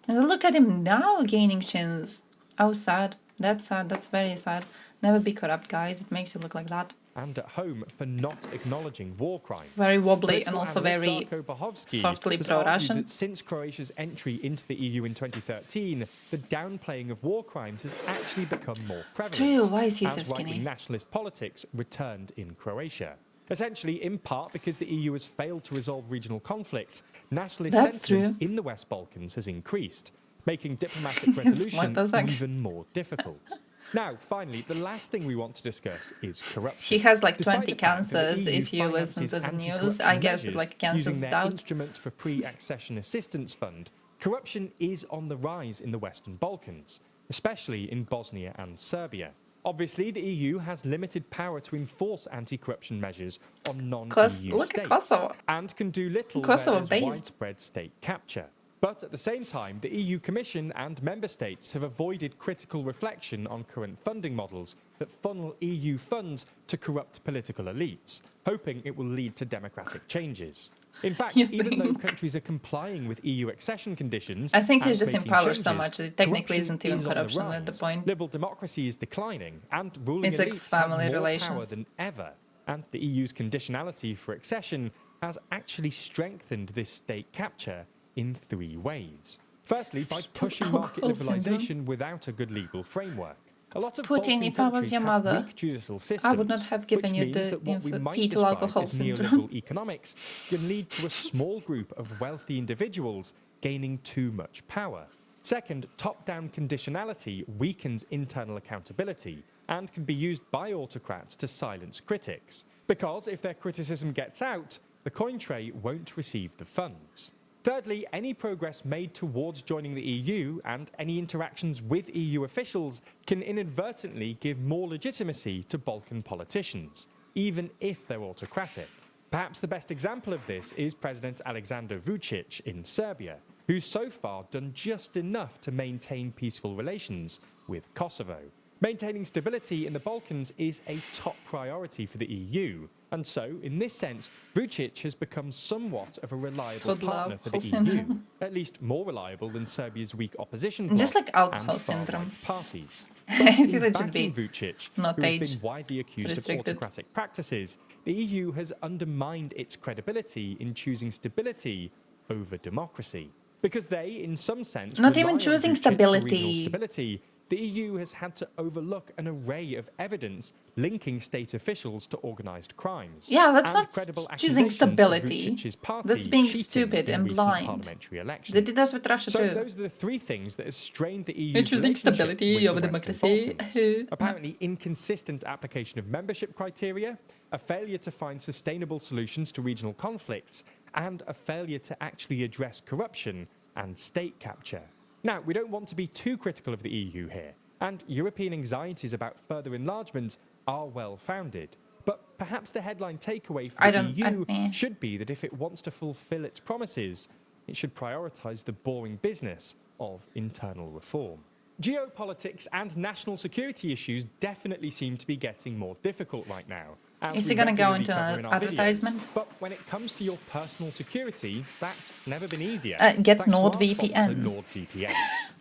And look at him now gaining chins. Oh, sad. That's sad. That's very sad. Never be corrupt, guys. It makes you look like that. and at home for not acknowledging war crimes. Very wobbly and Political also analyst very Sarko Bohovsky softly has argued pro-Russian. that since Croatia's entry into the EU in 2013, the downplaying of war crimes has actually become more prevalent. True, why is he so as skinny? right-wing nationalist politics returned in Croatia. Essentially, in part because the EU has failed to resolve regional conflicts, nationalist sentiment in the West Balkans has increased, making diplomatic resolution even more difficult. Now, finally, the last thing we want to discuss is corruption. He has like Despite 20 the fact that the cancers EU if you listen to the news. I guess it like cancels using their out. instrument for pre-accession assistance fund, corruption is on the rise in the Western Balkans, especially in Bosnia and Serbia. Obviously, the EU has limited power to enforce anti-corruption measures on non-EU states and can do little where there's widespread state capture. But at the same time, the EU Commission and member states have avoided critical reflection on current funding models that funnel EU funds to corrupt political elites, hoping it will lead to democratic changes. In fact, even though countries are complying with EU accession conditions, I think he's just making in power changes, so much that it technically isn't even is on the corruption at the rise. point. Liberal democracy is declining, and ruling It's like elites family have more relations. power than ever. And the EU's conditionality for accession has actually strengthened this state capture in 3 ways. Firstly, by pushing market liberalisation without a good legal framework. A lot of Putin, Balkan if I was countries your have mother, weak judicial systems, I would not have given which you means the that what we might fetal describe alcohol as syndrome. neoliberal economics can lead to a small group of wealthy individuals gaining too much power. Second, top-down conditionality weakens internal accountability and can be used by autocrats to silence critics, because if their criticism gets out, the coin tray won't receive the funds. Thirdly, any progress made towards joining the EU and any interactions with EU officials can inadvertently give more legitimacy to Balkan politicians, even if they're autocratic. Perhaps the best example of this is President Aleksandar Vučić in Serbia, who's so far done just enough to maintain peaceful relations with Kosovo. Maintaining stability in the Balkans is a top priority for the EU, and so, in this sense, Vučić has become somewhat of a reliable partner for the EU, at least more reliable than Serbia's weak opposition bloc Just like alcohol and far-right syndrome. parties. I feel it should Backing be Vučić, not who has age been widely accused restricted. of autocratic practices, the EU has undermined its credibility in choosing stability over democracy. Because they, in some sense, Not rely even on choosing Vučić for regional stability. stability, the EU has had to overlook an array of evidence linking state officials to organised crimes. Yeah, that's and not credible choosing accusations of stability. Vučić's party That's being cheating stupid in and recent blind. parliamentary elections. They did that with Russia So too. those are the 3 things that have strained the EU's They're choosing relationship stability with over the Western democracy. Balkans. Apparently inconsistent application of membership criteria, a failure to find sustainable solutions to regional conflicts, and a failure to actually address corruption and state capture. Now, we don't want to be too critical of the EU here, and European anxieties about further enlargement are well-founded. But perhaps the headline takeaway for the EU should be that if it wants to fulfill its promises, it should prioritise the boring business of internal reform. Geopolitics and national security issues definitely seem to be getting more difficult right now. Is he going to go into an advertisement? But when it comes to your personal security, that's never been easier. Get Thanks to our NordVPN. sponsor, NordVPN.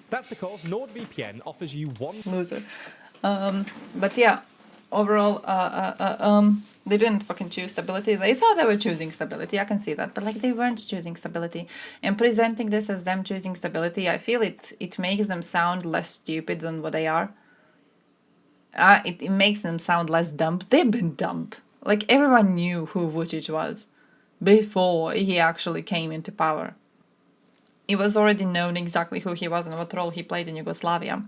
That's because NordVPN offers you one... Loser. But yeah, overall, they didn't fucking choose stability. They thought they were choosing stability. I can see that. But like they weren't choosing stability. And presenting this as them choosing stability, I feel it makes them sound less stupid than what they are. It makes them sound less dumb. They've been dumb. Like everyone knew who Vučić was before he actually came into power. It was already known exactly who he was and what role he played in Yugoslavia.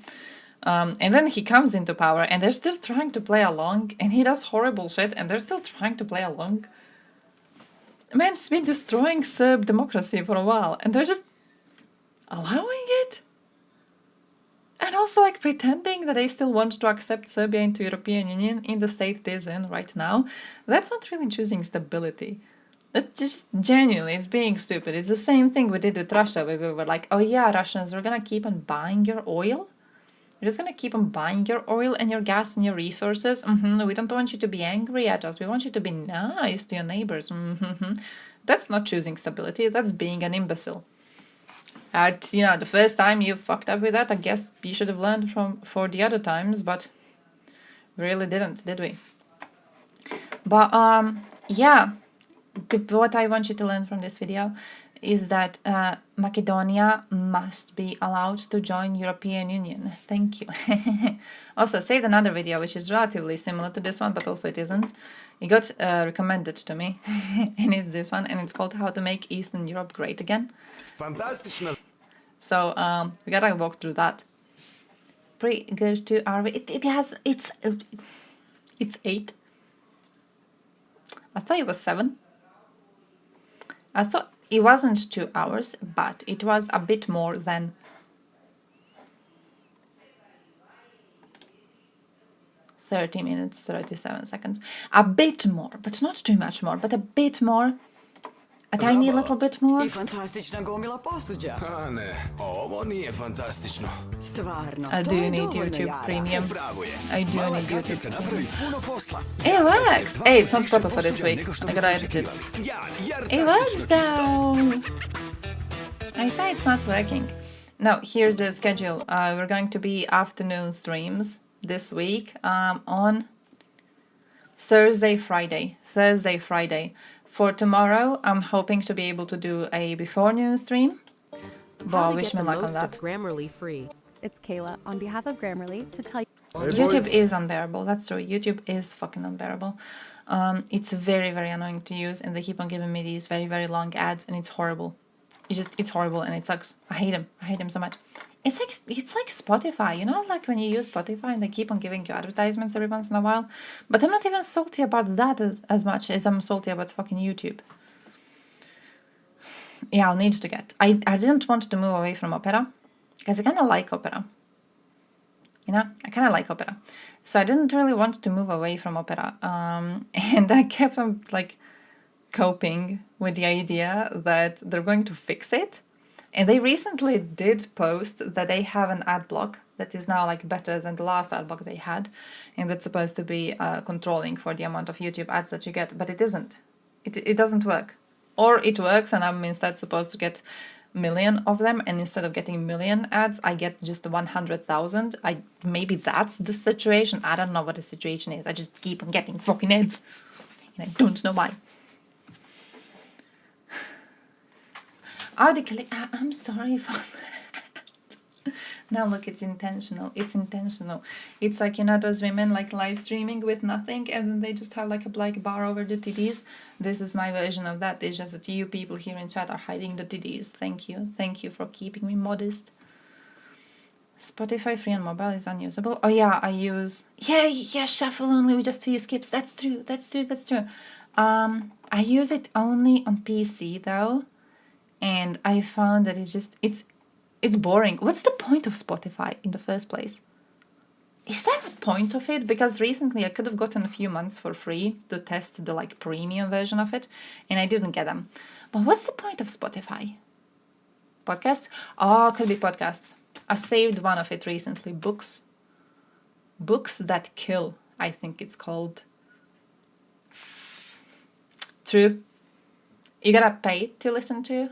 And then he comes into power and they're still trying to play along, and he does horrible shit and they're still trying to play along. Man's been destroying Serb democracy for a while and they're just allowing it? And also like pretending that they still want to accept Serbia into European Union in the state it is in right now. That's not really choosing stability. That's just genuinely, it's being stupid. It's the same thing we did with Russia, where we were like, oh yeah, Russians, we're gonna keep on buying your oil. We're just gonna keep on buying your oil and your gas and your resources. We don't want you to be angry at us. We want you to be nice to your neighbors. That's not choosing stability. That's being an imbecile. The first time you fucked up with that, I guess you should have learned for the other times, but we really didn't, did we? But yeah, what I want you to learn from this video is that Macedonia must be allowed to join European Union. Thank you. Also, saved another video which is relatively similar to this one, but also it isn't. It got recommended to me, and it's this one, and it's called How to Make Eastern Europe Great Again. Fantastično. So we gotta walk through that. Pretty good too. It's 8. I thought it was 7. I thought it wasn't 2 hours, but it was a bit more than 30 minutes, 37 seconds. A bit more, but not too much more, but a bit more. A tiny little bit more. I fantastična gomila posuđa. A ne, ovo nije fantastično. Stvarno, I do need YouTube Premium. I do need YouTube Premium. Puno posla. It works! Hey, it's not proper for this week. I gotta edit it. It works though! I thought it's not working. Now, here's the schedule. We're going to be afternoon streams this week on Thursday, Friday. For tomorrow, I'm hoping to be able to do a before noon stream. But wish me luck on that. Grammarly free. It's Kayla on behalf of Grammarly to tell you. YouTube is unbearable. That's true. YouTube is fucking unbearable. It's very, very annoying to use, and they keep on giving me these very, very long ads, and it's horrible. It's horrible, and it sucks. I hate them. I hate them so much. It's like Spotify, you know, like when you use Spotify and they keep on giving you advertisements every once in a while. But I'm not even salty about that as much as I'm salty about fucking YouTube. Yeah, I'll need to get. I didn't want to move away from opera because I kind of like opera. You know, I kind of like opera. So I didn't really want to move away from opera. And I kept on like coping with the idea that they're going to fix it. And they recently did post that they have an ad block that is now like better than the last ad block they had, and that's supposed to be controlling for the amount of YouTube ads that you get, but it isn't. It doesn't work. Or it works and I'm instead supposed to get million of them, and instead of getting million ads, I get just 100,000. Maybe that's the situation. I don't know what the situation is. I just keep on getting fucking ads, and I don't know why. I'm sorry for that. Now look, it's intentional. It's intentional. It's like, you know, those women like live streaming with nothing and then they just have like a black bar over the titties. This is my version of that. It's just that you people here in chat are hiding the titties. Thank you. Thank you for keeping me modest. Spotify free on mobile is unusable. Oh yeah, I use... Yeah, shuffle only with just 2 skips. That's true. I use it only on PC though. And I found that it's boring. What's the point of Spotify in the first place? Is there a point of it? Because recently I could have gotten a few months for free to test the like premium version of it, and I didn't get them. But what's the point of Spotify? Podcasts? Oh, could be podcasts. I saved one of it recently. Books That Kill, I think it's called. True. You gotta pay to listen to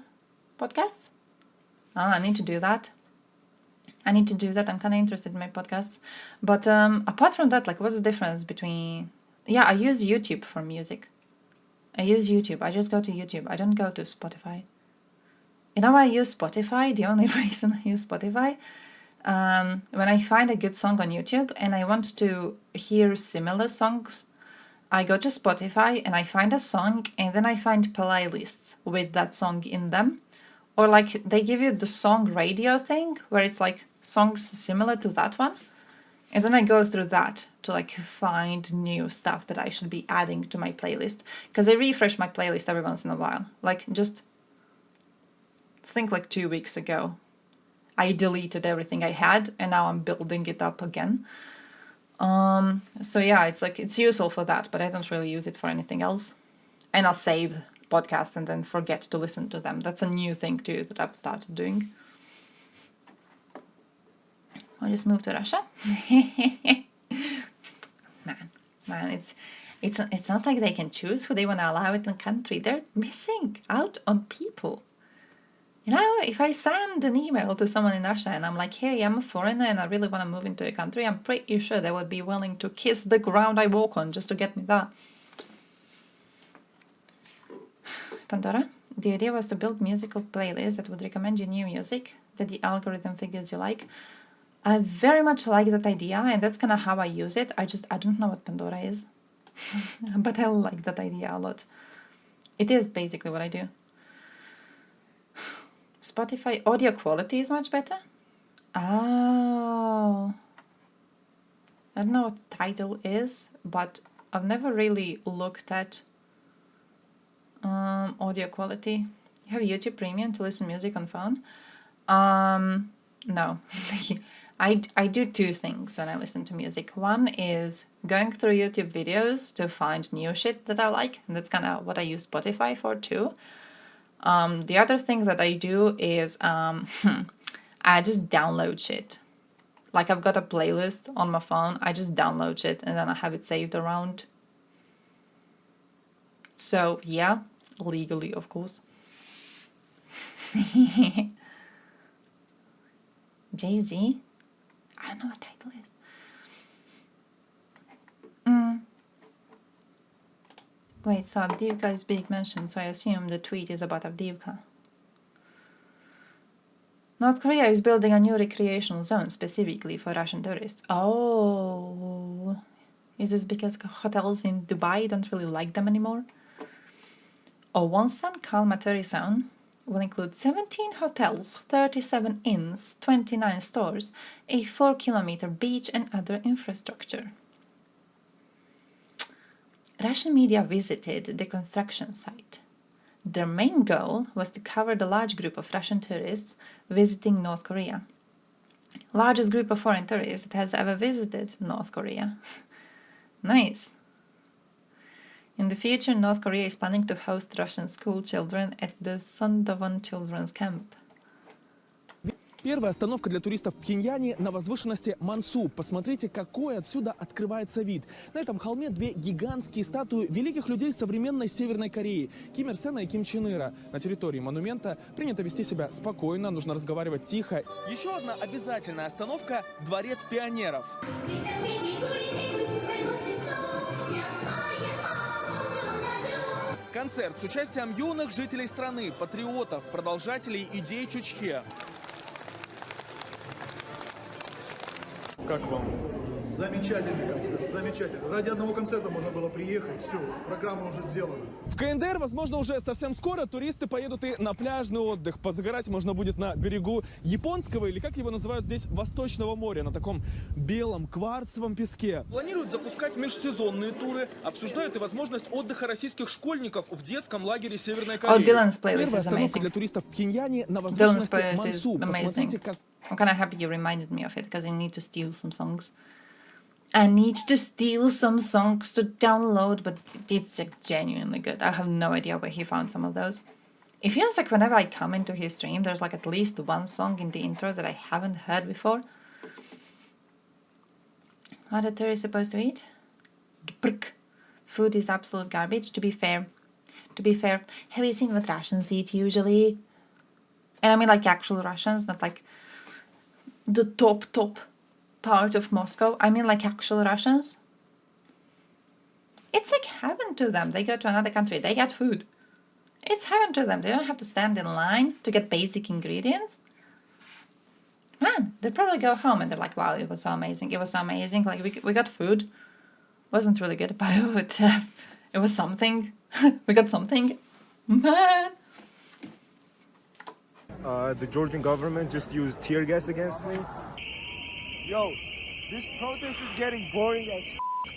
podcasts? Oh, I need to do that. I'm kind of interested in my podcasts. But apart from that, like, what's the difference between... Yeah, I use YouTube for music. I just go to YouTube. I don't go to Spotify. You know why I use Spotify? The only reason I use Spotify? When I find a good song on YouTube and I want to hear similar songs, I go to Spotify and I find a song and then I find playlists with that song in them. Or like they give you the song radio thing where it's like songs similar to that one. And then I go through that to like find new stuff that I should be adding to my playlist. Because I refresh my playlist every once in a while. Like just think like 2 weeks ago, I deleted everything I had and now I'm building it up again. So yeah, it's like it's useful for that, but I don't really use it for anything else. And I'll save podcasts and then forget to listen to them. That's a new thing too that I've started doing. I'll just move to Russia. man, it's not like they can choose who they want to allow in the country. They're missing out on people. You know, if I send an email to someone in Russia and I'm like, hey, I'm a foreigner and I really want to move into a country, I'm pretty sure they would be willing to kiss the ground I walk on just to get me that. Pandora. The idea was to build musical playlists that would recommend you new music that the algorithm figures you like. I very much like that idea, and that's kind of how I use it. I don't know what Pandora is, but I like that idea a lot. It is basically what I do. Spotify audio quality is much better. Oh, I don't know what Tidal is, but I've never really looked at audio quality. You have YouTube Premium to listen to music on phone? No. I do two things when I listen to music. One is going through YouTube videos to find new shit that I like, and that's kind of what I use Spotify for too. The other thing that I do is I just download shit. Like I've got a playlist on my phone, I just download shit and then I have it saved around. So yeah, legally of course. Jay-Z? I don't know what Tidal is. Wait, so Avdiivka is being mentioned, so I assume the tweet is about Avdiivka. North Korea is building a new recreational zone specifically for Russian tourists. Oh, is this because hotels in Dubai don't really like them anymore? Wonsan Kalmaturi zone will include 17 hotels, 37 inns, 29 stores, a 4-kilometer beach and other infrastructure. Russian media visited the construction site. Their main goal was to cover the large group of Russian tourists visiting North Korea. Largest group of foreign tourists that has ever visited North Korea. Nice. In the future, North Korea is planning to host Russian school children at the Sondovon Children's Camp. Первая остановка для туристов в Пхеньяне на возвышенности Мансу. Посмотрите, какой отсюда открывается вид. На этом холме две гигантские статуи великих людей современной Северной Кореи – Ким Ир Сена и Ким Чен Ира. На территории монумента принято вести себя спокойно, нужно разговаривать тихо. Еще одна обязательная остановка – Дворец пионеров. Концерт с участием юных жителей страны, патриотов, продолжателей идей Чучхе. Как вам? Замечательный концерт, замечательный. Ради одного концерта можно было приехать, все, программа уже сделана. В КНДР, возможно, уже совсем скоро туристы поедут и на пляжный отдых. Позагорать можно будет на берегу японского, или как его называют здесь, Восточного моря, на таком белом кварцевом песке. Планируют запускать межсезонные туры, обсуждают и возможность отдыха российских школьников в детском лагере Северной Кореи. Первая остановка для туристов в Пхеньяне на возвышенности Мансу. Посмотрите, как... I'm kind of happy you reminded me of it, because I need to steal some songs. I need to steal some songs to download, but it's genuinely good. I have no idea where he found some of those. It feels like whenever I come into his stream, there's like at least one song in the intro that I haven't heard before. What are tourists supposed to eat? Food is absolute garbage, to be fair. To be fair, have you seen what Russians eat usually? And I mean like actual Russians, not like the top part of Moscow. I mean like actual Russians. It's like heaven to them. They go to another country, they get food. It's heaven to them. They don't have to stand in line to get basic ingredients. Man, they probably go home and they're like, wow, it was so amazing. It was so amazing. Like we got food. Wasn't really good, but it was something. We got something. Man. The Georgian government just used tear gas against me. Yo, this protest is getting boring as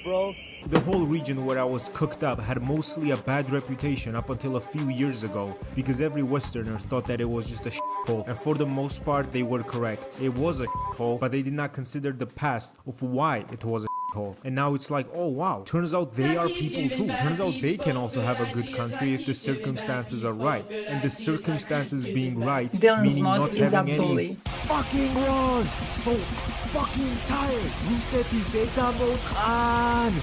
bro. The whole region where I was cooked up had mostly a bad reputation up until a few years ago, because every Westerner thought that it was just a shithole, and for the most part they were correct. It was a shithole, but they did not consider the past of why it was a shithole. And now it's like, oh wow, turns out they are people too. Turns out they can also have a good country if the circumstances are right. And the circumstances being right, meaning not having any fucking wars. So fucking tired. Ruset data mode Khan.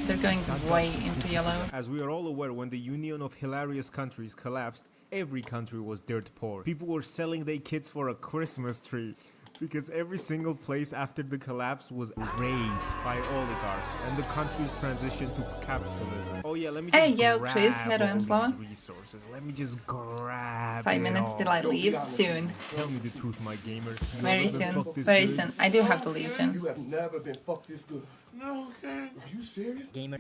They're going way into yellow. As we are all aware, when the Union of Hilarious Countries collapsed, every country was dirt poor. People were selling their kids for a Christmas tree. Because every single place after the collapse was raped by oligarchs and the country's transition to capitalism. Oh yeah, let me just Hey, yo, grab Chris, all herojem these slova. resources. Let me just grab 5 it minutes all. till I leave. Soon. Tell me the truth, my gamer. You Very ever been soon. fucked this Very good? soon. I do have to leave soon. You have never been fucked this good. No, okay. Are you serious? Gamer.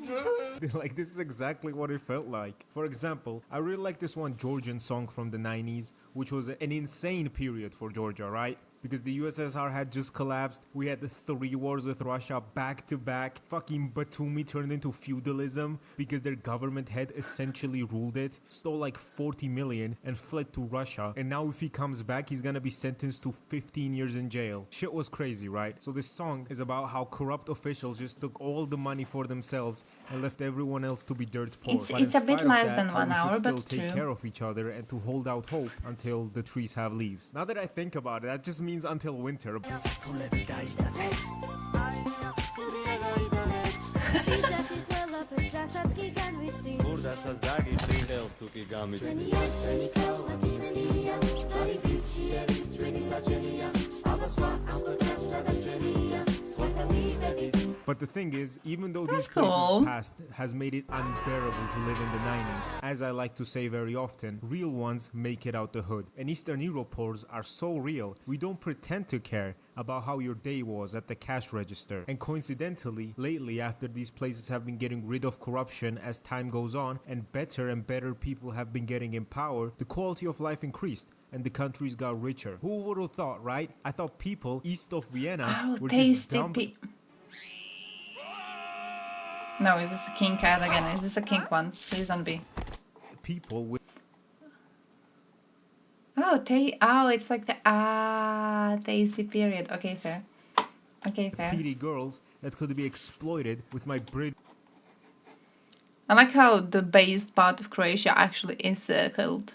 Like, this is exactly what it felt like. For example, I really like this one Georgian song from the 90s, which was an insane period for Georgia, right? Because the USSR had just collapsed. We had the 3 wars with Russia back to back. Fucking Batumi turned into feudalism because their government head essentially ruled it, stole like 40 million and fled to Russia. And now if he comes back, he's gonna be sentenced to 15 years in jail. Shit was crazy, right? So this song is about how corrupt officials just took all the money for themselves and left everyone else to be dirt poor. It's But in a bit spite of less that, than how 1 we should hour, still but take true. care of each other and to hold out hope until the trees have leaves. Now that I think about it, that just means until winter. But the thing is, even though these places cool. past has made it unbearable to live in the 90s, as I like to say very often, real ones make it out the hood. And Eastern Europors are so real, we don't pretend to care about how your day was at the cash register. And coincidentally, lately after these places have been getting rid of corruption as time goes on, and better people have been getting in power, the quality of life increased and the countries got richer. Who would have thought, right? I thought people east of Vienna were just dumb. No, is this a king cat again? Is this a king one? Please don't be. People with Oh, it's like the tasty period. Okay, fair. Okay, fair. pretty girls that could be exploited with my I like how the based part of Croatia actually is circled.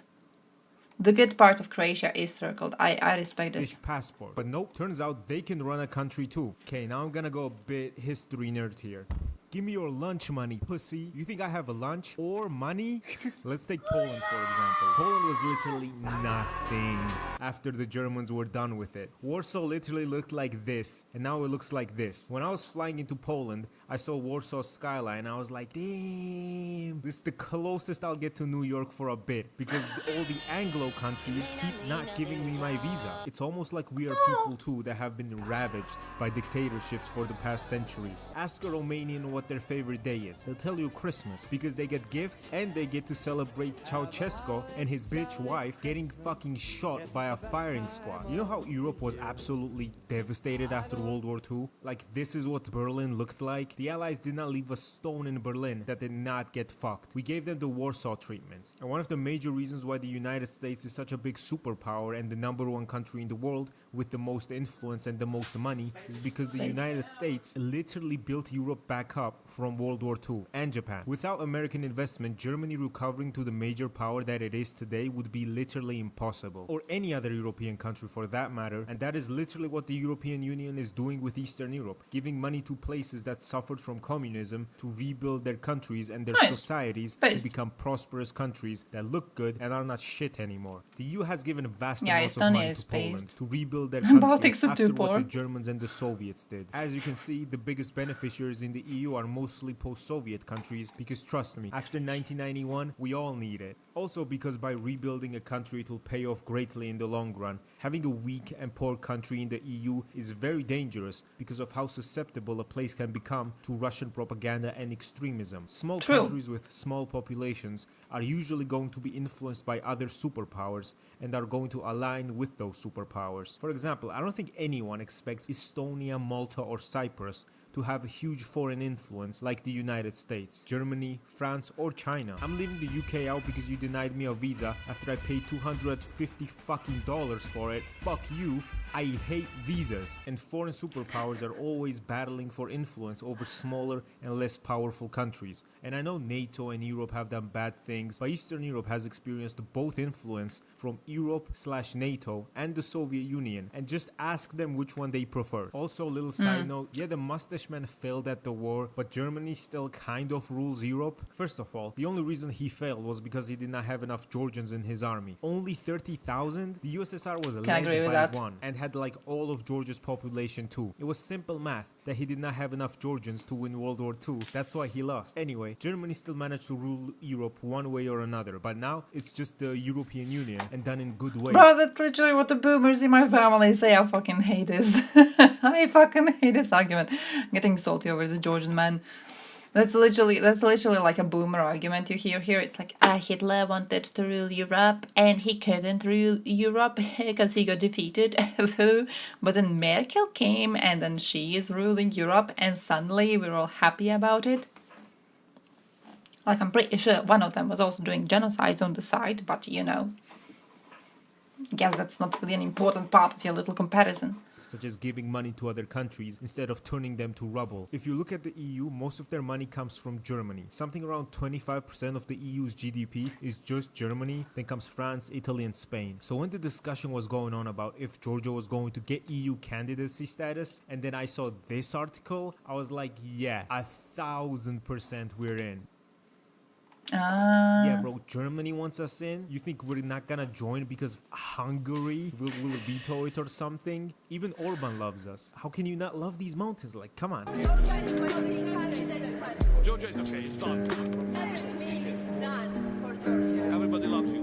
The good part of Croatia is circled. I respect this. passport. But nope, turns out they can run a country too. Okay, now I'm gonna go a bit history nerd here. Give me your lunch money, pussy. You think I have a lunch or money? Let's take Poland, for example. Poland was literally nothing after the Germans were done with it. Warsaw literally looked like this, and now it looks like this. When I was flying into Poland, I saw Warsaw's skyline. I was like, damn, this is the closest I'll get to New York for a bit, because all the Anglo countries keep not giving me my visa. It's almost like we are people too that have been ravaged by dictatorships for the past century. Ask a Romanian what their favorite day is. They'll tell you Christmas, because they get gifts and they get to celebrate Ceausescu and his bitch wife getting fucking shot by a firing squad. You know how Europe was absolutely devastated after World War II? Like, this is what Berlin looked like. The Allies did not leave a stone in Berlin that did not get fucked. We gave them the Warsaw treatment. And one of the major reasons why the United States is such a big superpower and the #1 country in the world with the most influence and the most money is because the United States literally built Europe back up from World War II and Japan. Without American investment, Germany recovering to the major power that it is today would be literally impossible. Or any other European country for that matter. And that is literally what the European Union is doing with Eastern Europe, giving money to places that suffered from communism to rebuild their countries and their societies to become prosperous countries that look good and are not shit anymore. The EU has given vast amounts of money to Poland to rebuild their country after what the Germans and the Soviets did. As you can see, the biggest beneficiaries in the EU are mostly post-Soviet countries because, trust me, after 1991, we all need it. Also because by rebuilding a country, it will pay off greatly in the long run. Having a weak and poor country in the EU is very dangerous because of how susceptible a place can become to Russian propaganda and extremism. Small countries with small populations are usually going to be influenced by other superpowers and are going to align with those superpowers. For example, I don't think anyone expects Estonia, Malta, or Cyprus to have a huge foreign influence like the United States, Germany, France, or China. I'm leaving the UK out because you denied me a visa after I paid $250 fucking for it. Fuck you. I hate visas, and foreign superpowers are always battling for influence over smaller and less powerful countries. And I know NATO and Europe have done bad things, but Eastern Europe has experienced both influence from Europe/NATO and the Soviet Union, and just ask them which one they prefer. Also, a little side note, yeah, the mustache man failed at the war, but Germany still kind of rules Europe. First of all, the only reason he failed was because he did not have enough Georgians in his army. Only 30,000? The USSR was led by one and had like all of Georgia's population too. It was simple math that he did not have enough Georgians to win World War II. That's why he lost. Anyway, Germany still managed to rule Europe one way or another, but now it's just the European Union and done in good ways. Bro, that's literally what the boomers in my family say. I fucking hate this. I fucking hate this argument. I'm getting salty over the Georgian man. That's literally like a boomer argument you hear here. It's like, Hitler wanted to rule Europe and he couldn't rule Europe because he got defeated. But then Merkel came and then she is ruling Europe and suddenly we're all happy about it. Like, I'm pretty sure one of them was also doing genocides on the side, but you know, I guess that's not really an important part of your little comparison. Such as giving money to other countries instead of turning them to rubble. If you look at the EU, most of their money comes from Germany. Something around 25% of the EU's GDP is just Germany. Then comes France, Italy and Spain. So when the discussion was going on about if Georgia was going to get EU candidacy status, and then I saw this article, I was like, yeah, 1000% we're in. Yeah, bro, Germany wants us in. You think we're not gonna join because Hungary will veto it or something? Even Orban loves us. How can you not love these mountains? Like, come on. Georgia is okay, it's done. Everybody loves you.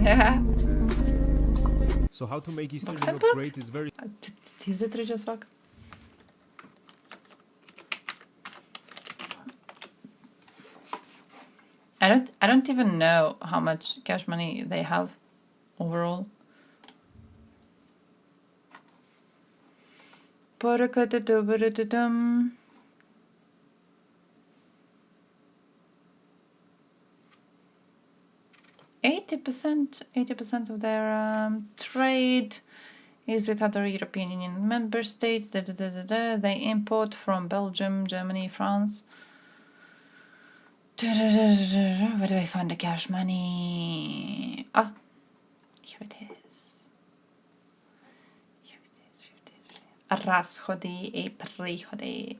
Yeah. So how to make Eastern Europe great is very... I don't even know how much cash money they have overall. Eighty percent of their trade is with other European Union member states. They import from Belgium, Germany, France. Where do I find the cash money? Ah, here it is. Расходы и приходы.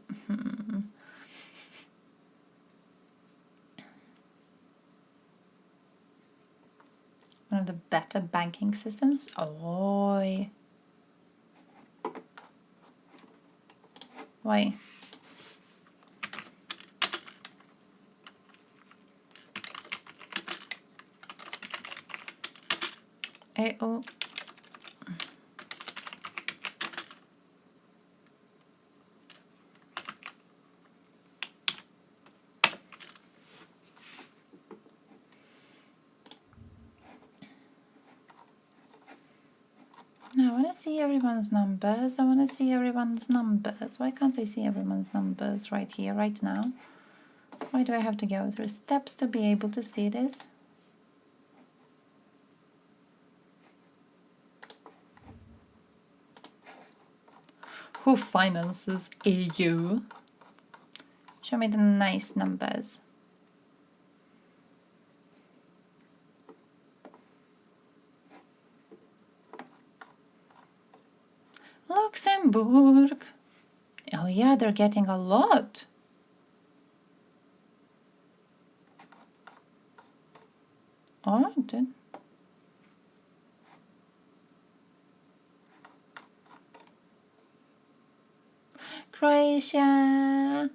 One of the better banking systems. Oh, why? Oh. I want to see everyone's numbers. I want to see everyone's numbers. Why can't I see everyone's numbers right here, right now? Why do I have to go through steps to be able to see this? Who finances EU? Show me the nice numbers. Luxembourg. Oh yeah, they're getting a lot. Alright then. Croatia.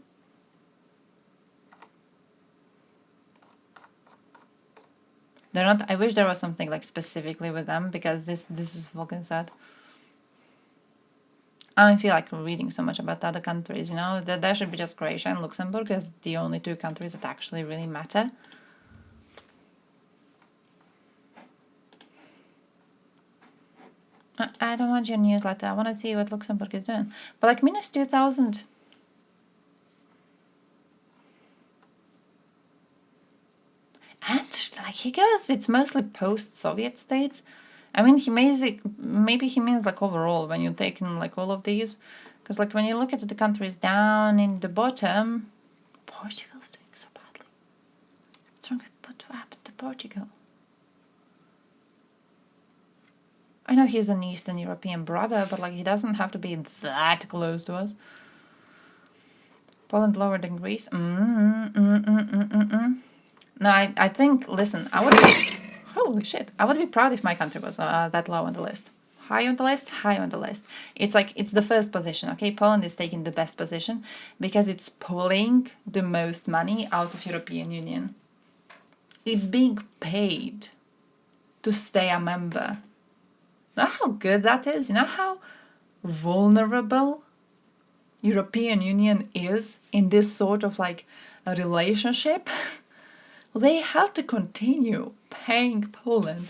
They're not. I wish there was something like specifically with them because this is fucking sad. I don't feel like reading so much about the other countries, you know. There should be just Croatia and Luxembourg as the only two countries that actually really matter. I don't want your newsletter. I want to see what Luxembourg is doing. But like minus 2,000. And like he goes, it's mostly post-Soviet states. I mean, maybe he means like overall when you take in like all of these. Because like when you look at the countries down in the bottom, Portugal's doing so badly. What's wrong with what happened to Portugal? I know he's an Eastern European brother, but like he doesn't have to be that close to us. Poland lower than Greece. No, I think, listen, I would be, holy shit, I would be proud if my country was that low on the list. High on the list, high on the list. It's like, it's the first position, okay? Poland is taking the best position because it's pulling the most money out of European Union. It's being paid to stay a member. You know how good that is? You know how vulnerable European Union is in this sort of like a relationship? They have to continue paying Poland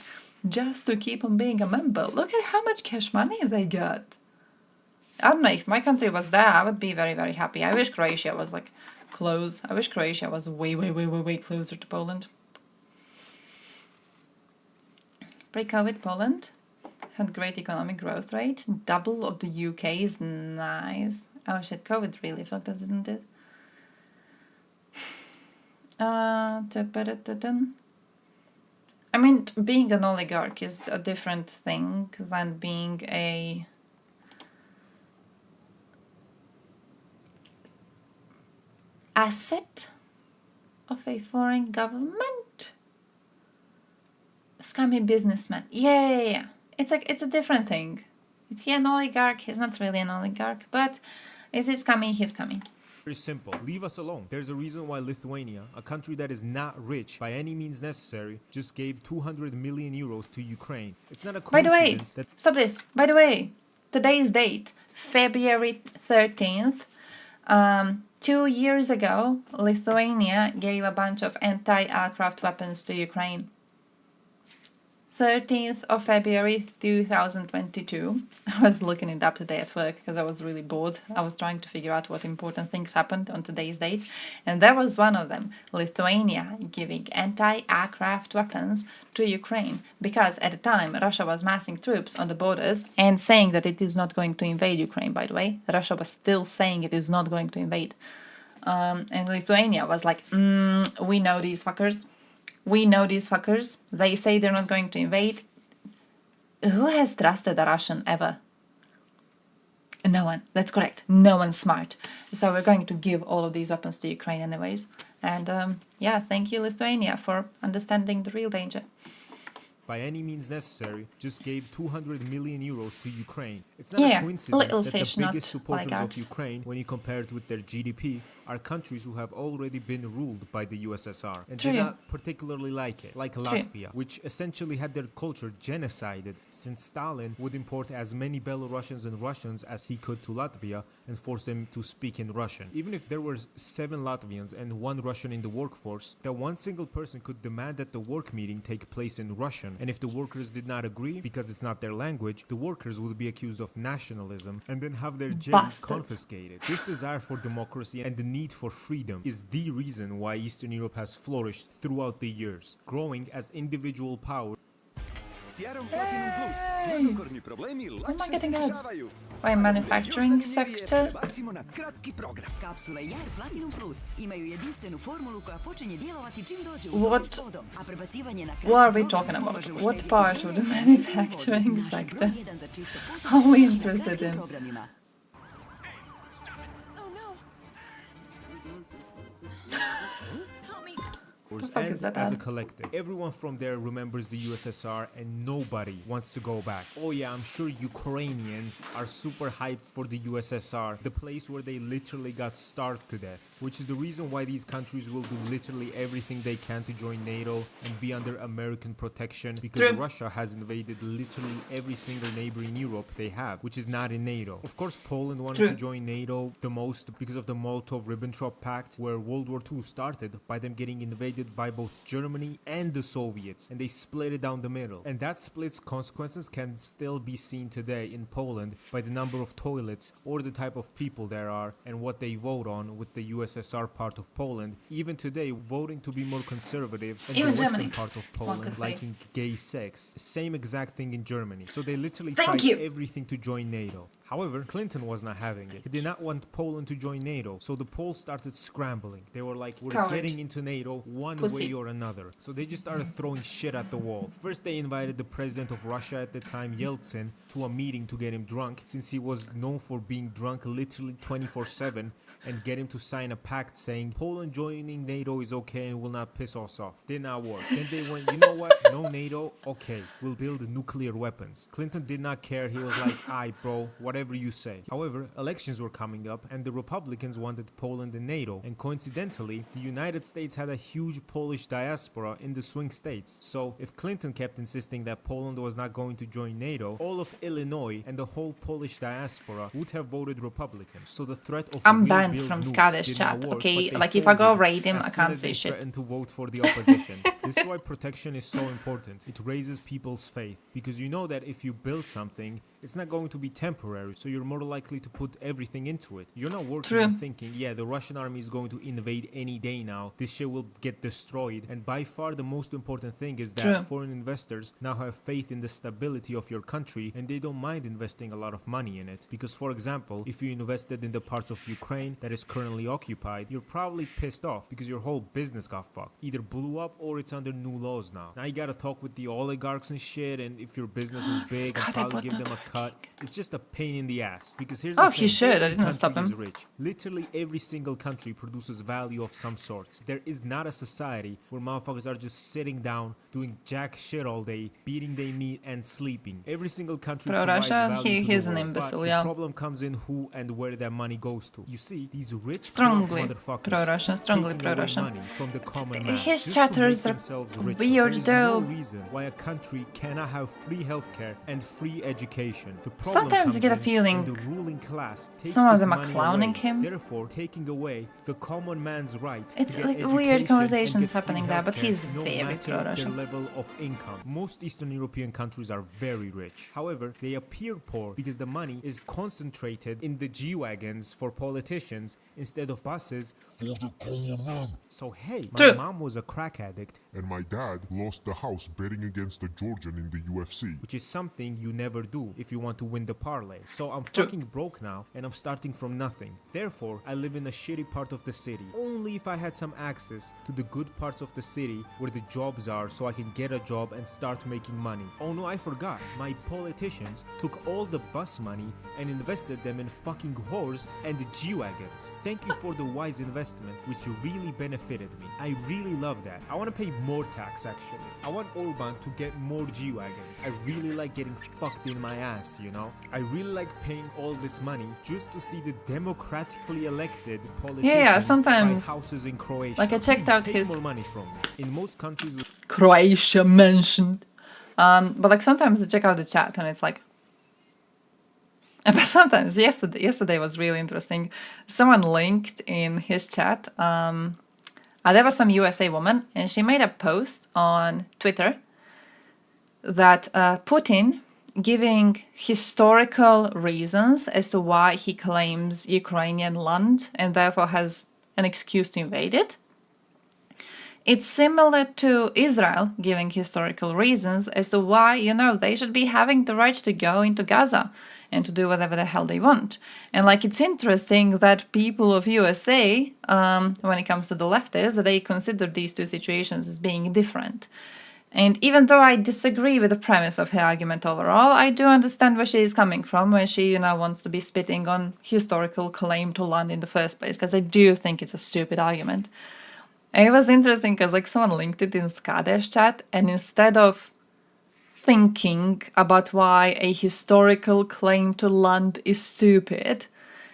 just to keep on being a member. Look at how much cash money they got. I don't know, if my country was there, I would be very, very happy. I wish Croatia was like close. I wish Croatia was way, way, way, way, way closer to Poland. Pre-COVID Poland had great economic growth rate. Double of the UK is nice. Oh shit, COVID really fucked us, didn't it? I mean, being an oligarch is a different thing than being a asset of a foreign government. Scummy businessman. Yeah. It's like, it's a different thing. Is he an oligarch? He's not really an oligarch, but is he scummy? He's scummy. Very simple. Leave us alone. There's a reason why Lithuania, a country that is not rich by any means necessary, just gave 200 million euros to Ukraine. It's not a coincidence. By the way, stop this. By the way, today's date, February 13th, 2 years ago, Lithuania gave a bunch of anti-aircraft weapons to Ukraine. 13th of February 2022. I was looking it up today at work because I was really bored. I was trying to figure out what important things happened on today's date, and that was one of them. Lithuania giving anti-aircraft weapons to Ukraine because at the time Russia was massing troops on the borders and saying that it is not going to invade Ukraine, by the way. Russia was still saying it is not going to invade. And Lithuania was like, we know these fuckers. We know these fuckers. They say they're not going to invade. Who has trusted a Russian ever? No one. That's correct. No one's smart. So we're going to give all of these weapons to Ukraine anyways. And yeah, thank you, Lithuania, for understanding the real danger. By any means necessary, just gave 200 million euros to Ukraine. It's not a coincidence that the biggest supporters of Ukraine, when you compare it with their GDP, are countries who have already been ruled by the USSR and do not particularly like it, like Latvia, which essentially had their culture genocided, since Stalin would import as many Belarusians and Russians as he could to Latvia and force them to speak in Russian. Even if there were 7 Latvians and 1 Russian in the workforce, that one single person could demand that the work meeting take place in Russian, and if the workers did not agree, because it's not their language, the workers would be accused of nationalism and then have their jails confiscated. This desire for democracy and the need for freedom is the reason why Eastern Europe has flourished throughout the years, growing as individual power. By manufacturing sector. What are we talking about? What part of the manufacturing sector are we interested in? And as a collective, everyone from there remembers the USSR and nobody wants to go back. Oh yeah, I'm sure Ukrainians are super hyped for the USSR, the place where they literally got starved to death, which is the reason why these countries will do literally everything they can to join NATO and be under American protection, because Russia has invaded literally every single neighbor in Europe they have, which is not in NATO. Of course, Poland wanted to join NATO the most because of the Molotov-Ribbentrop Pact, where World War II started by them getting invaded by both Germany and the Soviets, and they split it down the middle. And that split's consequences can still be seen today in Poland by the number of toilets or the type of people there are and what they vote on with the USSR part of Poland. Even today, voting to be more conservative and the western part of Poland liking gay sex. Same exact thing in Germany. So they literally tried everything to join NATO. However, Clinton was not having it. He did not want Poland to join NATO, so the Poles started scrambling. They were like, we're getting into NATO one way or another. So they just started throwing shit at the wall. First, they invited the president of Russia at the time, Yeltsin, to a meeting to get him drunk, since he was known for being drunk literally 24/7. and get him to sign a pact saying Poland joining NATO is okay and will not piss us off. Did not work. Then they went, you know what? No NATO? Okay, we'll build nuclear weapons. Clinton did not care. He was like, aye, bro, whatever you say. However, elections were coming up and the Republicans wanted Poland in NATO. And coincidentally, the United States had a huge Polish diaspora in the swing states. So if Clinton kept insisting that Poland was not going to join NATO, all of Illinois and the whole Polish diaspora would have voted Republican. So the threat of I'm banned from Scottish chat, okay? Like if I go raid him, I can't say shit. Threatened to vote for the opposition. This is why protection is so important. It raises people's faith because you know that if you build something, it's not going to be temporary, so you're more likely to put everything into it. You're not working and thinking, yeah, the Russian army is going to invade any day now. This shit will get destroyed. And by far the most important thing is that foreign investors now have faith in the stability of your country and they don't mind investing a lot of money in it. Because, for example, if you invested in the parts of Ukraine that is currently occupied, you're probably pissed off because your whole business got fucked. Either blew up or it's under new laws now. Now you gotta talk with the oligarchs and shit, and if your business was big, and probably give them a cut. It's just a pain in the ass. Because here's the thing. He should. I didn't stop him. Is rich. Literally every single country produces value of some sort. There is not a society where motherfuckers are just sitting down, doing jack shit all day, beating their meat and sleeping. Every single country provides value he's to the an world. imbecile, The problem comes in who and where that money goes to. You see, these rich strongly motherfuckers strongly pro-Russian money from the common man. His just chatters to are make themselves richer. weird There is though. no reason why a country cannot have free healthcare and free education. The problem Sometimes you get a feeling the ruling class takes some of this them are money clowning away, him. therefore taking away the common man's right It's to get like education weird and conversations get free happening there, but healthcare, he's no very matter their pro-Russian. level of income. Most Eastern European countries are very rich. However, they appear poor because the money is concentrated in the G-Wagons for politicians instead of buses for the common man. So hey, my mom was a crack addict and my dad lost the house betting against a Georgian in the UFC. Which is something you never do if you want to win the parlay. So I'm fucking broke now and I'm starting from nothing. Therefore, I live in a shitty part of the city. Only if I had some access to the good parts of the city where the jobs are so I can get a job and start making money. Oh no, I forgot. My politicians took all the bus money and invested them in fucking whores and the G-Wagons. Thank you for the wise investment, which really benefited me. I really love that. I want to pay more tax actually. I want Orban to get more G-Wagons. I really like getting fucked in my ass, you know? I really like paying all this money just to see the democratically elected politicians sometimes buy houses in Croatia. like I checked out take his more money from me. In most countries Croatia mentioned. But like sometimes I check out the chat and it's like but sometimes yesterday was really interesting. Someone linked in his chat there was some USA woman and she made a post on Twitter that Putin giving historical reasons as to why he claims Ukrainian land and therefore has an excuse to invade it. It's similar to Israel giving historical reasons as to why, you know, they should be having the right to go into Gaza and to do whatever the hell they want. And like, it's interesting that people of USA, when it comes to the leftists, they consider these two situations as being different. And even though I disagree with the premise of her argument overall, I do understand where she is coming from when she, you know, wants to be spitting on historical claim to land in the first place, because I do think it's a stupid argument. And it was interesting because like someone linked it in Scottish chat, and instead of thinking about why a historical claim to land is stupid,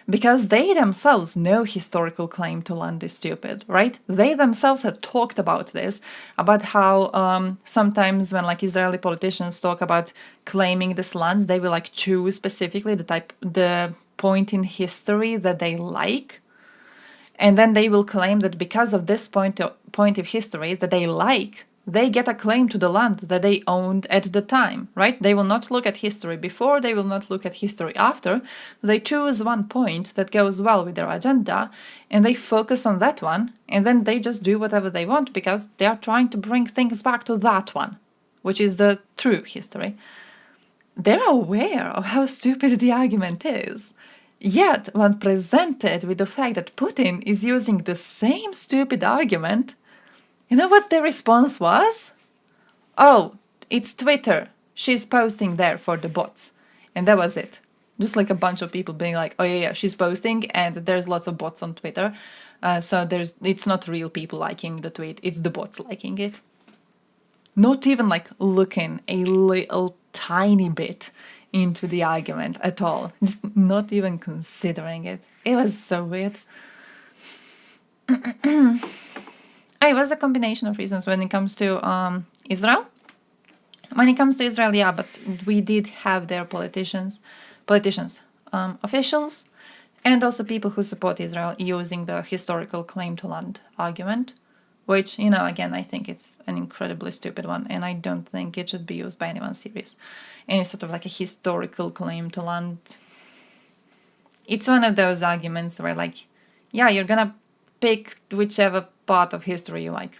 because they themselves know historical claim to land is stupid, right? They themselves had talked about this, about how sometimes when like Israeli politicians talk about claiming this land, they will like choose specifically the point in history that they like. And then they will claim that because of this point of history that they like, they get a claim to the land that they owned at the time, right? They will not look at history before, they will not look at history after. They choose one point that goes well with their agenda, and they focus on that one, and then they just do whatever they want because they are trying to bring things back to that one, which is the true history. They're aware of how stupid the argument is. Yet, when presented with the fact that Putin is using the same stupid argument, you know what their response was? Oh, it's Twitter. She's posting there for the bots. And that was it. Just like a bunch of people being like, oh yeah, she's posting, and there's lots of bots on Twitter. So it's not real people liking the tweet, it's the bots liking it. Not even like looking a little tiny bit into the argument at all. Just not even considering it. It was so weird. It was a combination of reasons when it comes to Israel. When it comes to Israel, yeah, but we did have their politicians, officials, and also people who support Israel using the historical claim to land argument, which, you know, again, I think it's an incredibly stupid one, and I don't think it should be used by anyone serious. Any sort of like a historical claim to land. It's one of those arguments where, like, yeah, you're gonna pick whichever part of history you like.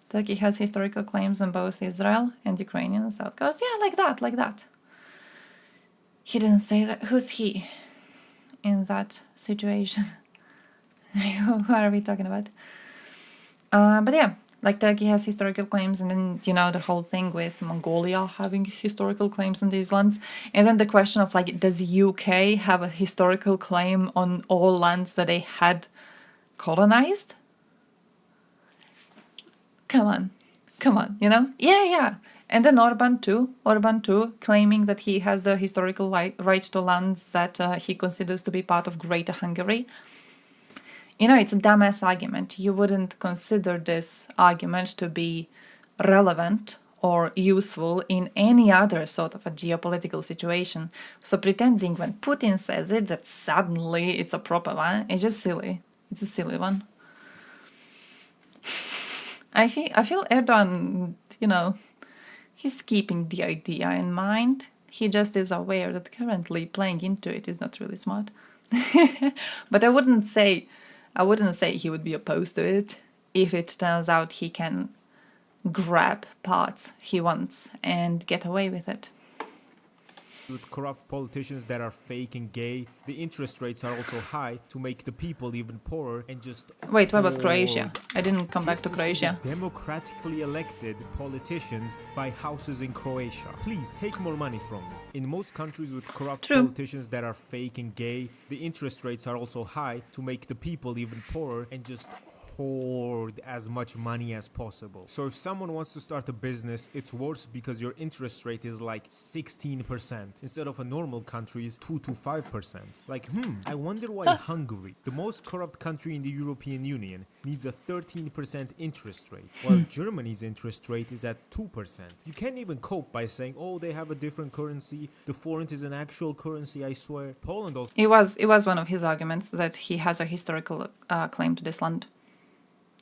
Turkey has historical claims on both Israel and Ukrainian South Coast. Yeah, like that. He didn't say that. Who's he in that situation? Who are we talking about? But yeah, like Turkey has historical claims, and then, you know, the whole thing with Mongolia having historical claims on these lands. And then the question of, like, does UK have a historical claim on all lands that they had colonized? Come on, you know? Yeah. And then Orban too, claiming that he has the historical right to lands that he considers to be part of Greater Hungary. You know, it's a dumbass argument. You wouldn't consider this argument to be relevant or useful in any other sort of a geopolitical situation. So pretending when Putin says it that suddenly it's a proper one, it's just silly. It's a silly one. I feel Erdogan, you know, he's keeping the idea in mind. He just is aware that currently playing into it is not really smart. But I wouldn't say he would be opposed to it if it turns out he can grab parts he wants and get away with it. With corrupt politicians that are fake and gay, the interest rates are also high to make the people even poorer and just... Wait, where was Croatia? I didn't come back to Croatia. Democratically elected politicians buy houses in Croatia. Please, take more money from me. In most countries with corrupt politicians that are fake and gay, the interest rates are also high to make the people even poorer and just hoard as much money as possible. So if someone wants to start a business, it's worse because your interest rate is like 16% instead of a normal country's 2 to 5%. Like, I wonder why Hungary, the most corrupt country in the European Union, needs a 13% interest rate, while Germany's interest rate is at 2%. You can't even cope by saying, oh, they have a different currency, the forint is an actual currency, I swear. Poland also... It was one of his arguments that he has a historical claim to this land.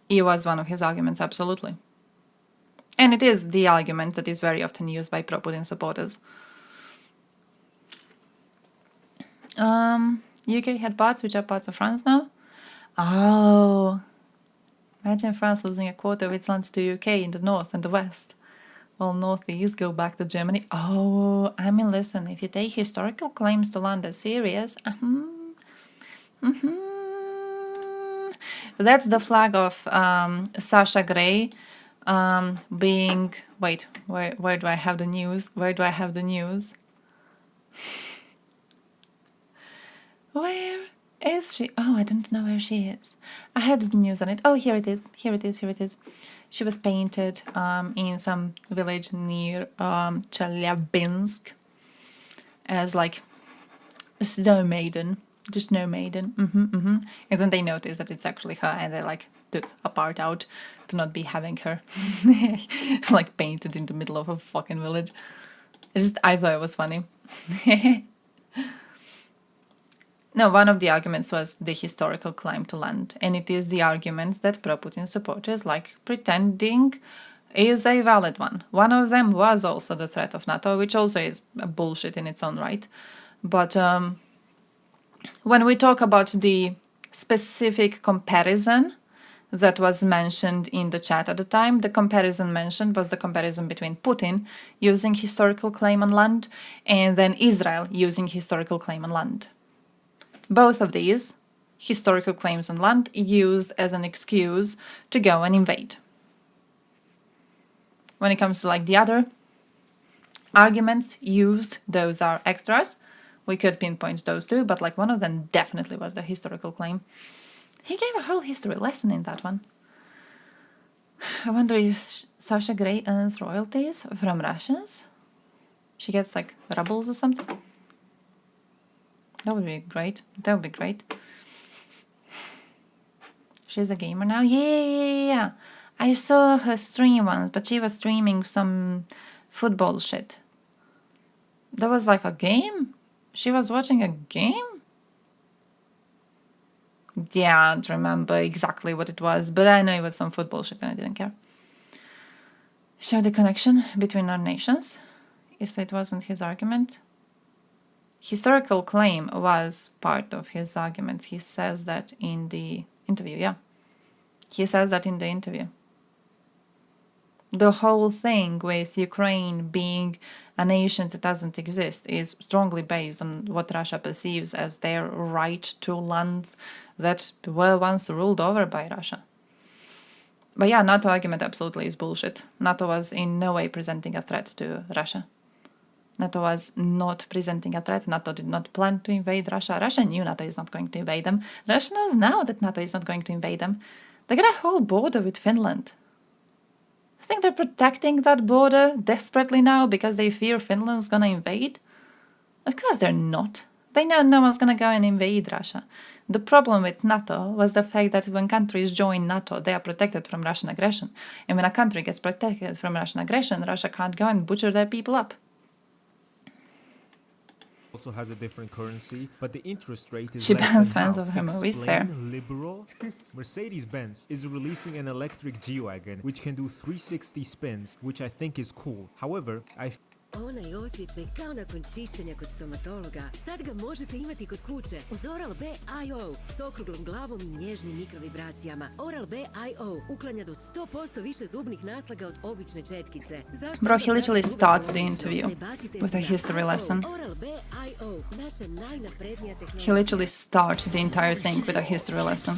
It was one of his arguments, absolutely. And it is the argument that is very often used by pro-Putin supporters. UK had parts which are parts of France now. Oh, imagine France losing a quarter of its land to UK in the north and the west, while northeast go back to Germany. Oh, I mean, listen, if you take historical claims to land as serious, that's the flag of Sasha Grey being... Wait, where do I have the news? Where is she? Oh, I don't know where she is. I had the news on it. Oh, here it is. She was painted in some village near Chelyabinsk as like a snow maiden. The snow maiden. And then they noticed that it's actually her, and they like took a part out to not be having her like painted in the middle of a fucking village. I thought it was funny. No, one of the arguments was the historical claim to land, and it is the argument that pro-Putin supporters like pretending is a valid one. One of them was also the threat of NATO, which also is a bullshit in its own right. But when we talk about the specific comparison that was mentioned in the chat at the time, the comparison mentioned was the comparison between Putin using historical claim on land and then Israel using historical claim on land. Both of these historical claims on land used as an excuse to go and invade. When it comes to like the other arguments used, those are extras, We could pinpoint those two, but like one of them definitely was the historical claim. He gave a whole history lesson in that one. I wonder if Sasha Grey earns royalties from Russians? She gets like rubles or something? That would be great. That would be great. She's a gamer now? Yeah. I saw her stream once, but she was streaming some football shit. That was like a game? She was watching a game? Yeah, I don't remember exactly what it was, but I know it was some football shit and I didn't care. Show the connection between our nations. So it wasn't his argument. Historical claim was part of his argument. He says that in the interview, yeah. He says that in the interview. The whole thing with Ukraine being a nation that doesn't exist is strongly based on what Russia perceives as their right to lands that were once ruled over by Russia. But yeah, NATO argument absolutely is bullshit. NATO was in no way presenting a threat to Russia. NATO was not presenting a threat. NATO did not plan to invade Russia. Russia knew NATO is not going to invade them. Russia knows now that NATO is not going to invade them. They got a whole border with Finland. I think they're protecting that border desperately now because they fear Finland's gonna invade. Of course they're not. They know no one's gonna go and invade Russia. The problem with NATO was the fact that when countries join NATO, they are protected from Russian aggression. And when a country gets protected from Russian aggression, Russia can't go and butcher their people up. Also has a different currency, but the interest rate is she less bans than fans half. of her movies, fair. Liberal? Mercedes-Benz is releasing an electric G-Wagon which can do 360 spins, which I think is cool. However, Onaj osjećaj kao nakon čišćenja kod stomatologa. Sad ga možete imati kod kuće uz Oral-B I.O. s okruglom glavom i nježnim mikrovibracijama. Oral-B I.O. uklanja do 100% više zubnih naslaga od obične četkice. Bro, he literally starts the interview with a history lesson. He literally starts the entire thing with a history lesson.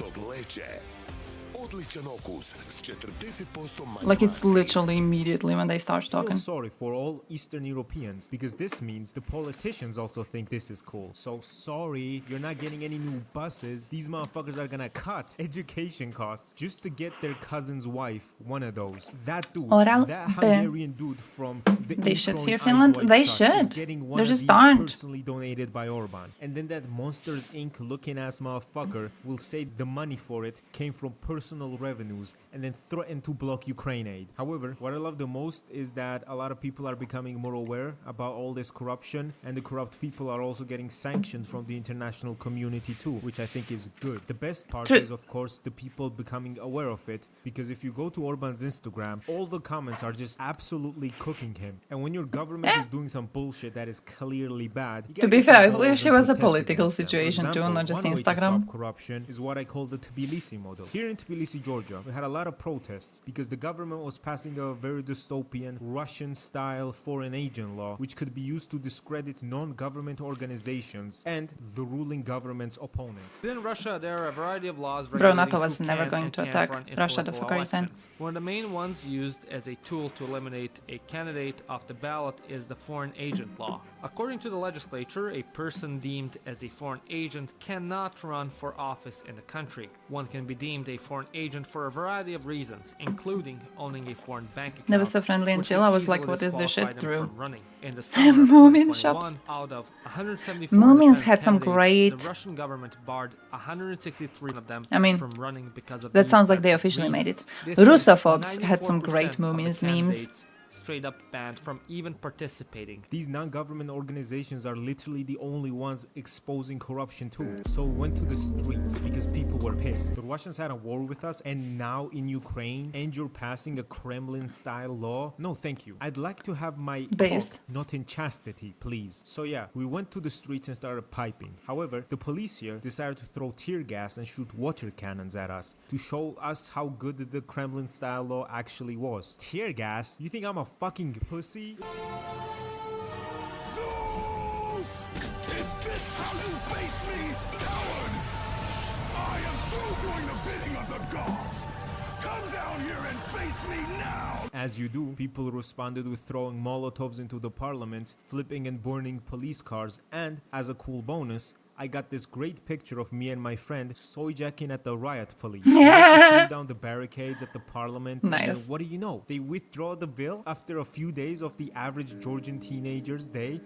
Like it's literally immediately when they start talking. I feel sorry for all Eastern Europeans because this means the politicians also think this is cool. So sorry, you're not getting any new buses. These motherfuckers are gonna cut education costs just to get their cousin's wife one of those. That dude, that Hungarian dude from the they should hear Finland. They should. They're just aren't. Personally donated by Orban. And then that Monsters Inc. looking ass motherfucker will say the money for it came from personal revenues and then threaten to block Ukraine aid. However, what I love the most is that a lot of people are becoming more aware about all this corruption, and the corrupt people are also getting sanctioned from the international community too, which I think is good. The best part is, of course, the people becoming aware of it, because if you go to Orban's Instagram, all the comments are just absolutely cooking him. And when your government is doing some bullshit that is clearly bad, to be fair, I wish it was a political situation too, not just one Instagram. Way to stop corruption is what I call the Tbilisi model. Here in Tbilisi, Georgia, we had a lot of protests because the government was passing a very dystopian Russian-style foreign agent law which could be used to discredit non-government organizations and the ruling government's opponents. In Russia, there are a variety of laws. Bro, NATO was never going to attack Russia, the fucker is saying. One of the main ones used as a tool to eliminate a candidate off the ballot is the foreign agent law. According to the legislature, a person deemed as a foreign agent cannot run for office in the country. One can be deemed a foreign agent for a variety of reasons, incling owning a foreign bank account. Never so friendly and chill. I was like, what is this shit? Drew. Moomin shops. Out of 174 Moomins had some great... The Russian government barred 163 of them from running because of that sounds like they officially made it. Russophobes had some great Moomins memes. Straight up banned from even participating. These non-government organizations are literally the only ones exposing corruption too. So we went to the streets because people were pissed. The Russians had a war with us, and now in Ukraine, and you're passing a Kremlin-style law? No, thank you. I'd like to have my cock not in chastity, please. So yeah, we went to the streets and started piping. However, the police here decided to throw tear gas and shoot water cannons at us to show us how good the Kremlin-style law actually was. Tear gas? You think I'm a fucking pussy? Zeus! Is this how you face me, coward? I am through doing the bidding of the gods. Come down here and face face me now! As you do, people responded with throwing Molotovs into the parliament, flipping and burning police cars, and, as a cool bonus, I got this great picture of me and my friend soy-jacking at the riot police. They threw down the barricades at the parliament, Nice. and then what do you know? They withdraw the bill after a few days of the average Georgian teenager's day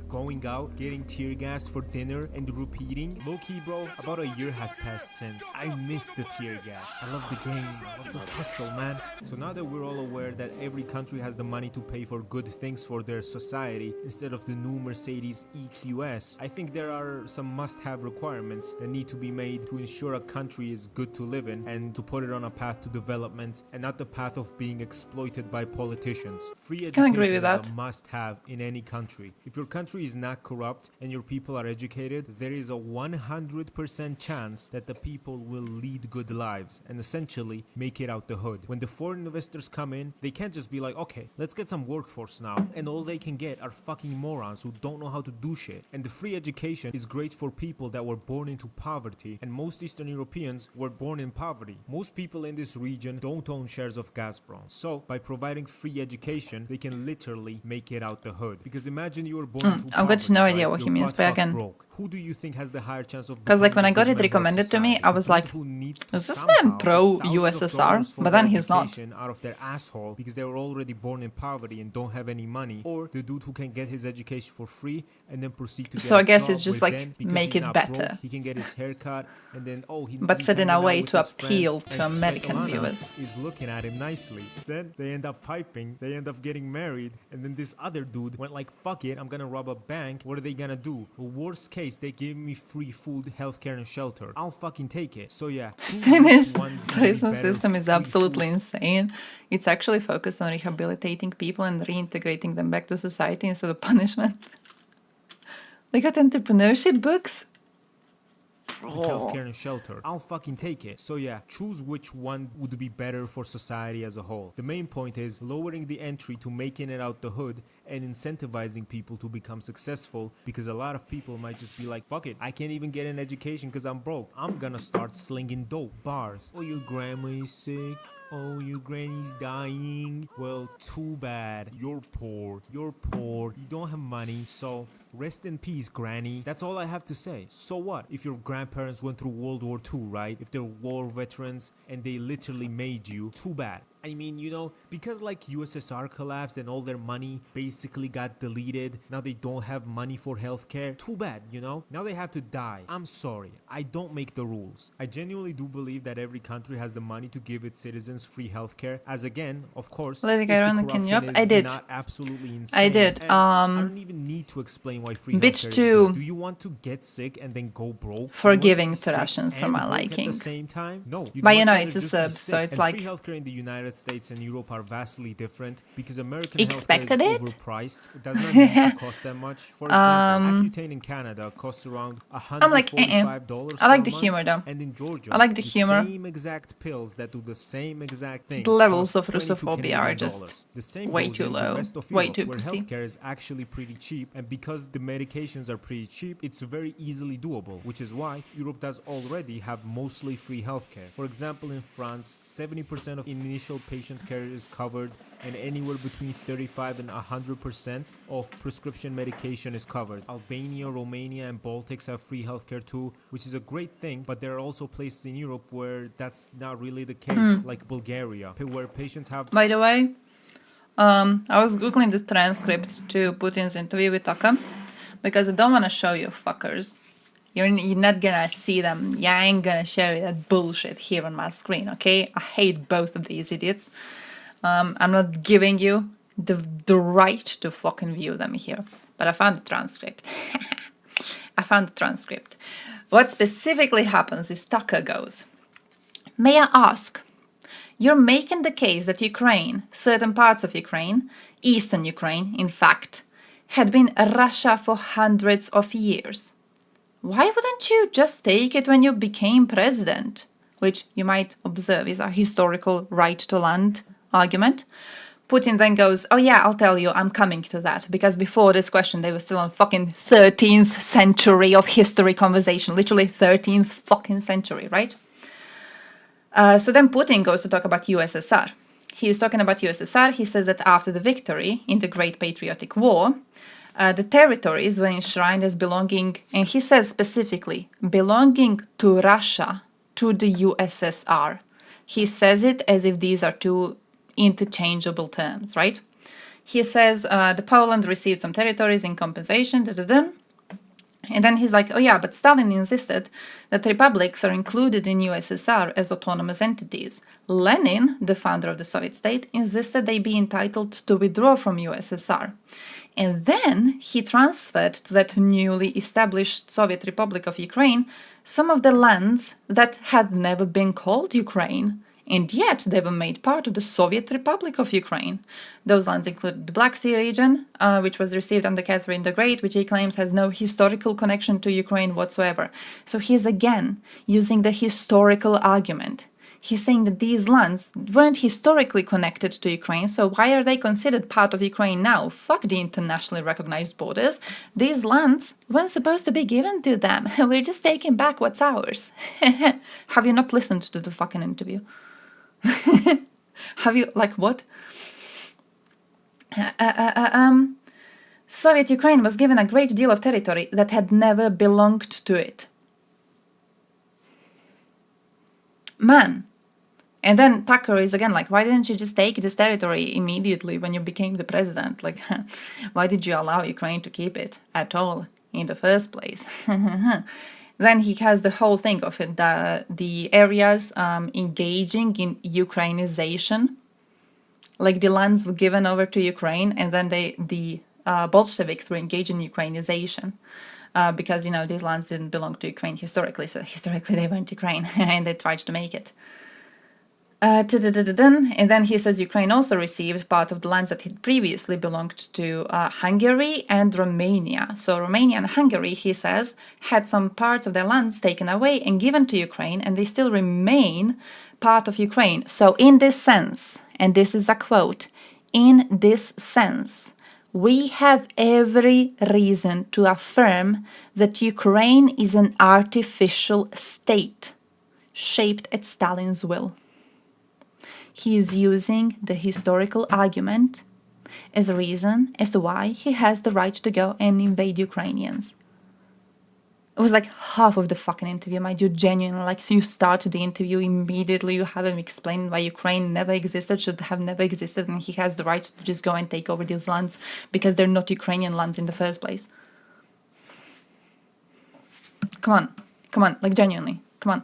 going out, getting tear gassed for dinner, and repeating. Low-key, bro, about a year has passed since. I miss the tear gas. I love the game. I love the hustle, man. So now that we're all aware that every country has the money to pay for good things for their society instead of the new Mercedes EQS, I think there are some must-have requirements that need to be made to ensure a country is good to live in and to put it on a path to development and not the path of being exploited by politicians. Free Can education agree with is that. a must-have in any country. If your country is not corrupt and your people are educated, there is a 100% chance that the people will lead good lives and essentially make it out the hood. When the foreign investors come in, they can't just be like, okay, let's get some workforce now, and all they can get are fucking morons who don't know how to do shit. And the free education is great for people that were born into poverty, and most Eastern Europeans were born in poverty. Most people in this region don't own shares of Gazprom. So by providing free education, they can literally make it out the hood. Because imagine you were born into I've got poverty, no idea right? what he You're means, but butt-fuck again, broke. Who do you think has the higher chance of because like when I got becoming it a good member of recommended to me, society? I was The like, dude who needs to is this somehow man pro get thousands of USSR? dollars for But then their he's not. education out of their asshole because they were already born in poverty and don't have any money, or the dude who can get his education for free and then proceed to So get I a guess job it's just where like then, because make he's it not better. broke, he can get his hair cut and then But he's said in a hanging out way with to his appeal friends, to and American Svetlana viewers. is looking at him nicely. Then they end up piping, they end up getting married, and then this other dude went like, fuck it, I'm gonna rob a bank. What are they gonna do? Worst case, they give me free food, healthcare, and shelter. I'll fucking take it. So yeah, Finnish one would be prison better, system is free absolutely food. insane. It's actually focused on rehabilitating people and reintegrating them back to society instead of punishment. They got entrepreneurship books. Healthcare and shelter. I'll fucking take it. So yeah, choose which one would be better for society as a whole. The main point is lowering the entry to making it out the hood and incentivizing people to become successful, because a lot of people might just be like, fuck it, I can't even get an education because I'm broke. I'm gonna start slinging dope bars. Oh, your grandma is sick. Oh, your granny's dying. Well, too bad. You're poor. You're poor. You don't have money. So rest in peace, granny. That's all I have to say. So what? If your grandparents went through World War II, right? If they're war veterans and they literally made you, too bad. I mean, you know, because like USSR collapsed and all their money basically got deleted. Now they don't have money for healthcare. Too bad, you know? Now they have to die. I'm sorry. I don't make the rules. I genuinely do believe that every country has the money to give its citizens free healthcare. As again, of course, Living if the around the corruption Kenyan. is I did. not absolutely insane. I did. And I don't even need to explain why free Bitch healthcare is too good. Do you want to get sick and then go broke? Do you want to forgiving be to sick Russians for and my broke liking. At the same time? No. You'd But you much know, rather it's a just be sub, so sick. it's And like free healthcare in the United States and Europe are vastly different because American Expected healthcare it? is overpriced. It does not need to cost that much. For example, Accutane in Canada costs around I'm like, $145 I like for the a humor month, though. and in Georgia, I like the humor. same exact pills that do the same exact thing. The levels cost of 22 Russophobia Canadian are just dollars. The same way goes too in low, the rest of way Europe, too where pussy. healthcare is actually pretty cheap, and because the medications are pretty cheap, it's very easily doable, which is why Europe does already have mostly free healthcare. For example, in France, 70% of initial patient care is covered, and anywhere between 35 and 100% of prescription medication is covered. Albania, Romania, and Baltics have free healthcare too, which is a great thing, but there are also places in Europe where that's not really the case, like Bulgaria, where patients have... By the way, I was googling the transcript to Putin's interview with Taka because I don't want to show you fuckers. You're not gonna see them. Yeah, I ain't gonna show you that bullshit here on my screen, okay? I hate both of these idiots. I'm not giving you the right to fucking view them here. But I found the transcript. I found the transcript. What specifically happens is Tucker goes, may I ask, you're making the case that Ukraine, certain parts of Ukraine, eastern Ukraine, in fact, had been Russia for hundreds of years. Why wouldn't you just take it when you became president? Which you might observe is a historical right to land argument. Putin then goes, oh yeah, I'll tell you, I'm coming to that. Because before this question, they were still on fucking 13th century of history conversation. Literally 13th fucking century, right? So then Putin goes to talk about USSR. he is talking about USSR. He says that after the victory in the Great Patriotic War, the territories were enshrined as belonging, and he says specifically, belonging to Russia, to the USSR. He says it as if these are two interchangeable terms, right? He says the Poland received some territories in compensation, and then he's like, oh yeah, but Stalin insisted that republics are included in USSR as autonomous entities. Lenin, the founder of the Soviet state, insisted they be entitled to withdraw from USSR. And then he transferred to that newly established Soviet Republic of Ukraine some of the lands that had never been called Ukraine, and yet they were made part of the Soviet Republic of Ukraine. Those lands included the Black Sea region, which was received under Catherine the Great, which he claims has no historical connection to Ukraine whatsoever. So he's again using the historical argument. He's saying that these lands weren't historically connected to Ukraine, so why are they considered part of Ukraine now? Fuck the internationally recognized borders. These lands weren't supposed to be given to them. We're just taking back what's ours. Have you not listened to the fucking interview? Have you, like, what? Soviet Ukraine was given a great deal of territory that had never belonged to it. Man. And then Tucker is again like, why didn't you just take this territory immediately when you became the president? Like, why did you allow Ukraine to keep it at all in the first place? Then he has the whole thing of it, the areas engaging in Ukrainization. Like the lands were given over to Ukraine, and then the Bolsheviks were engaged in Ukrainization. Because, you know, these lands didn't belong to Ukraine historically, so historically they weren't Ukraine, and they tried to make it. And then he says Ukraine also received part of the lands that had previously belonged to Hungary and Romania. So Romania and Hungary, he says, had some parts of their lands taken away and given to Ukraine, and they still remain part of Ukraine. So in this sense, and this is a quote, in this sense, we have every reason to affirm that Ukraine is an artificial state shaped at Stalin's will. He is using the historical argument as a reason as to why he has the right to go and invade Ukrainians. It was like half of the fucking interview, mind you, genuinely. Like, so you started the interview immediately, you have him explain why Ukraine never existed, should have never existed, and he has the right to just go and take over these lands because they're not Ukrainian lands in the first place. Come on, like genuinely, come on.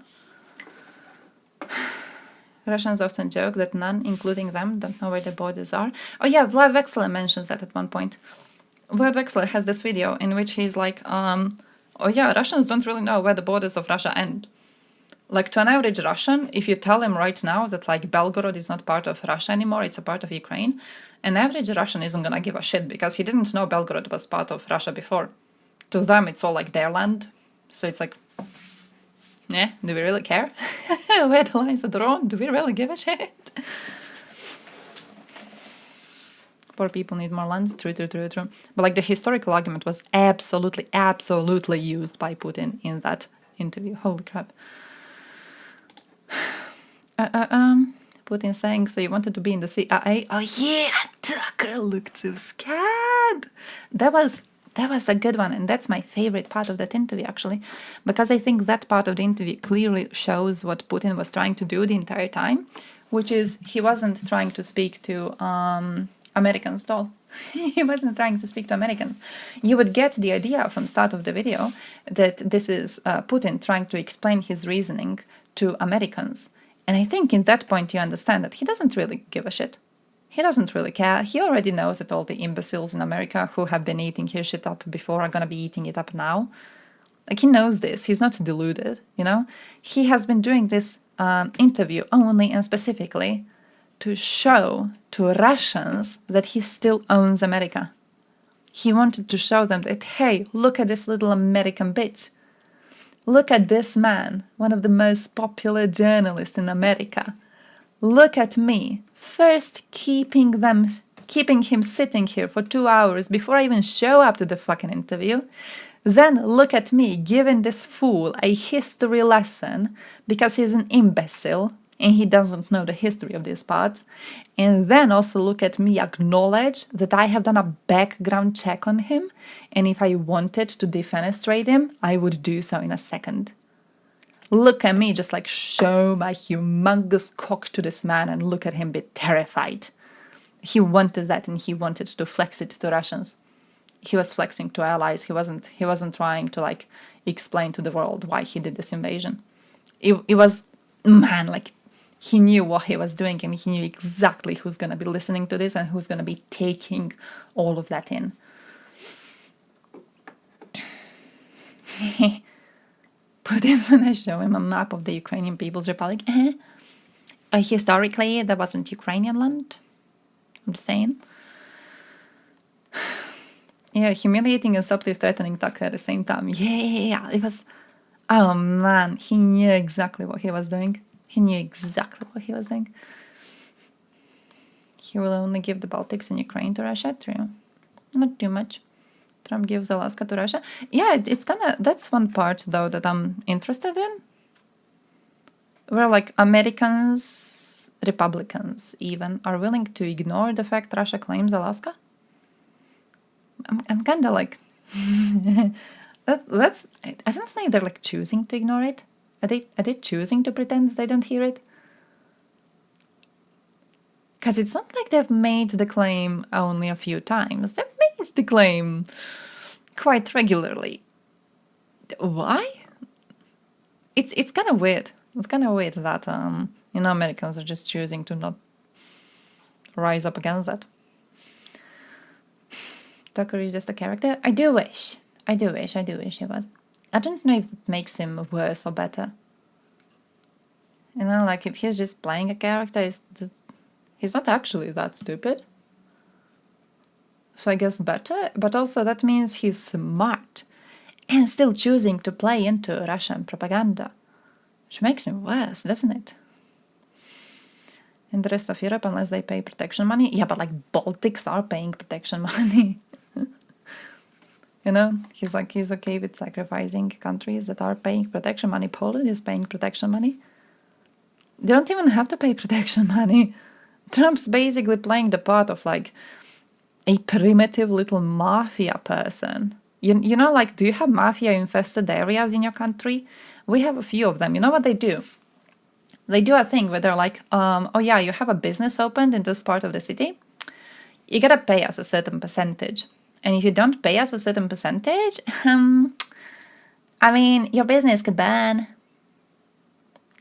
Russians often joke that none, including them, don't know where the borders are. Oh yeah, Vlad Vexler mentions that at one point. Vlad Vexler has this video in which he's like, oh yeah, Russians don't really know where the borders of Russia end. Like, to an average Russian, if you tell him right now that, like, Belgorod is not part of Russia anymore, it's a part of Ukraine, an average Russian isn't gonna give a shit because he didn't know Belgorod was part of Russia before. To them, it's all like their land. So it's like, yeah, do we really care? Where the lines are drawn? Do we really give a shit? Poor people need more land. True. But like, the historical argument was absolutely used by Putin in that interview. Holy crap. Putin saying, so you wanted to be in the CIA? Oh yeah, Tucker looked so scared. That was a good one, and that's my favorite part of that interview, actually, because I think that part of the interview clearly shows what Putin was trying to do the entire time, which is he wasn't trying to speak to Americans at all. He wasn't trying to speak to Americans. You would get the idea from the start of the video that this is Putin trying to explain his reasoning to Americans. And I think in that point you understand that he doesn't really give a shit. He doesn't really care. He already knows that all the imbeciles in America who have been eating his shit up before are gonna be eating it up now. Like, he knows this. He's not deluded, you know? He has been doing this interview only and specifically to show to Russians that he still owns America. He wanted to show them that, hey, look at this little American bitch. Look at this man, one of the most popular journalists in America. Look at me, first keeping him sitting here for 2 hours before I even show up to the fucking interview. Then look at me giving this fool a history lesson because he's an imbecile and he doesn't know the history of these parts. And then also look at me acknowledge that I have done a background check on him, and if I wanted to defenestrate him, I would do so in a second. Look at me just like show my humongous cock to this man and look at him be terrified. He wanted that, and he wanted to flex it to Russians. He was flexing to allies. He wasn't trying to like explain to the world why he did this invasion. It was, man, like he knew what he was doing, and he knew exactly who's gonna be listening to this and who's gonna be taking all of that in. But then when I show him a map of the Ukrainian People's Republic, historically there wasn't Ukrainian land. I'm just saying. Yeah, humiliating and subtly threatening Tucker at the same time. Yeah, it was... Oh man, he knew exactly what he was doing. He knew exactly what he was doing. He will only give the Baltics and Ukraine to Russia, true. Not too much. Trump gives Alaska to Russia. Yeah, it's gonna... That's one part, though, that I'm interested in. Where, like, Americans, Republicans even, are willing to ignore the fact Russia claims Alaska. I'm kind of like... that's... I don't think they're, like, choosing to ignore it. Are they choosing to pretend they don't hear it? Because it's not like they've made the claim only a few times. They've made the claim quite regularly. Why? It's kind of weird. It's kind of weird that Americans are just choosing to not rise up against that. Tucker is just a character. I do wish he was. I don't know if it makes him worse or better. You know, like if he's just playing a character, he's not actually that stupid. So I guess better, but also that means he's smart and still choosing to play into Russian propaganda, which makes him worse, doesn't it? In the rest of Europe, unless they pay protection money. Yeah, but like Baltics are paying protection money. You know, he's okay with sacrificing countries that are paying protection money. Poland is paying protection money. They don't even have to pay protection money. Trump's basically playing the part of like a primitive little mafia person. You know, like, do you have mafia-infested areas in your country? We have a few of them. You know what they do? They do a thing where they're like, oh yeah, you have a business opened in this part of the city. You gotta pay us a certain percentage. And if you don't pay us a certain percentage, I mean, your business could burn.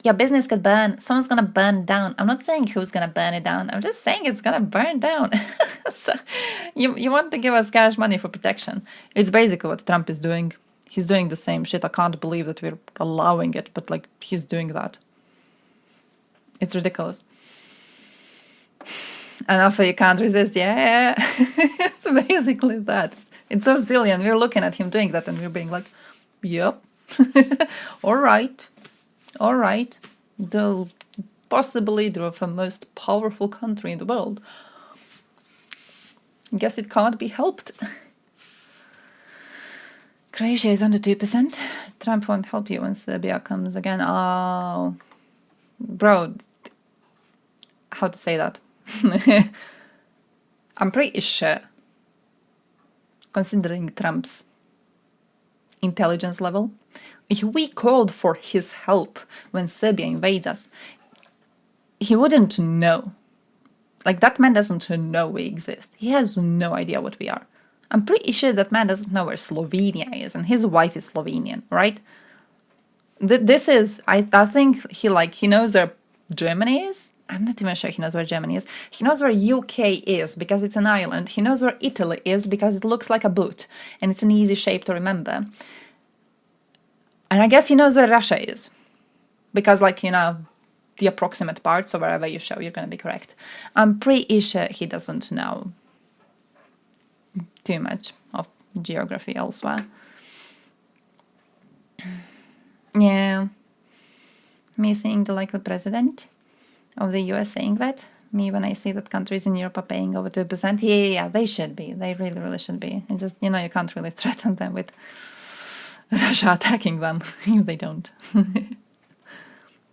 Your business could burn. Someone's gonna burn down. I'm not saying who's gonna burn it down. I'm just saying it's gonna burn down. So you want to give us cash money for protection. It's basically what Trump is doing. He's doing the same shit. I can't believe that we're allowing it, but like he's doing that. It's ridiculous. And after you can't resist, yeah. It's basically that. It's so silly, and we're looking at him doing that, and we're being like, yep. All right. The possible leader of the most powerful country in the world. Guess it can't be helped. Croatia is under 2%. Trump won't help you when Serbia comes again. Oh. Bro. How to say that? I'm pretty sure, considering Trump's intelligence level, if we called for his help when Serbia invades us, he wouldn't know. Like, that man doesn't know we exist. He has no idea what we are. I'm pretty sure that man doesn't know where Slovenia is, and his wife is Slovenian, right? This is, I think he knows where Germany is. I'm not even sure he knows where Germany is. He knows where UK is because it's an island. He knows where Italy is because it looks like a boot and it's an easy shape to remember. And I guess he knows where Russia is because, like, you know, the approximate parts or wherever you show, you're going to be correct. I'm pretty sure he doesn't know too much of geography elsewhere. Yeah. Me seeing the likely president of the US saying that. Me when I see that countries in Europe are paying over 2%. Yeah, they should be. They really, really should be. And just, you know, you can't really threaten them with Russia attacking them if they don't.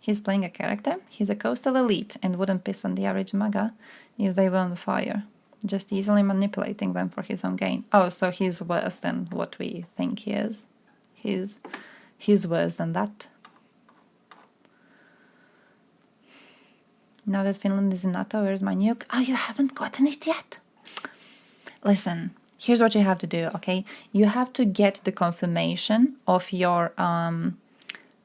He's playing a character. He's a coastal elite and wouldn't piss on the average MAGA if they were on fire. Just easily manipulating them for his own gain. Oh, so he's worse than what we think he is. He's worse than that. Now that Finland is in NATO, where's my nuke? Oh, you haven't gotten it yet? Listen, here's what you have to do, okay? You have to get the confirmation of your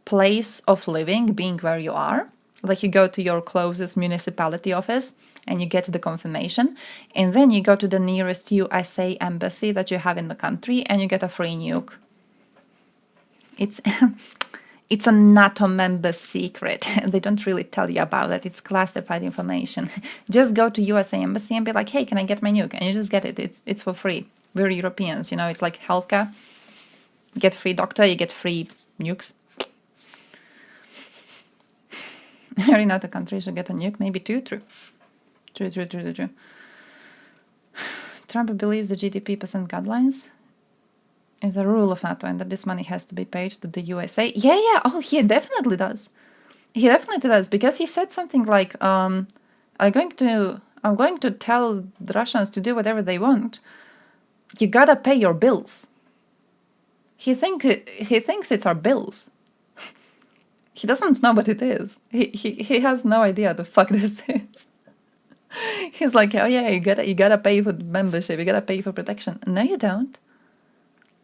place of living being where you are. Like you go to your closest municipality office and you get the confirmation. And then you go to the nearest USA embassy that you have in the country and you get a free nuke. It's a NATO member secret. They don't really tell you about it. It's classified information. Just go to USA Embassy and be like, hey, can I get my nuke? And you just get it. It's for free. We're Europeans, you know, it's like healthcare. You get free doctor, you get free nukes. Every NATO country should get a nuke, maybe two. True. Trump believes the GDP percent guidelines is a rule of NATO and that this money has to be paid to the USA. Yeah. Oh, he definitely does. He definitely does, because he said something like, I'm going to tell the Russians to do whatever they want. You gotta pay your bills. He thinks it's our bills. He doesn't know what it is. He has no idea the fuck this is. He's like, oh yeah, you gotta pay for membership, you gotta pay for protection. No, you don't.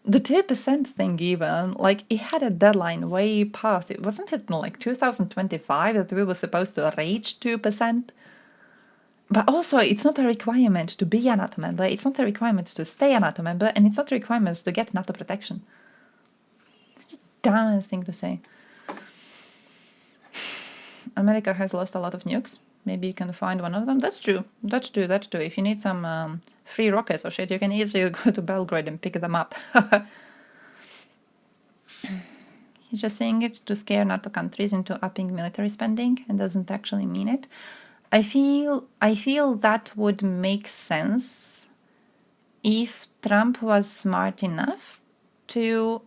The 2% thing even, like, it had a deadline way past. Wasn't it in like 2025 that we were supposed to reach 2%? But also, it's not a requirement to be a NATO member, it's not a requirement to stay a NATO member, and it's not a requirement to get NATO protection. It's just the dumbest thing to say. America has lost a lot of nukes. Maybe you can find one of them. That's true. If you need some free rockets or shit, you can easily go to Belgrade and pick them up. He's just saying it to scare NATO countries into upping military spending and doesn't actually mean it. I feel that would make sense if Trump was smart enough to,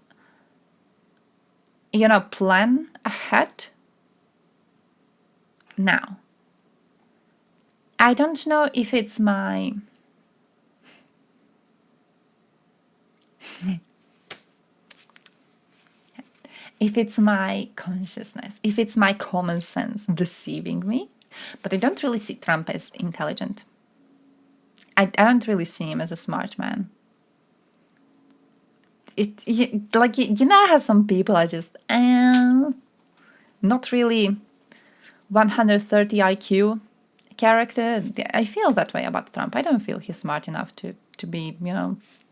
plan ahead. Now, I don't know if it's my consciousness, if it's my common sense deceiving me, but I don't really see Trump as intelligent. I don't really see him as a smart man. How some people are just not really 130 IQ character. I feel that way about Trump. I don't feel he's smart enough to be,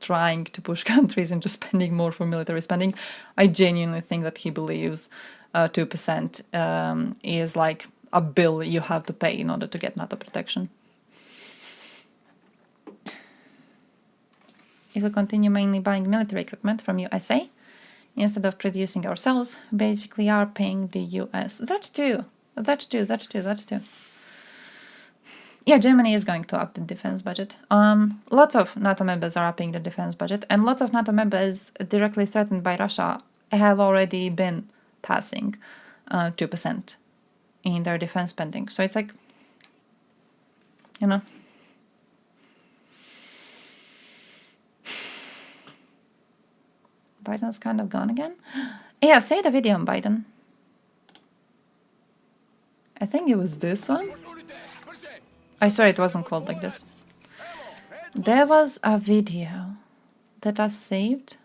trying to push countries into spending more for military spending. I genuinely think that he believes 2% is like a bill you have to pay in order to get NATO protection. If we continue mainly buying military equipment from USA, instead of producing ourselves, basically are paying the US. That too. Yeah, Germany is going to up the defense budget. Lots of NATO members are upping the defense budget, and lots of NATO members directly threatened by Russia have already been passing 2% in their defense spending. So it's like, Biden's kind of gone again. Yeah, say the video on Biden. I think it was this one. I swear it wasn't called like this. There was a video that I saved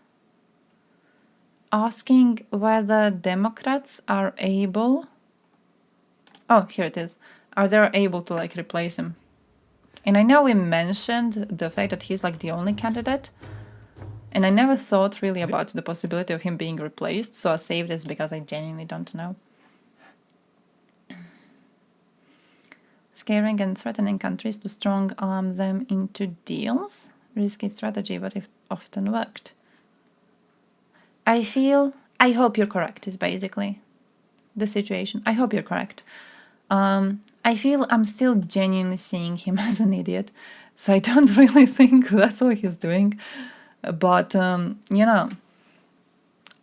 asking whether Democrats are able... Oh, here it is. Are they able to replace him? And I know we mentioned the fact that he's the only candidate. And I never thought really about the possibility of him being replaced. So I saved this because I genuinely don't know. Scaring and threatening countries to strong arm them into deals. Risky strategy, but it often worked. I hope you're correct, is basically the situation. I hope you're correct. I feel I'm still genuinely seeing him as an idiot. So I don't really think that's what he's doing. But,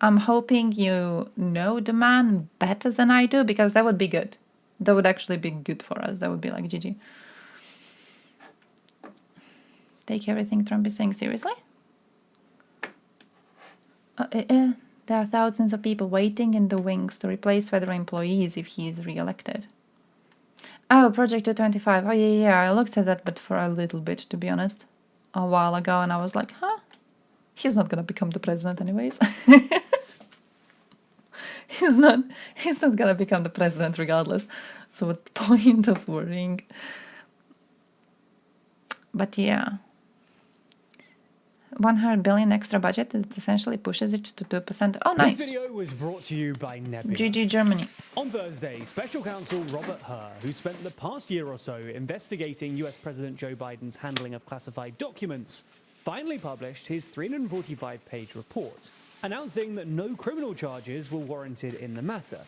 I'm hoping you know the man better than I do, because that would be good. That would actually be good for us. That would be like GG. Take everything Trump is saying seriously? There are thousands of people waiting in the wings to replace federal employees if he is re-elected. Oh, Project 225. Oh, yeah, I looked at that, but for a little bit, to be honest, a while ago, and I was like, huh? He's not gonna become the president anyways. He's not gonna become the president regardless. So what's the point of worrying? But yeah. 100 billion extra budget, it essentially pushes it to 2%. Oh, nice. This video was brought to you by Nebula. GG Germany. On Thursday, Special Counsel Robert Hur, who spent the past year or so investigating US President Joe Biden's handling of classified documents, finally published his 345-page report, announcing that no criminal charges were warranted in the matter.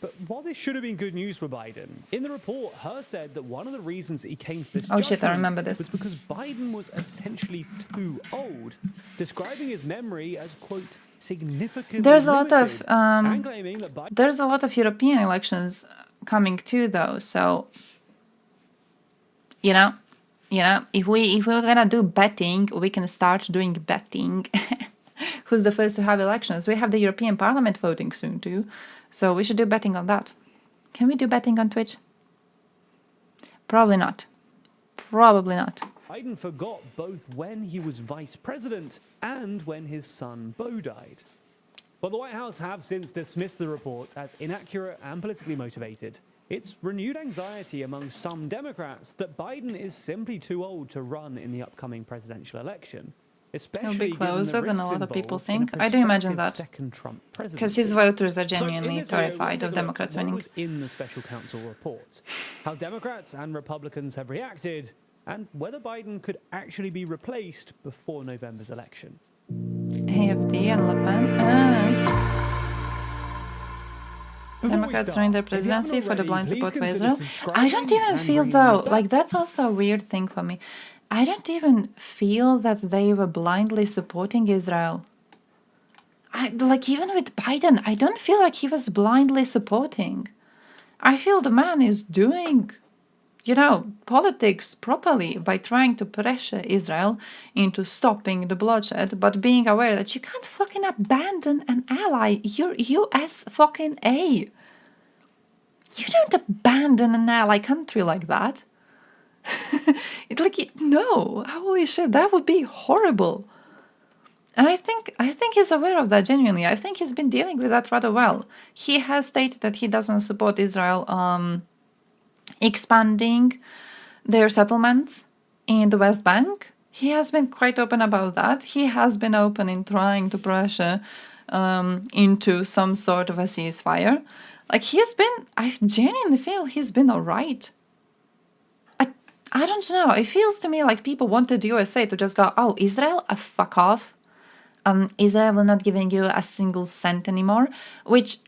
But while this should have been good news for Biden, in the report, Hur said that one of the reasons that he came to this judgment I remember this. was because Biden was essentially too old, describing his memory as, quote, significantly there's a lot of and claiming that Biden... There's a lot of European elections coming too, though. So, you know, if we're gonna do betting, we can start doing betting. Who's the first to have elections? We have the European Parliament voting soon too. So we should do betting on that. Can we do betting on Twitch? Probably not. Probably not. Biden forgot both when he was vice president and when his son Beau died. But the White House have since dismissed the report as inaccurate and politically motivated. It's renewed anxiety among some Democrats that Biden is simply too old to run in the upcoming presidential election. He'll be closer than a lot of people think. I do imagine that. Because his voters are genuinely terrified of Democrats winning. What was in the special counsel report? How Democrats and Republicans have reacted, and whether Biden could actually be replaced before November's election. AFD and Le Pen. Democrats running their presidency for the blind support for Israel. I don't even feel, though, like that's also a weird thing for me. I don't even feel that they were blindly supporting Israel. Like, even with Biden, I don't feel like he was blindly supporting. I feel the man is doing, politics properly by trying to pressure Israel into stopping the bloodshed, but being aware that you can't fucking abandon an ally. You're US fucking A. You don't abandon an ally country like that. No, holy shit, that would be horrible. And I think he's aware of that genuinely. I think he's been dealing with that rather well. He has stated that he doesn't support Israel expanding their settlements in the West Bank. He has been quite open about that. He has been open in trying to pressure into some sort of a ceasefire. Like, I genuinely feel he's been alright. I don't know. It feels to me like people wanted the USA to just go, oh, Israel, fuck off. Israel will not giving you a single cent anymore. Which,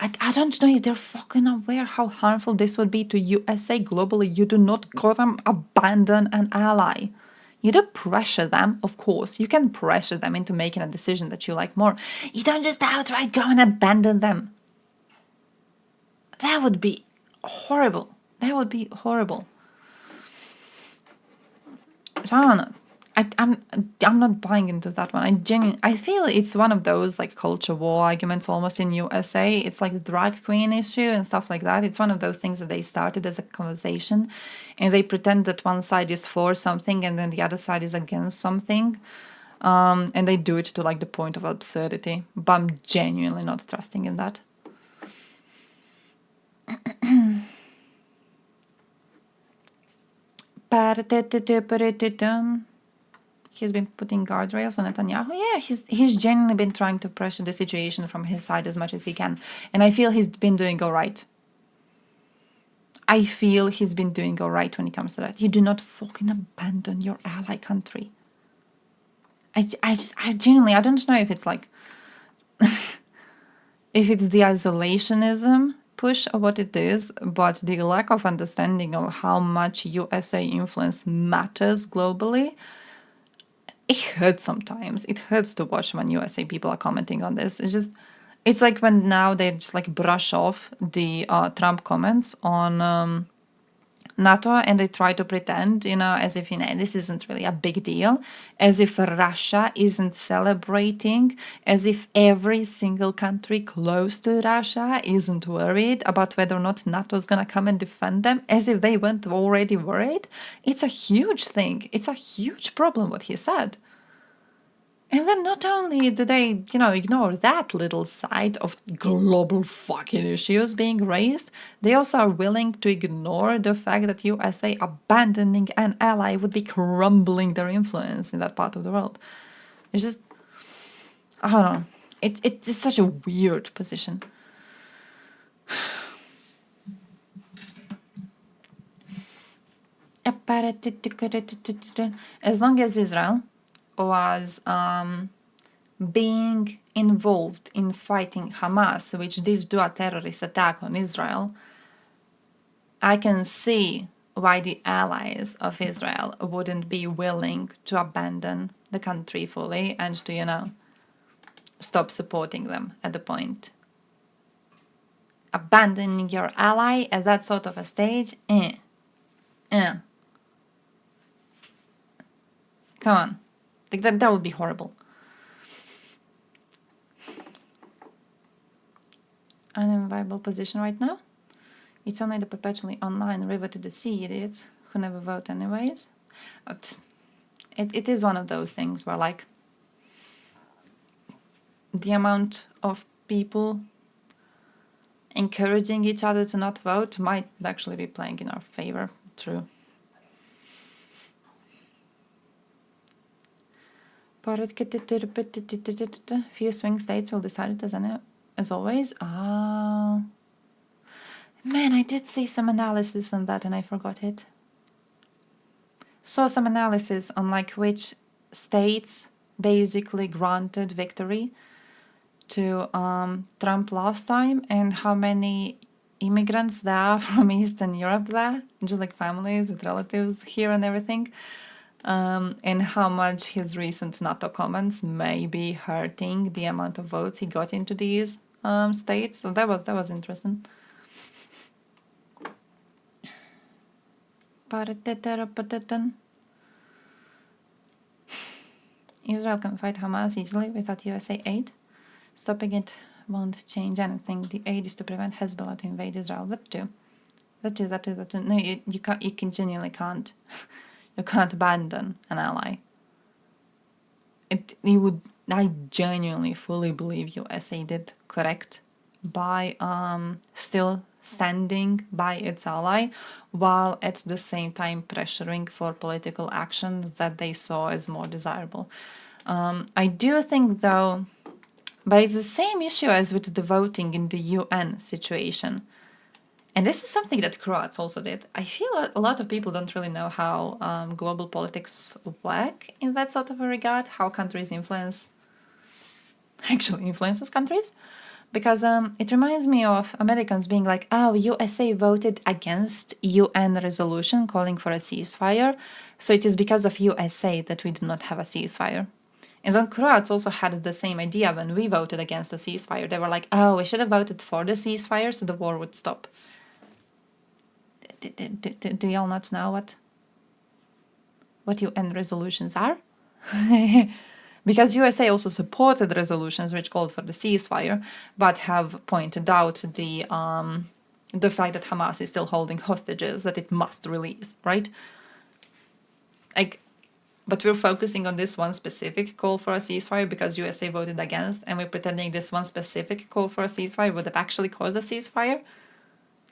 I don't know if they're fucking aware how harmful this would be to USA globally. You do not go them abandon an ally. You do pressure them, of course. You can pressure them into making a decision that you like more. You don't just outright go and abandon them. That would be horrible. That would be horrible. So I don't know. I'm not buying into that one. I feel it's one of those like culture war arguments almost in USA. It's like the drag queen issue and stuff like that. It's one of those things that they started as a conversation and they pretend that one side is for something and then the other side is against something. And they do it to like the point of absurdity. But I'm genuinely not trusting in that. He's been putting guardrails on Netanyahu. Yeah, he's genuinely been trying to pressure the situation from his side as much as he can. And I feel he's been doing all right. I feel he's been doing all right when it comes to that. You do not fucking abandon your ally country. I genuinely, I don't know if it's like, if it's the isolationism push or what it is, but the lack of understanding of how much USA influence matters globally, it hurts sometimes. It hurts to watch when USA people are commenting on this. It's like when now they just like brush off the Trump comments on NATO, and they try to pretend, as if, this isn't really a big deal, as if Russia isn't celebrating, as if every single country close to Russia isn't worried about whether or not NATO is going to come and defend them, as if they weren't already worried. It's a huge thing. It's a huge problem, what he said. And then not only do they, ignore that little side of global fucking issues being raised, they also are willing to ignore the fact that USA abandoning an ally would be crumbling their influence in that part of the world. It's just, I don't know. It's such a weird position. As long as Israel was being involved in fighting Hamas, which did do a terrorist attack on Israel, I can see why the allies of Israel wouldn't be willing to abandon the country fully and to, stop supporting them at the point. Abandoning your ally at that sort of a stage, Come on. That would be horrible. I'm in a viable position right now. It's only the perpetually online river to the sea idiots who never vote anyways. But it is one of those things where, like, the amount of people encouraging each other to not vote might actually be playing in our favor. True. Few swing states will decide it as always. Man, I did see some analysis on that and I forgot it. Saw some analysis on like which states basically granted victory to Trump last time and how many immigrants there are from Eastern Europe there, just like families with relatives here and everything. And how much his recent NATO comments may be hurting the amount of votes he got into these states. So that was interesting. Israel can fight Hamas easily without USA aid. Stopping it won't change anything. The aid is to prevent Hezbollah to invade Israel. That too. No, you can't. You genuinely can't. You can't abandon an ally. I genuinely fully believe USA did correct by still standing by its ally, while at the same time pressuring for political actions that they saw as more desirable. I do think, though, but it's the same issue as with the voting in the UN situation. And this is something that Croats also did. I feel a lot of people don't really know how global politics work in that sort of a regard, how countries actually influences countries. Because it reminds me of Americans being like, oh, USA voted against UN resolution calling for a ceasefire, so it is because of USA that we do not have a ceasefire. And then Croats also had the same idea when we voted against the ceasefire. They were like, oh, we should have voted for the ceasefire so the war would stop. Do y'all not know what UN resolutions are? Because USA also supported resolutions which called for the ceasefire, but have pointed out the fact that Hamas is still holding hostages that it must release, right? But we're focusing on this one specific call for a ceasefire because USA voted against, and we're pretending this one specific call for a ceasefire would have actually caused a ceasefire,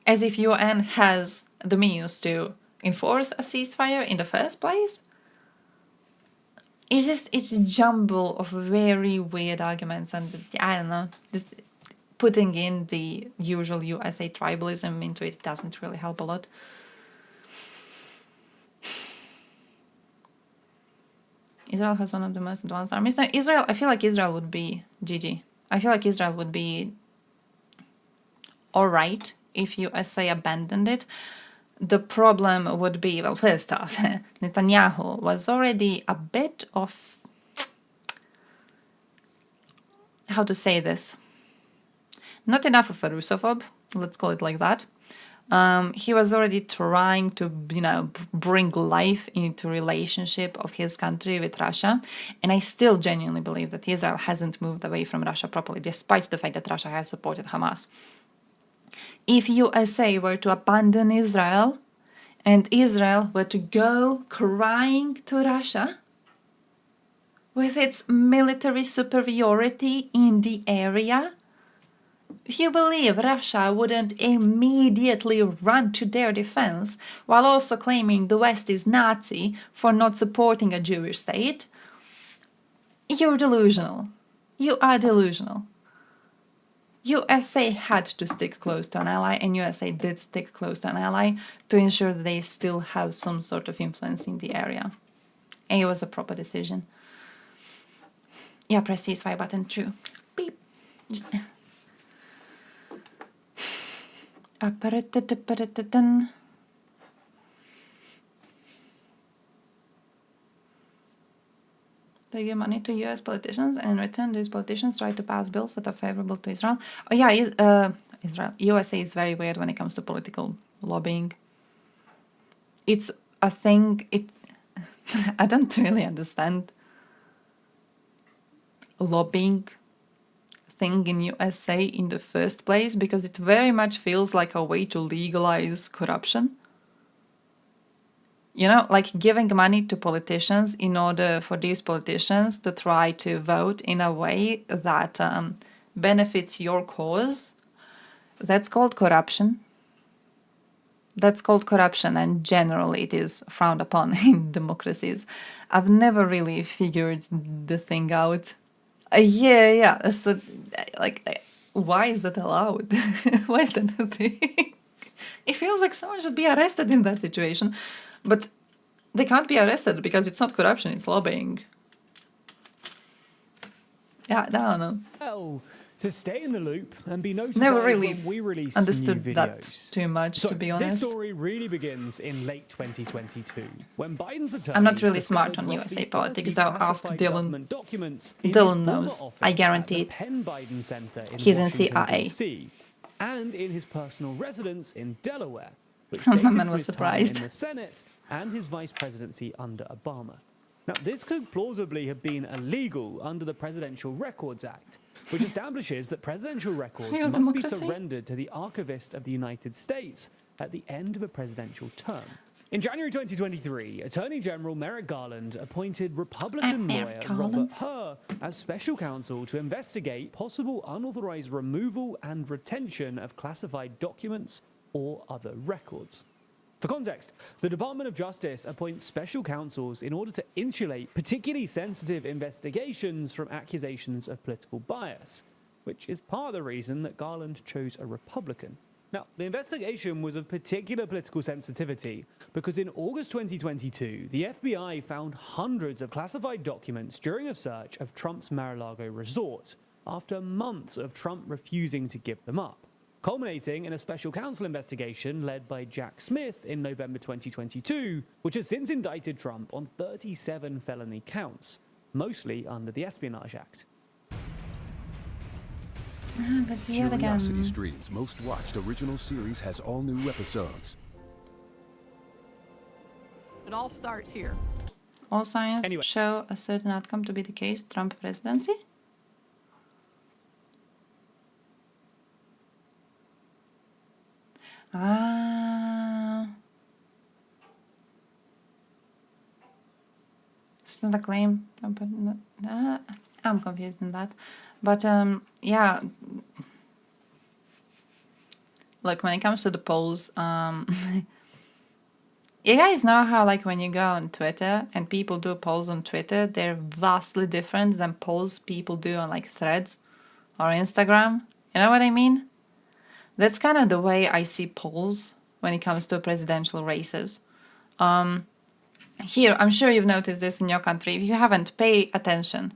as if UN has the means to enforce a ceasefire in the first place. It's a jumble of very weird arguments, and I don't know, just putting in the usual USA tribalism into it doesn't really help a lot. Israel has one of the most advanced armies. Now, I feel like Israel would be GG. I feel like Israel would be alright if USA abandoned it. The problem would be, well, first off, Netanyahu was already a bit of how to say this, not enough of a Russophobe, let's call it like that. He was already trying to, bring life into relationship of his country with Russia. And I still genuinely believe that Israel hasn't moved away from Russia properly, despite the fact that Russia has supported Hamas. If USA were to abandon Israel and Israel were to go crying to Russia with its military superiority in the area, you believe Russia wouldn't immediately run to their defense while also claiming the West is Nazi for not supporting a Jewish state? You're delusional. You are delusional. USA had to stick close to an ally, and USA did stick close to an ally to ensure that they still have some sort of influence in the area. And it was a proper decision. Yeah, press ceasefire button, true. Beep. Just... They give money to US politicians, and in return these politicians try to pass bills that are favorable to Israel. Oh yeah, Israel. USA is very weird when it comes to political lobbying. It's a thing, I don't really understand lobbying thing in USA in the first place, because it very much feels like a way to legalize corruption. Like giving money to politicians in order for these politicians to try to vote in a way that benefits your cause. That's called corruption. That's called corruption, and generally it is frowned upon in democracies. I've never really figured the thing out. Yeah. So, why is that allowed? Why is that a thing? It feels like someone should be arrested in that situation. But they can't be arrested because it's not corruption, it's lobbying. Yeah, I don't know. Well, to stay in the loop and be notified Never really when we release understood new videos. that too much, to be honest. This story really begins in late 2022 when Biden's attorneys... I'm not really smart on USA politics, though. Ask Dylan. Dylan knows. I guarantee it. Biden Center in He's in Washington, CIA. DC, and in his personal residence in Delaware, which My dated man for was his time surprised. in the Senate and his vice presidency under Obama. Now, this could plausibly have been illegal under the Presidential Records Act, which establishes that presidential records Real must be democracy? surrendered to the Archivist of the United States at the end of a presidential term. In January 2023, Attorney General Merrick Garland appointed Republican lawyer Robert Hur as special counsel to investigate possible unauthorized removal and retention of classified documents or other records. For context, the Department of Justice appoints special counsels in order to insulate particularly sensitive investigations from accusations of political bias, which is part of the reason that Garland chose a Republican. Now, the investigation was of particular political sensitivity because in August 2022, the FBI found hundreds of classified documents during a search of Trump's Mar-a-Lago resort after months of Trump refusing to give them up, culminating in a special counsel investigation led by Jack Smith in November 2022, which has since indicted Trump on 37 felony counts, mostly under the Espionage Act. Good to see it again. Curiosity Stream's most watched original series has all new episodes. It all starts here. All signs show a certain outcome to be the case. Trump presidency? It's not a claim. I'm confused in that. But yeah, look, when it comes to the polls, you guys know how like when you go on Twitter and people do polls on Twitter, they're vastly different than polls people do on like Threads or Instagram. You know what I mean? That's kind of the way I see polls when it comes to presidential races. Here, I'm sure you've noticed this in your country. If you haven't, pay attention.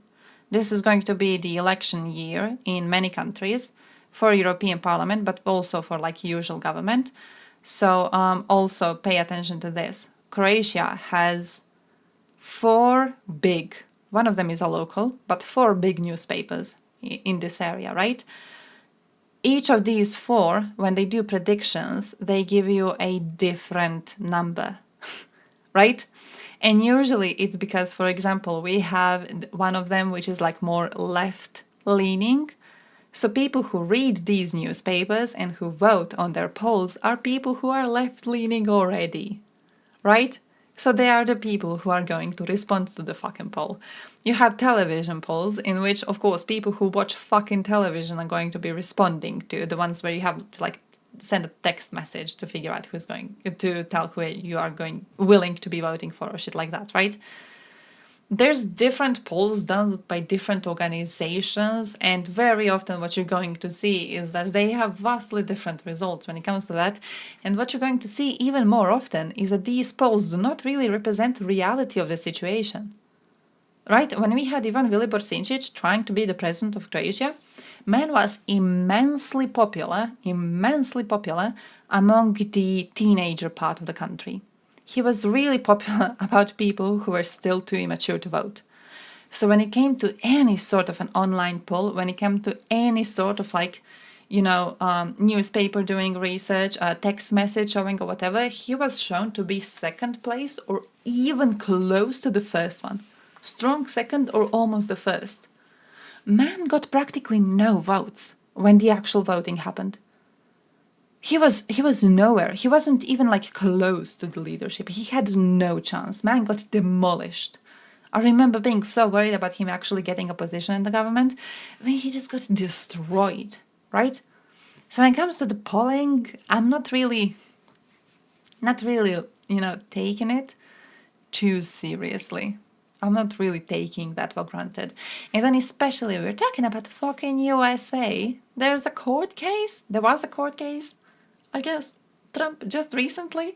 This is going to be the election year in many countries for European Parliament, but also for like usual government. So also pay attention to this. Croatia has 4 big, one of them is a local, but 4 big newspapers in this area, right? Each of these 4, when they do predictions, they give you a different number, right? And usually it's because, for example, we have one of them which is like more left-leaning. So people who read these newspapers and who vote on their polls are people who are left-leaning already, right? So they are the people who are going to respond to the fucking poll. You have television polls in which, of course, people who watch fucking television are going to be responding to the ones where you have to like send a text message to figure out who's going to tell who you are willing to be voting for or shit like that, right? There's different polls done by different organizations, and very often what you're going to see is that they have vastly different results when it comes to that. And what you're going to see even more often is that these polls do not really represent the reality of the situation. Right? When we had Ivan Vilibor Sinčić trying to be the president of Croatia, man was immensely popular among the teenager part of the country. He was really popular about people who were still too immature to vote. So when it came to any sort of an online poll, when it came to any sort of like, newspaper doing research, a text message showing or whatever, he was shown to be second place or even close to the first one. Strong second or almost the first. Man got practically no votes when the actual voting happened. He was nowhere. He wasn't even like close to the leadership. He had no chance. Man got demolished. I remember being so worried about him actually getting a position in the government. Then he just got destroyed, right? So when it comes to the polling, I'm not really, taking it too seriously. I'm not really taking that for granted. And then especially we're talking about fucking USA. There was a court case I guess, Trump just recently.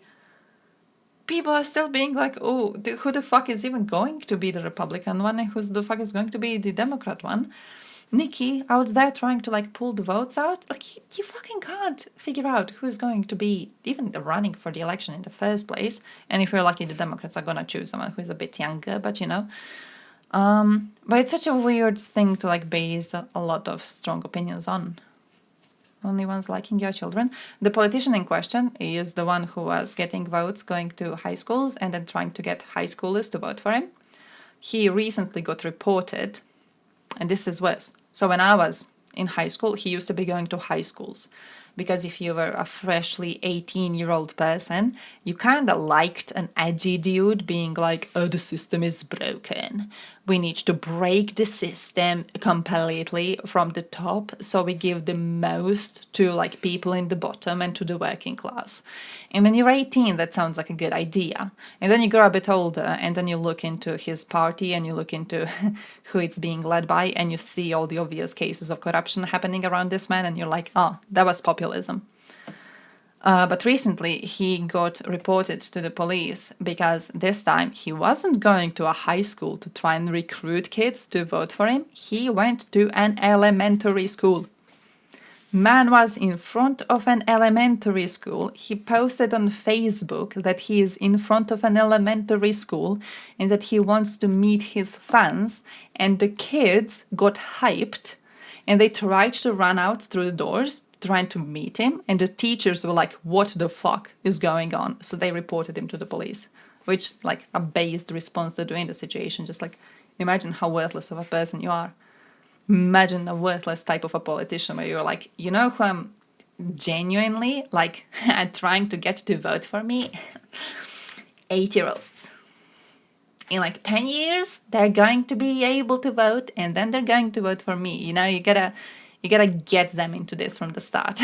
People are still being like, oh, who the fuck is even going to be the Republican one and who the fuck is going to be the Democrat one? Nikki out there trying to like pull the votes out. Like, you fucking can't figure out who's going to be even running for the election in the first place. And if you're lucky, the Democrats are gonna choose someone who's a bit younger, but But it's such a weird thing to like base a lot of strong opinions on. Only ones liking your children. The politician in question is the one who was getting votes going to high schools and then trying to get high schoolers to vote for him. He recently got reported, and this is worse. So when I was in high school, he used to be going to high schools. Because if you were a freshly 18-year-old person, you kind of liked an edgy dude being like, oh, the system is broken. We need to break the system completely from the top, so we give the most to like people in the bottom and to the working class. And when you're 18, that sounds like a good idea. And then you grow a bit older, and then you look into his party and you look into who it's being led by, and you see all the obvious cases of corruption happening around this man, and you're like, oh, that was populism. But recently he got reported to the police because this time he wasn't going to a high school to try and recruit kids to vote for him. He went to an elementary school. Man was in front of an elementary school. He posted on Facebook that he is in front of an elementary school and that he wants to meet his fans. And the kids got hyped and they tried to run out through the doors trying to meet him, and the teachers were like, what the fuck is going on? So they reported him to the police, which like a based response to doing the situation. Just like, imagine how worthless of a person you are. Imagine a worthless type of a politician where you're like, you know who I'm genuinely like trying to get to vote for me? 8-year-olds. In like 10 years, they're going to be able to vote, and then they're going to vote for me. You gotta get them into this from the start.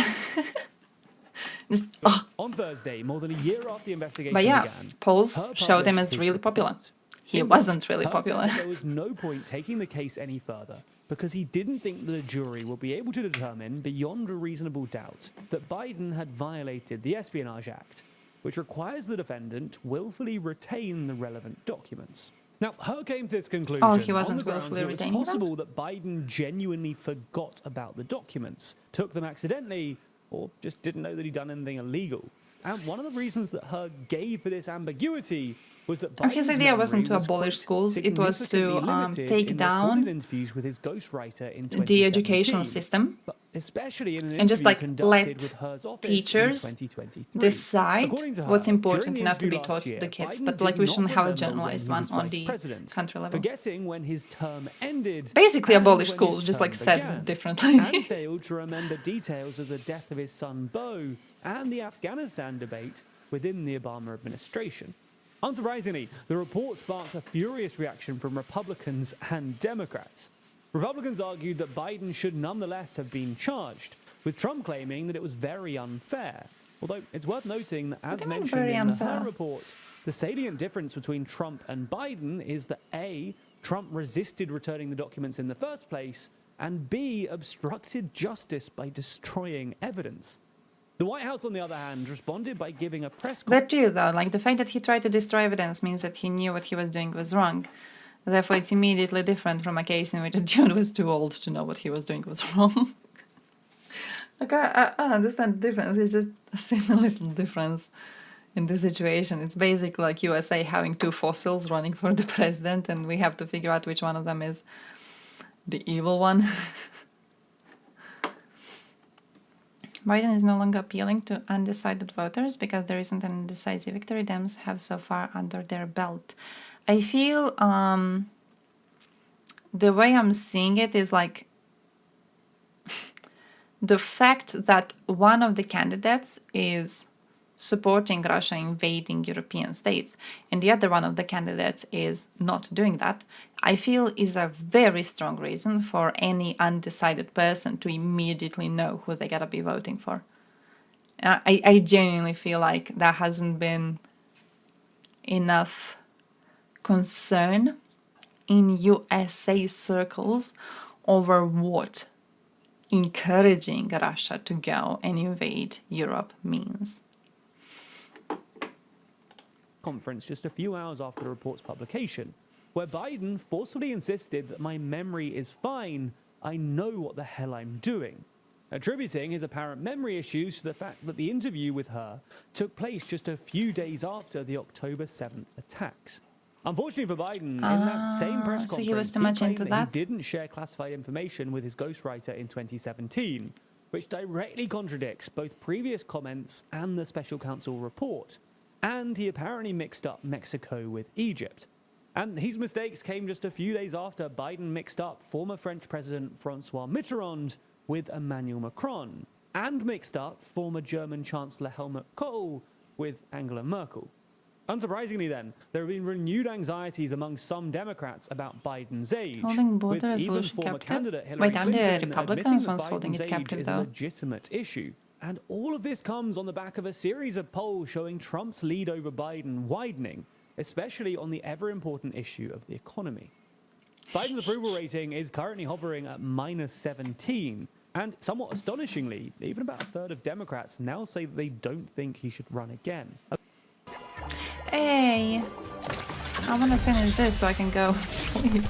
On Thursday, more than a year after the investigation But yeah, began, polls showed him as really popular. He wasn't really popular. There was no point taking the case any further because he didn't think that a jury will be able to determine beyond a reasonable doubt that Biden had violated the Espionage Act, which requires the defendant willfully retain the relevant documents. Now, Her came to this conclusion Oh, he wasn't on the grounds willfully it was retaining them? possible that Biden genuinely forgot about the documents, took them accidentally, or just didn't know that he'd done anything illegal. And one of the reasons that Her gave for this ambiguity was that His Biden's idea wasn't memory to was, abolish quote, schools, it was to significantly limited take in down recorded interviews with his ghostwriter in the educational 2017, system but especially in an and just interview like conducted let with Her's office teachers in 2023. decide According to her, what's during important the enough to interview be taught last to year, the kids, Biden but like did we not shouldn't have a remember when generalized he one was on vice the president, country level. forgetting when his term ended, Basically and abolish when schools, his just term like said began, differently. and failed to remember details of the death of his son Beau and the Afghanistan debate within the Obama administration. Unsurprisingly, the report sparked a furious reaction from Republicans and Democrats. Republicans argued that Biden should nonetheless have been charged, with Trump claiming that it was very unfair. Although it's worth noting that, as mentioned in the Her report, the salient difference between Trump and Biden is that A, Trump resisted returning the documents in the first place, and B, obstructed justice by destroying evidence. The White House, on the other hand, responded by giving a press conference. That too, though, like the fact that he tried to destroy evidence means that he knew what he was doing was wrong. Therefore, it's immediately different from a case in which a dude was too old to know what he was doing was wrong. Like, I understand the difference. It's just a single little difference in the situation. It's basically like USA having two fossils running for the president, and we have to figure out which one of them is the evil one. Biden is no longer appealing to undecided voters because there isn't an indecisive victory Dems have so far under their belt. I feel the way I'm seeing it is like the fact that one of the candidates is supporting Russia invading European states and the other one of the candidates is not doing that, I feel is a very strong reason for any undecided person to immediately know who they gotta be voting for. I genuinely feel like there hasn't been enough concern in USA circles over what encouraging Russia to go and invade Europe means. Conference just a few hours after the report's publication, where Biden forcefully insisted that my memory is fine, I know what the hell I'm doing, attributing his apparent memory issues to the fact that the interview with her took place just a few days after the October 7th attacks. Unfortunately for Biden, in that same press so conference, he was too much claimed into that that? he didn't share classified information with his ghostwriter in 2017, which directly contradicts both previous comments and the special counsel report. And he apparently mixed up Mexico with Egypt. And these mistakes came just a few days after Biden mixed up former French President Francois Mitterrand with Emmanuel Macron, and mixed up former German Chancellor Helmut Kohl with Angela Merkel. Unsurprisingly then, there have been renewed anxieties among some Democrats about Biden's age, Holding with border even resolution former captive? candidate Hillary Wait, and the Clinton Republicans admitting that ones holding Biden's it age captive, is a though. legitimate issue. And all of this comes on the back of a series of polls showing Trump's lead over Biden widening, especially on the ever-important issue of the economy. Biden's approval rating is currently hovering at -17, and somewhat astonishingly, even about a third of Democrats now say that they don't think he should run again. Hey, I want to finish this so I can go sleep.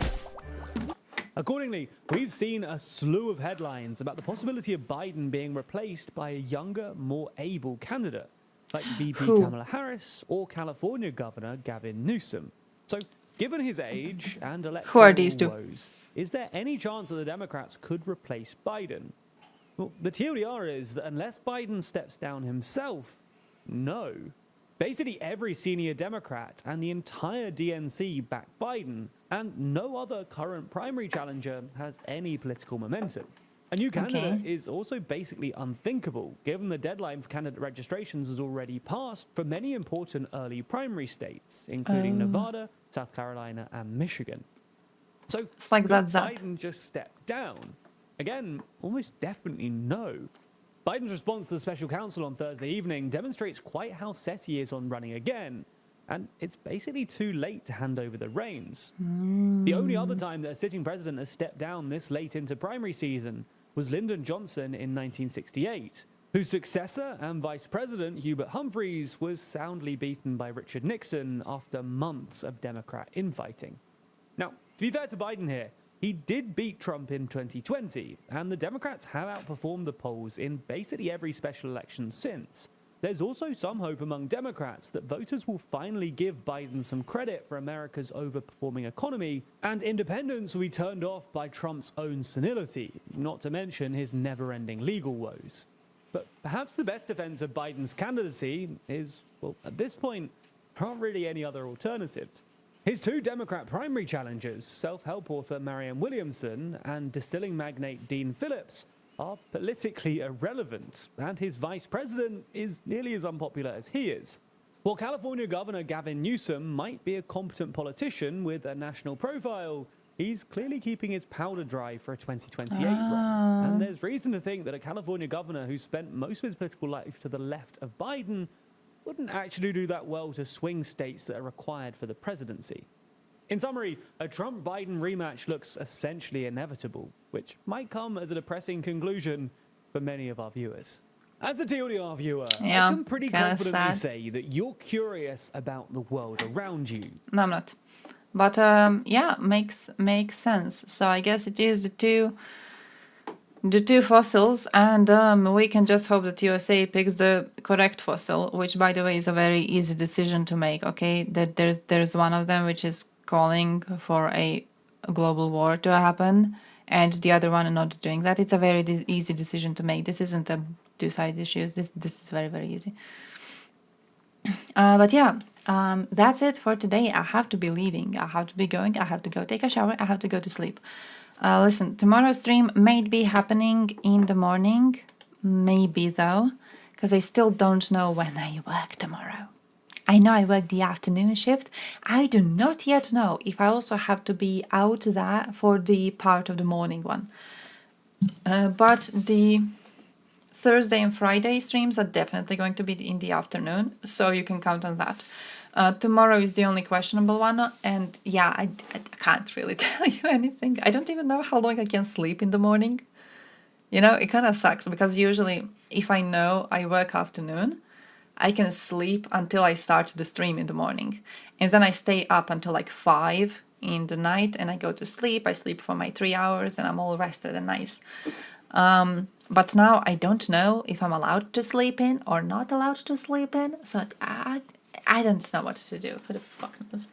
Accordingly, we've seen a slew of headlines about the possibility of Biden being replaced by a younger, more able candidate, like VP Who? Kamala Harris or California Governor Gavin Newsom. So, given his age and Who are electoral these two? woes, is there any chance that the Democrats could replace Biden? Well, the TLDR is that unless Biden steps down himself, no. Basically every senior Democrat and the entire DNC back Biden, and no other current primary challenger has any political momentum. A new candidate is also basically unthinkable, given the deadline for candidate registrations has already passed for many important early primary states, including Nevada, South Carolina, and Michigan. So, It's like could that's that. Biden just step down? Again, almost definitely no. Biden's response to the special counsel on Thursday evening demonstrates quite how set he is on running again, and it's basically too late to hand over the reins. The only other time that a sitting president has stepped down this late into primary season was Lyndon Johnson in 1968, whose successor and vice president Hubert Humphreys was soundly beaten by Richard Nixon after months of Democrat infighting. Now, to be fair to Biden here, he did beat Trump in 2020, and the Democrats have outperformed the polls in basically every special election since. There's also some hope among Democrats that voters will finally give Biden some credit for America's overperforming economy, and independents will be turned off by Trump's own senility, not to mention his never-ending legal woes. But perhaps the best defense of Biden's candidacy is, well, at this point, there aren't really any other alternatives. His two Democrat primary challengers, self-help author Marianne Williamson and distilling magnate Dean Phillips, are politically irrelevant, and his vice president is nearly as unpopular as he is. While California Governor Gavin Newsom might be a competent politician with a national profile, he's clearly keeping his powder dry for a 2028 run. And there's reason to think that a California governor who spent most of his political life to the left of Biden wouldn't actually do that well to swing states that are required for the presidency. In summary, a Trump-Biden rematch looks essentially inevitable, which might come as a depressing conclusion for many of our viewers. As a TLDR viewer, Yeah, I can pretty kinda confidently sad. say that you're curious about the world around you. No, I'm not. But yeah, makes sense. So I guess it is the two fossils, and we can just hope that USA picks the correct fossil, which, by the way, is a very easy decision to make. Okay, that there's one of them which is calling for a global war to happen, and the other one not doing that. It's a very easy decision to make. This isn't a two-sided issue. This is very, very easy. But yeah, that's it for today. I have to be leaving. I have to be going. I have to go take a shower. I have to go to sleep. Listen, tomorrow's stream may be happening in the morning. Maybe, though, because I still don't know when I work tomorrow. I know I work the afternoon shift. I do not yet know if I also have to be out there for the part of the morning one. But the Thursday and Friday streams are definitely going to be in the afternoon, so you can count on that. Tomorrow is the only questionable one, and yeah, I can't really tell you anything. I don't even know how long I can sleep in the morning. You know, it kind of sucks, because usually if I know I work afternoon, I can sleep until I start the stream in the morning. And then I stay up until like 5 in the night, and I go to sleep. I sleep for my 3 hours, and I'm all rested and nice. But now I don't know if I'm allowed to sleep in or not allowed to sleep in. So I don't know what to do. Who the fuck knows?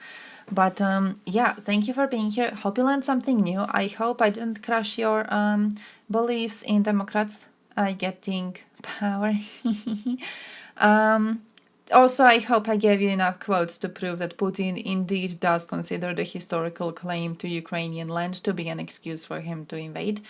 But yeah, thank you for being here. Hope you learned something new. I hope I didn't crush your beliefs in Democrats getting power. Also, I hope I gave you enough quotes to prove that Putin indeed does consider the historical claim to Ukrainian land to be an excuse for him to invade.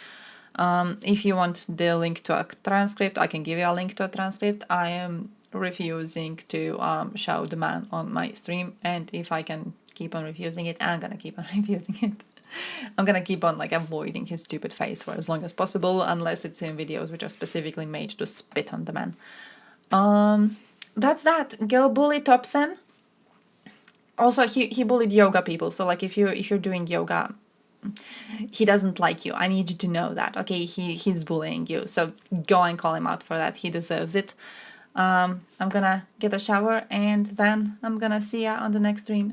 If you want the link to a transcript, I can give you a link to a transcript. I am refusing to show the man on my stream, and if I can keep on refusing it, I'm gonna keep on refusing it. I'm gonna keep on like avoiding his stupid face for as long as possible, unless it's in videos which are specifically made to spit on the man. That's that. Go bully Thompson. Also, he bullied yoga people, so like if you're doing yoga, he doesn't like you. I need you to know that. Okay, he's bullying you, so go and call him out for that. He deserves it. I'm gonna get a shower, and then I'm gonna see ya on the next stream.